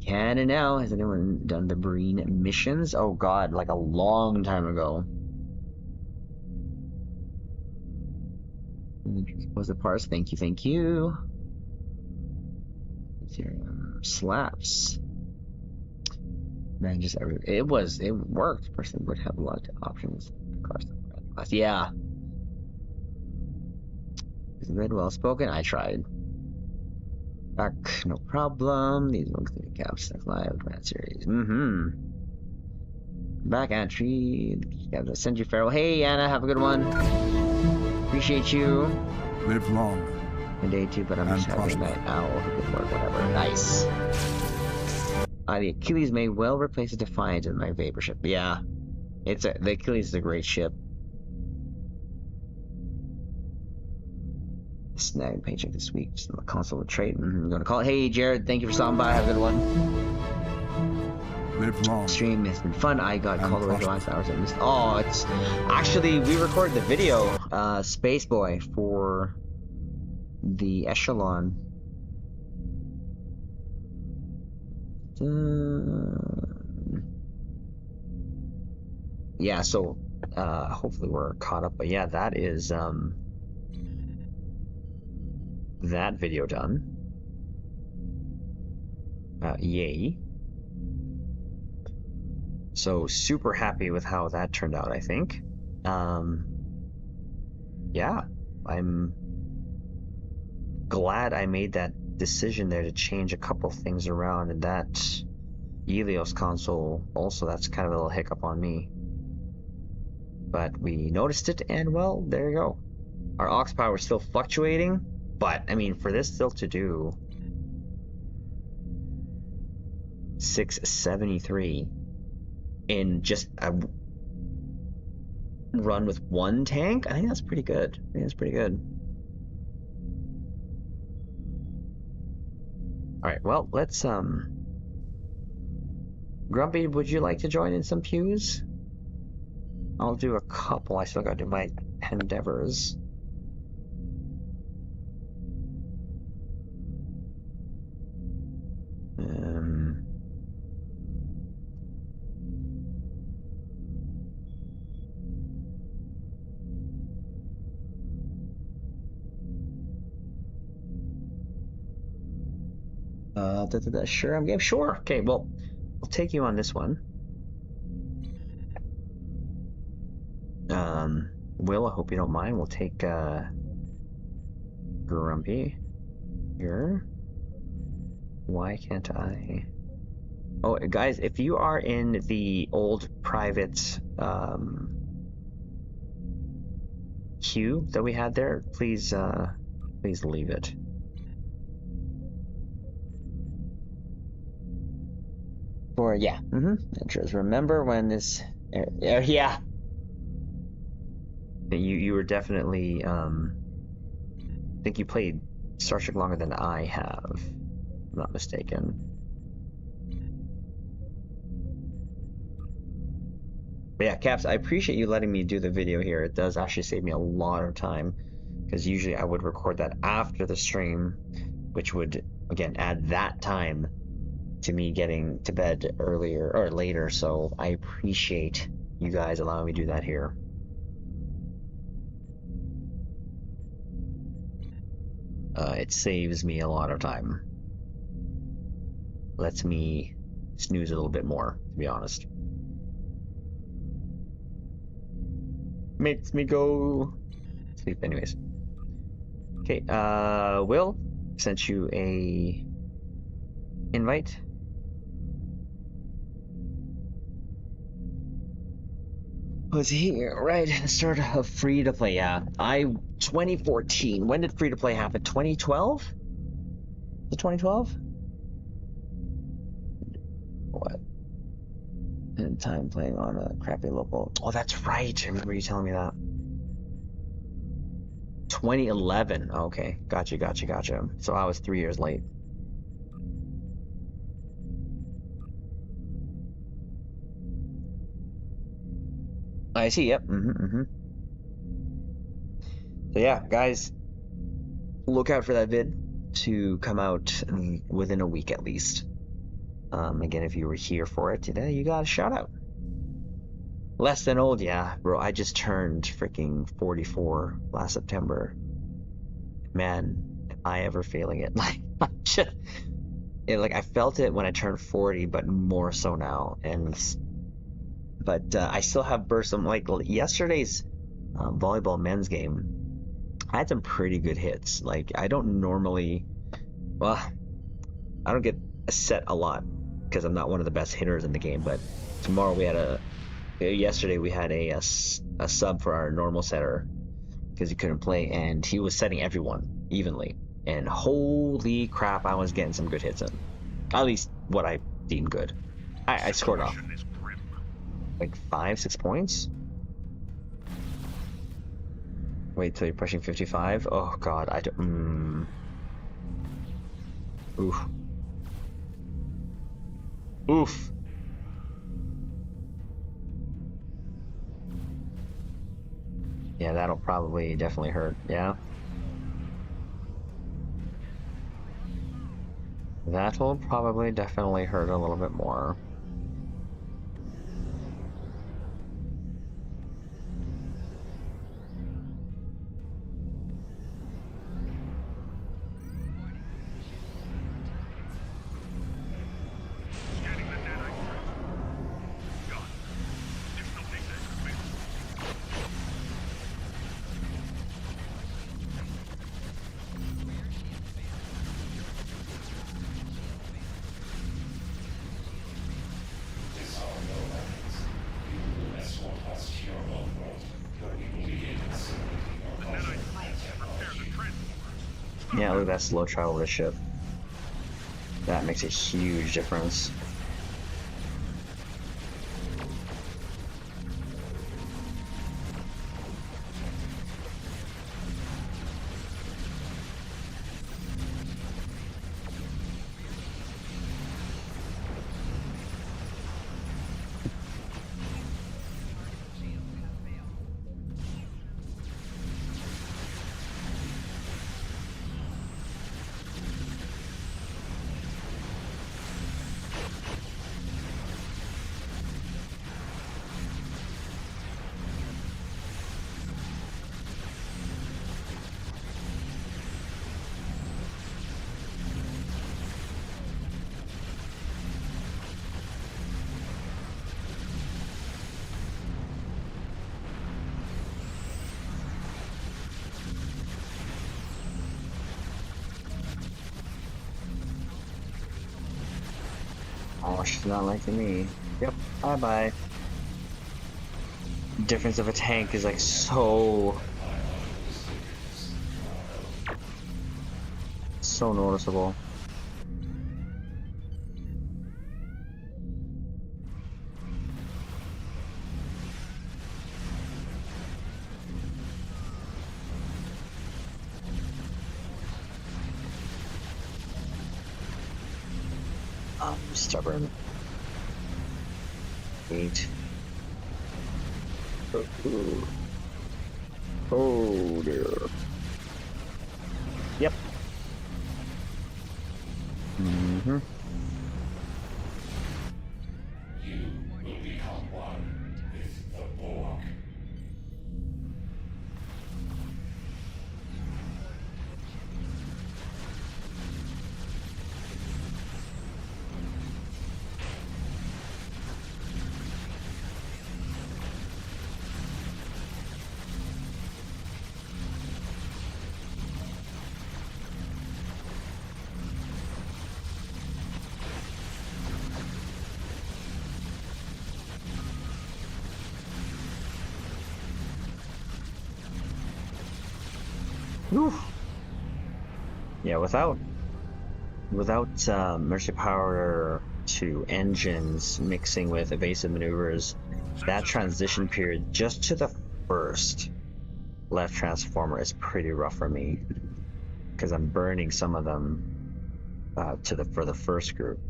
Canada now. Has anyone done the Breen missions? Oh god, like a long time ago. Was the parse? Thank you, thank you. Slaps. Man, just it worked. Person would have a lot of options. Yeah. Is it well spoken? I tried. Back, no problem. These ones can be caps live grant series. Back entry. Yeah, send you farewell. Hey Anna, have a good one. Appreciate you. Live long. And day two, but I'm just having a night owl. Whatever. Nice. The Achilles may well replace a Defiant in my vapor ship. Yeah. The Achilles is a great ship. Snag paycheck this week. Just on the console of trade. I'm gonna call it. Hey Jared, thank you for stopping by. Have a good one. Live long. Stream has been fun. I got And called away for prosper. last hours. I missed. Oh, it's actually we recorded the video, Space Boy, for the Echelon. Yeah, so hopefully we're caught up. But yeah, that is that video done. Yay. So super happy with how that turned out, I think. Yeah, I'm glad I made that decision there to change a couple things around, and that Helios console also, that's kind of a little hiccup on me. But we noticed it, and well, there you go. Our aux power is still fluctuating, but I mean, for this still to do 673 in just a run with one tank, I think that's pretty good. I think that's pretty good. All right, well, let's Grumpy, would you like to join in some pews? I'll do a couple. I still gotta do my endeavors. Sure, I'm game. Sure. Okay, well, I'll take you on this one. Will, I hope you don't mind. We'll take Grumpy here. Why can't I? Oh, guys, if you are in the old private queue that we had there, please please leave it. For yeah, Intros. Remember when this? Yeah. You were definitely I think you played Star Trek longer than I have, if I'm not mistaken. But yeah, Caps, I appreciate you letting me do the video here. It does actually save me a lot of time, because usually I would record that after the stream, which would again add that time to me getting to bed earlier or later. So I appreciate you guys allowing me to do that here. It saves me a lot of time. Lets me snooze a little bit more, to be honest. Makes me go sleep anyways. Okay, Will, sent you a invite. Was here, right? Start of free to play. Yeah, 2014. When did free to play happen? 2012? The 2012? What? And time playing on a crappy local. Oh, that's right. I remember you telling me that. 2011. Okay, gotcha. So I was 3 years late. I see. Yep. So yeah, guys, look out for that vid to come out within a week at least. Again, if you were here for it today, you got a shout out. Less than old, yeah, bro. I just turned freaking 44 last September. Man, am I ever feeling it? Like, I felt it when I turned 40, but more so now. But I still have bursts. Like yesterday's volleyball men's game, I had some pretty good hits. Like, I don't normally, well, I don't get a set a lot because I'm not one of the best hitters in the game. But yesterday we had a sub for our normal setter because he couldn't play, and he was setting everyone evenly. And holy crap, I was getting some good hits in. At least what I deemed good. I scored off. Situation is grim. Like 5, 6 points? Wait till you're pushing 55? Oh god, I don't. Oof. Oof. Yeah, that'll probably definitely hurt. Yeah. That'll probably definitely hurt a little bit more. Scanning the nanite trench. Got it. Additional data available. The nanite probes can repair the transformers. Yeah, look at that slow travel of the ship. That makes a huge difference. Oh, she's not liking me. Yep, bye-bye. Difference of a tank is like so noticeable. I'm stubborn. 8. Oh dear. Yep. Mm-hmm. Oof. Yeah, without mercy power to engines mixing with evasive maneuvers, that transition period just to the first left transformer is pretty rough for me because I'm burning some of them for the first group.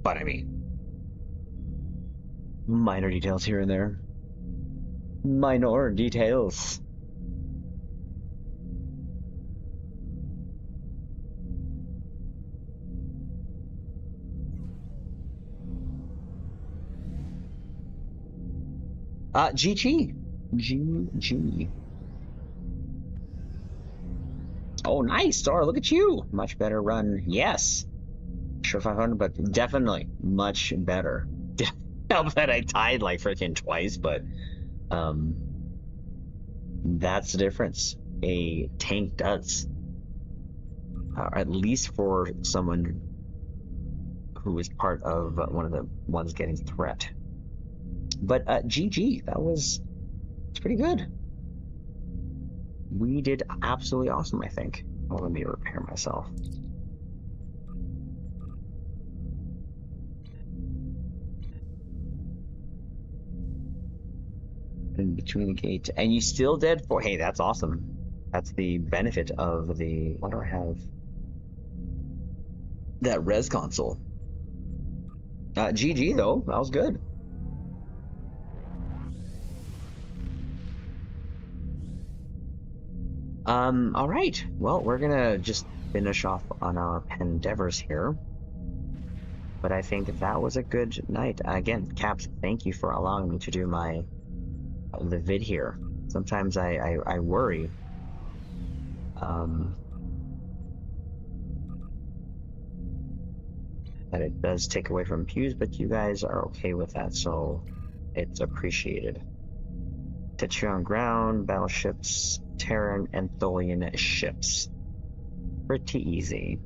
But I mean, minor details here and there. Minor details. GG. GG. Oh, nice, Star. Look at you. Much better run. Yes. Sure 500, but definitely much better. Help that I died like freaking twice, but that's the difference. A tank does. At least for someone who is part of one of the ones getting threat. But GG, it's pretty good. We did absolutely awesome, I think. Oh, let me repair myself. in between the gate, and you still dead for. Hey, that's awesome. That's the benefit of the. What do I have? That res console. GG though, that was good. All right. Well, we're gonna just finish off on our endeavors here. But I think that was a good night. Again, Caps, thank you for allowing me to do the vid here. Sometimes I worry. That it does take away from views, but you guys are okay with that, so it's appreciated. Tetrion ground, battleships, Terran, and Tholian ships. Pretty easy.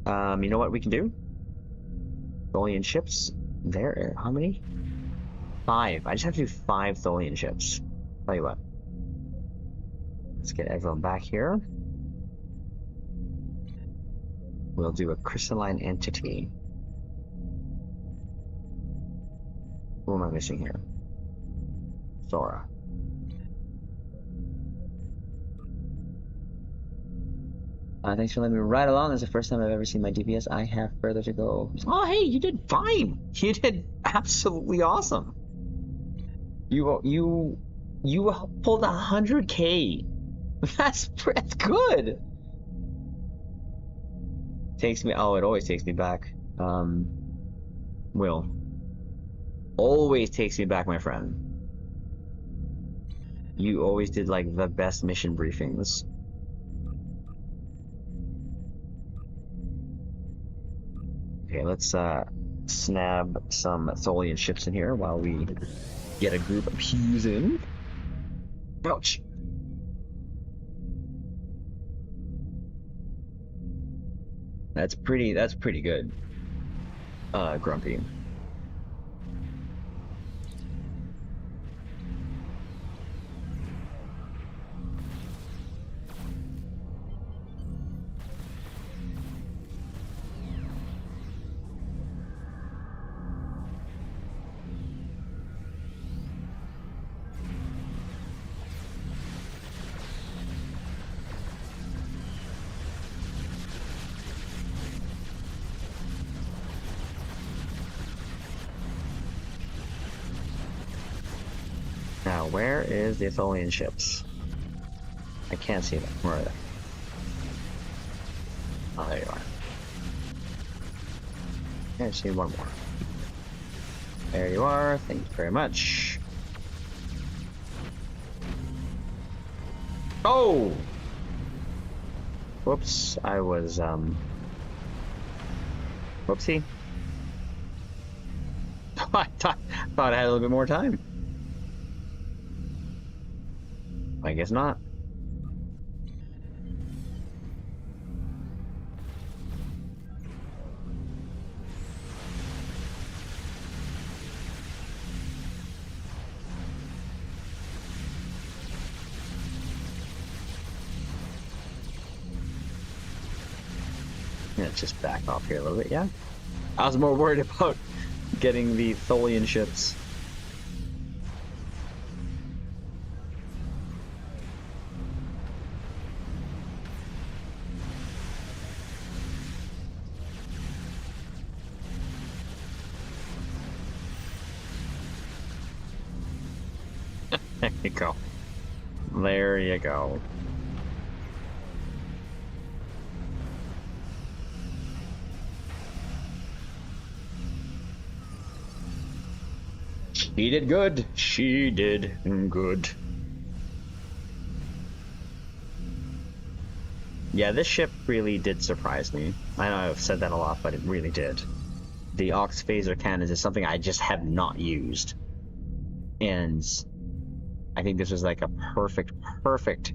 You know what we can do? Tholian ships. There, how many? 5. I just have to do 5 Tholian ships. Tell you what. Let's get everyone back here. We'll do a crystalline entity. Who am I missing here? Sora. Thanks for letting me ride along. This is the first time I've ever seen my DPS. I have further to go. Oh, hey, you did fine. You did absolutely awesome. You pulled 100K. That's good. Takes me. Oh, it always takes me back. Will. Always takes me back, my friend. You always did like the best mission briefings. Okay, let's snab some Tholian ships in here while we get a group of pews in. Ouch. That's pretty good. Grumpy. Now, where is the Atholian ships? I can't see them. Where are they? Oh, there you are. I see one more. There you are. Thank you very much. Oh! Whoops, I was, whoopsie. I thought I had a little bit more time. I guess not. Let's just back off here a little bit, yeah? I was more worried about getting the Tholian ships. There you go. There you go. She did good. She did good. Yeah, this ship really did surprise me. I know I've said that a lot, but it really did. The Ox Phaser cannons is something I just have not used. And I think this was like a perfect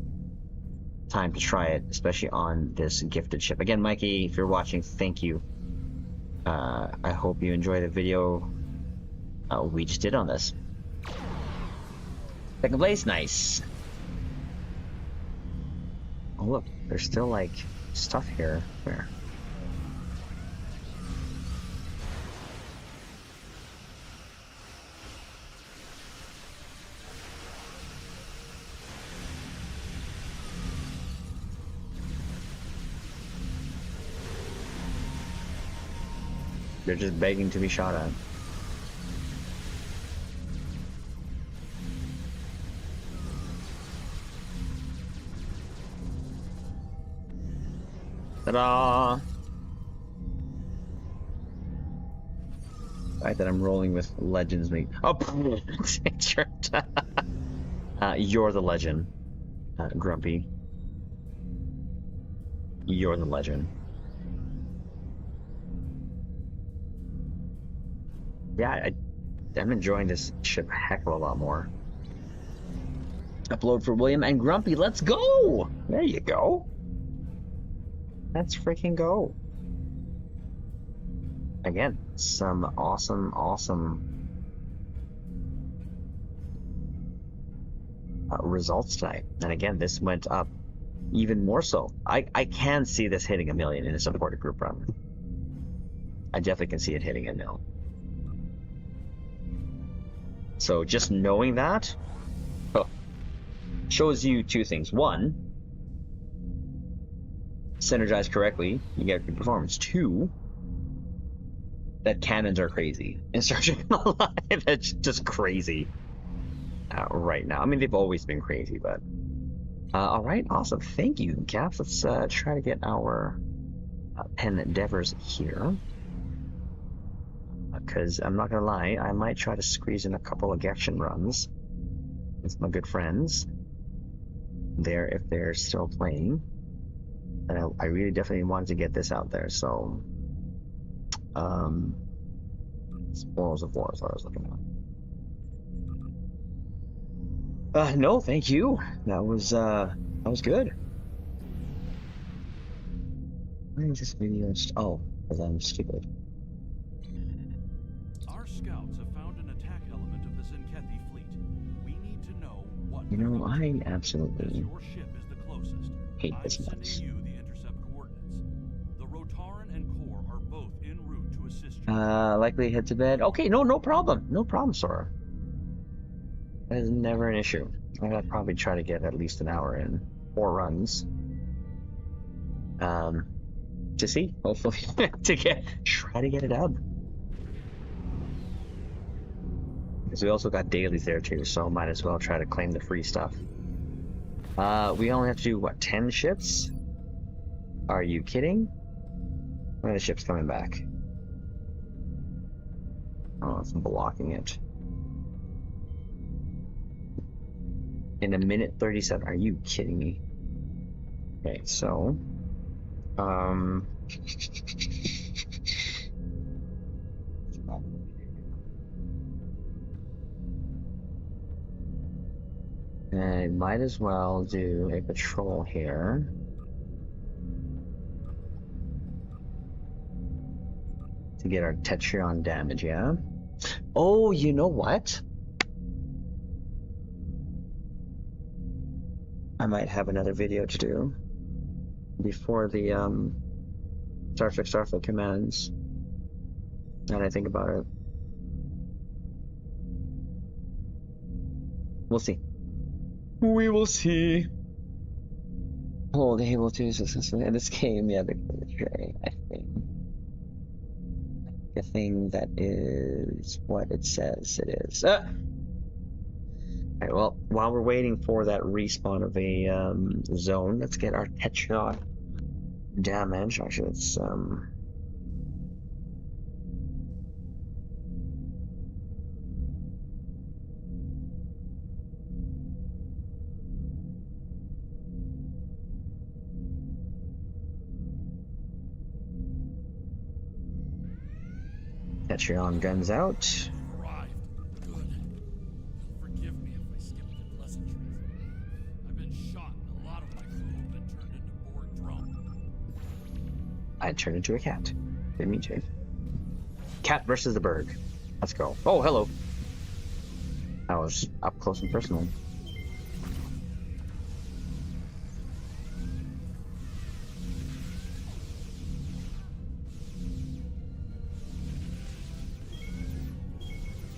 time to try it, especially on this gifted ship. Again, Mikey, if you're watching, thank you. I hope you enjoy the video we just did on this. Second place, nice. Oh look, there's still like stuff here. Where? They're just begging to be shot at. Ta-da! The fact that I'm rolling with legends me. Oh, you're the legend, Grumpy. You're the legend. Yeah, I'm enjoying this ship a heck of a lot more. Upload for William and Grumpy. Let's go! There you go. Let's freaking go. Again, some awesome results tonight. And again, this went up even more so. I can see this hitting 1 million in a supported group run. I definitely can see it hitting 1 mil. So just knowing that shows you two things. One, synergize correctly, you get good performance. Two, that cannons are crazy in Surgical Alive. It's just crazy right now. I mean, they've always been crazy, but all right, awesome. Thank you, Caps. Let's try to get our pen endeavors here, because I'm not gonna lie, I might try to squeeze in a couple of action runs with my good friends there if they're still playing. And I really definitely wanted to get this out there, so Spoils of War is what I was looking at. No, thank you. That was good. Why is this video? Oh, because I'm stupid. Our scouts have found an attack element of the Zenkethi fleet. We need to know what. You know, I as absolutely your ship is the closest. hate I'm this sending mess. you the intercept coordinates. The Rotaran and Core are both en route to assist you. Likely head to bed. Okay, no problem. No problem, Sora. That is never an issue. I'd probably try to get at least an hour in 4 runs. To see, hopefully, try to get it up. Because we also got dailies there too, so might as well try to claim the free stuff. We only have to do, what, 10 ships? Are you kidding? When are the ships coming back? Oh, it's blocking it. In 1:37. Are you kidding me? Okay, so I might as well do a patrol here. To get our Tetrion damage, yeah? Oh, you know what? I might have another video to do before the Starfleet commands. Now that I think about it. We'll see. We will see. Hold able to successfully in this game, yeah, the I think. The thing that is what it says it is. Alright, well, while we're waiting for that respawn of a zone, let's get our Tetrion damage. Actually, it's Tetrion guns out. Arrived. Good. Forgive me if I skipped the pleasantries. I've been shot and a lot of my crew have been turned into Borg drone. I turned into a cat. Didn't mean to. Cat versus the Berg. Let's go. Oh, hello. That was up close and personal.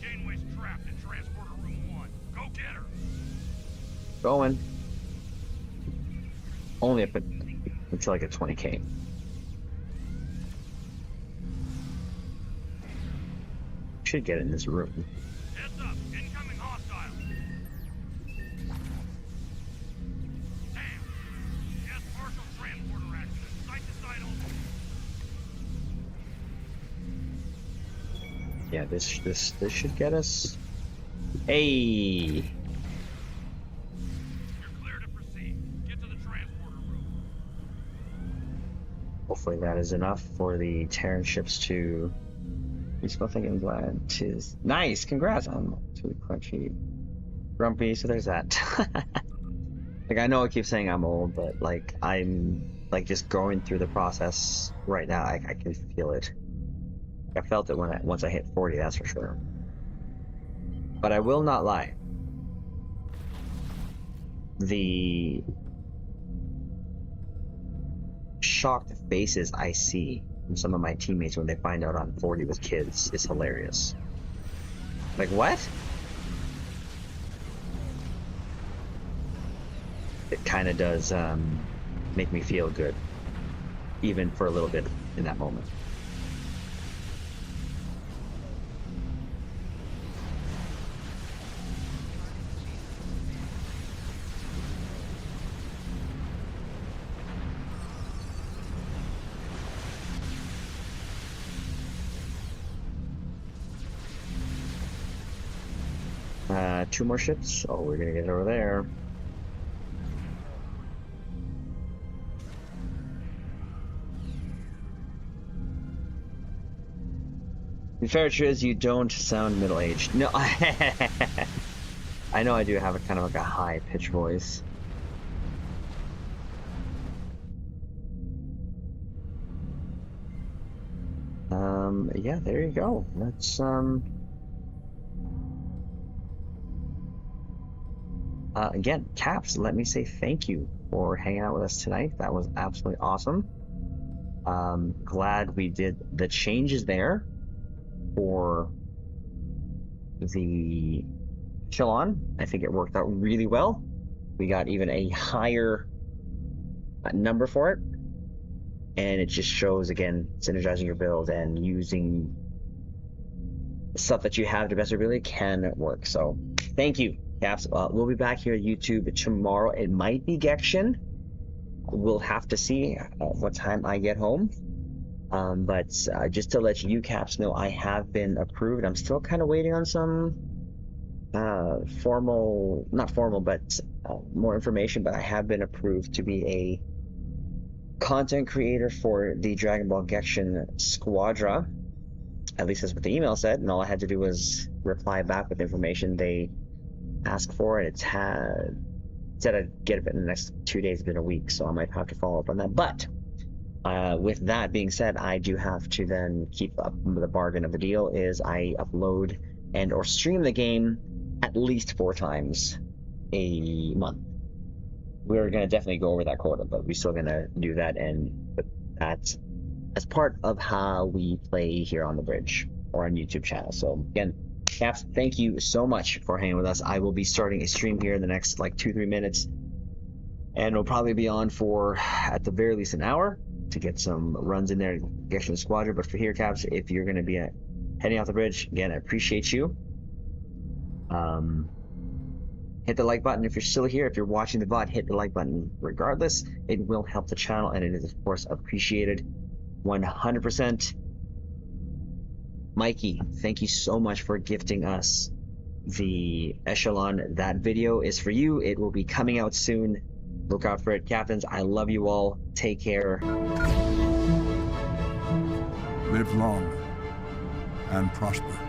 Janeway's trapped in transporter room 1. Go get her. Going. Only up until I get 20k. Should get in this room. Heads up, incoming hostile. Damn. Yes, partial transporter action. Side to side only. Yeah, this should get us. Hey. You're clear to proceed. Get to the transporter room. Hopefully that is enough for the Terran ships to. He's still thinking glad tis nice. Congrats. I'm too crunchy, grumpy. So there's that. Like I know I keep saying I'm old, but like I'm like just going through the process right now. I can feel it. I felt it once I hit 40. That's for sure. But I will not lie. The shocked faces I see from some of my teammates when they find out I'm 40 with kids is hilarious. Like, what? It kind of does make me feel good, even for a little bit in that moment. Two more ships. Oh, we're gonna get over there. The fair truth is you don't sound middle-aged. No, I know I do have a kind of like a high-pitched voice. Yeah, there you go. Let's again, Caps, let me say thank you for hanging out with us tonight. That was absolutely awesome. Glad we did the changes there for the Echelon. I think it worked out really well. We got even a higher number for it. And it just shows, again, synergizing your build and using stuff that you have to best ability can work. So thank you. Caps. We'll be back here at YouTube tomorrow. It might be Gekshin. We'll have to see what time I get home. But just to let you Caps know, I have been approved. I'm still kind of waiting on some not formal, but more information. But I have been approved to be a content creator for the Dragon Ball Gekshin Squadra. At least that's what the email said. And all I had to do was reply back with information they ask for it. Said I'd get it in the next 2 days. It's been a week, so I might have to follow up on that. But with that being said, I do have to then keep up the bargain of the deal is I upload and or stream the game at least 4 times a month. We're gonna definitely go over that quota, but we're still gonna do that and put that as part of how we play here on the bridge or on YouTube channel. So again, Caps, thank you so much for hanging with us. I will be starting a stream here in the next like 2-3 minutes, and it'll probably be on for at the very least an hour to get some runs in there to get to the squadron. But for here, Caps, if you're going to be heading off the bridge, again, I appreciate you. Hit the like button if you're still here. If you're watching the VOD, hit the like button regardless. It will help the channel, and it is, of course, appreciated 100%. Mikey, thank you so much for gifting us the Echelon. That video is for you. It will be coming out soon. Look out for it. Captains, I love you all. Take care. Live long and prosper.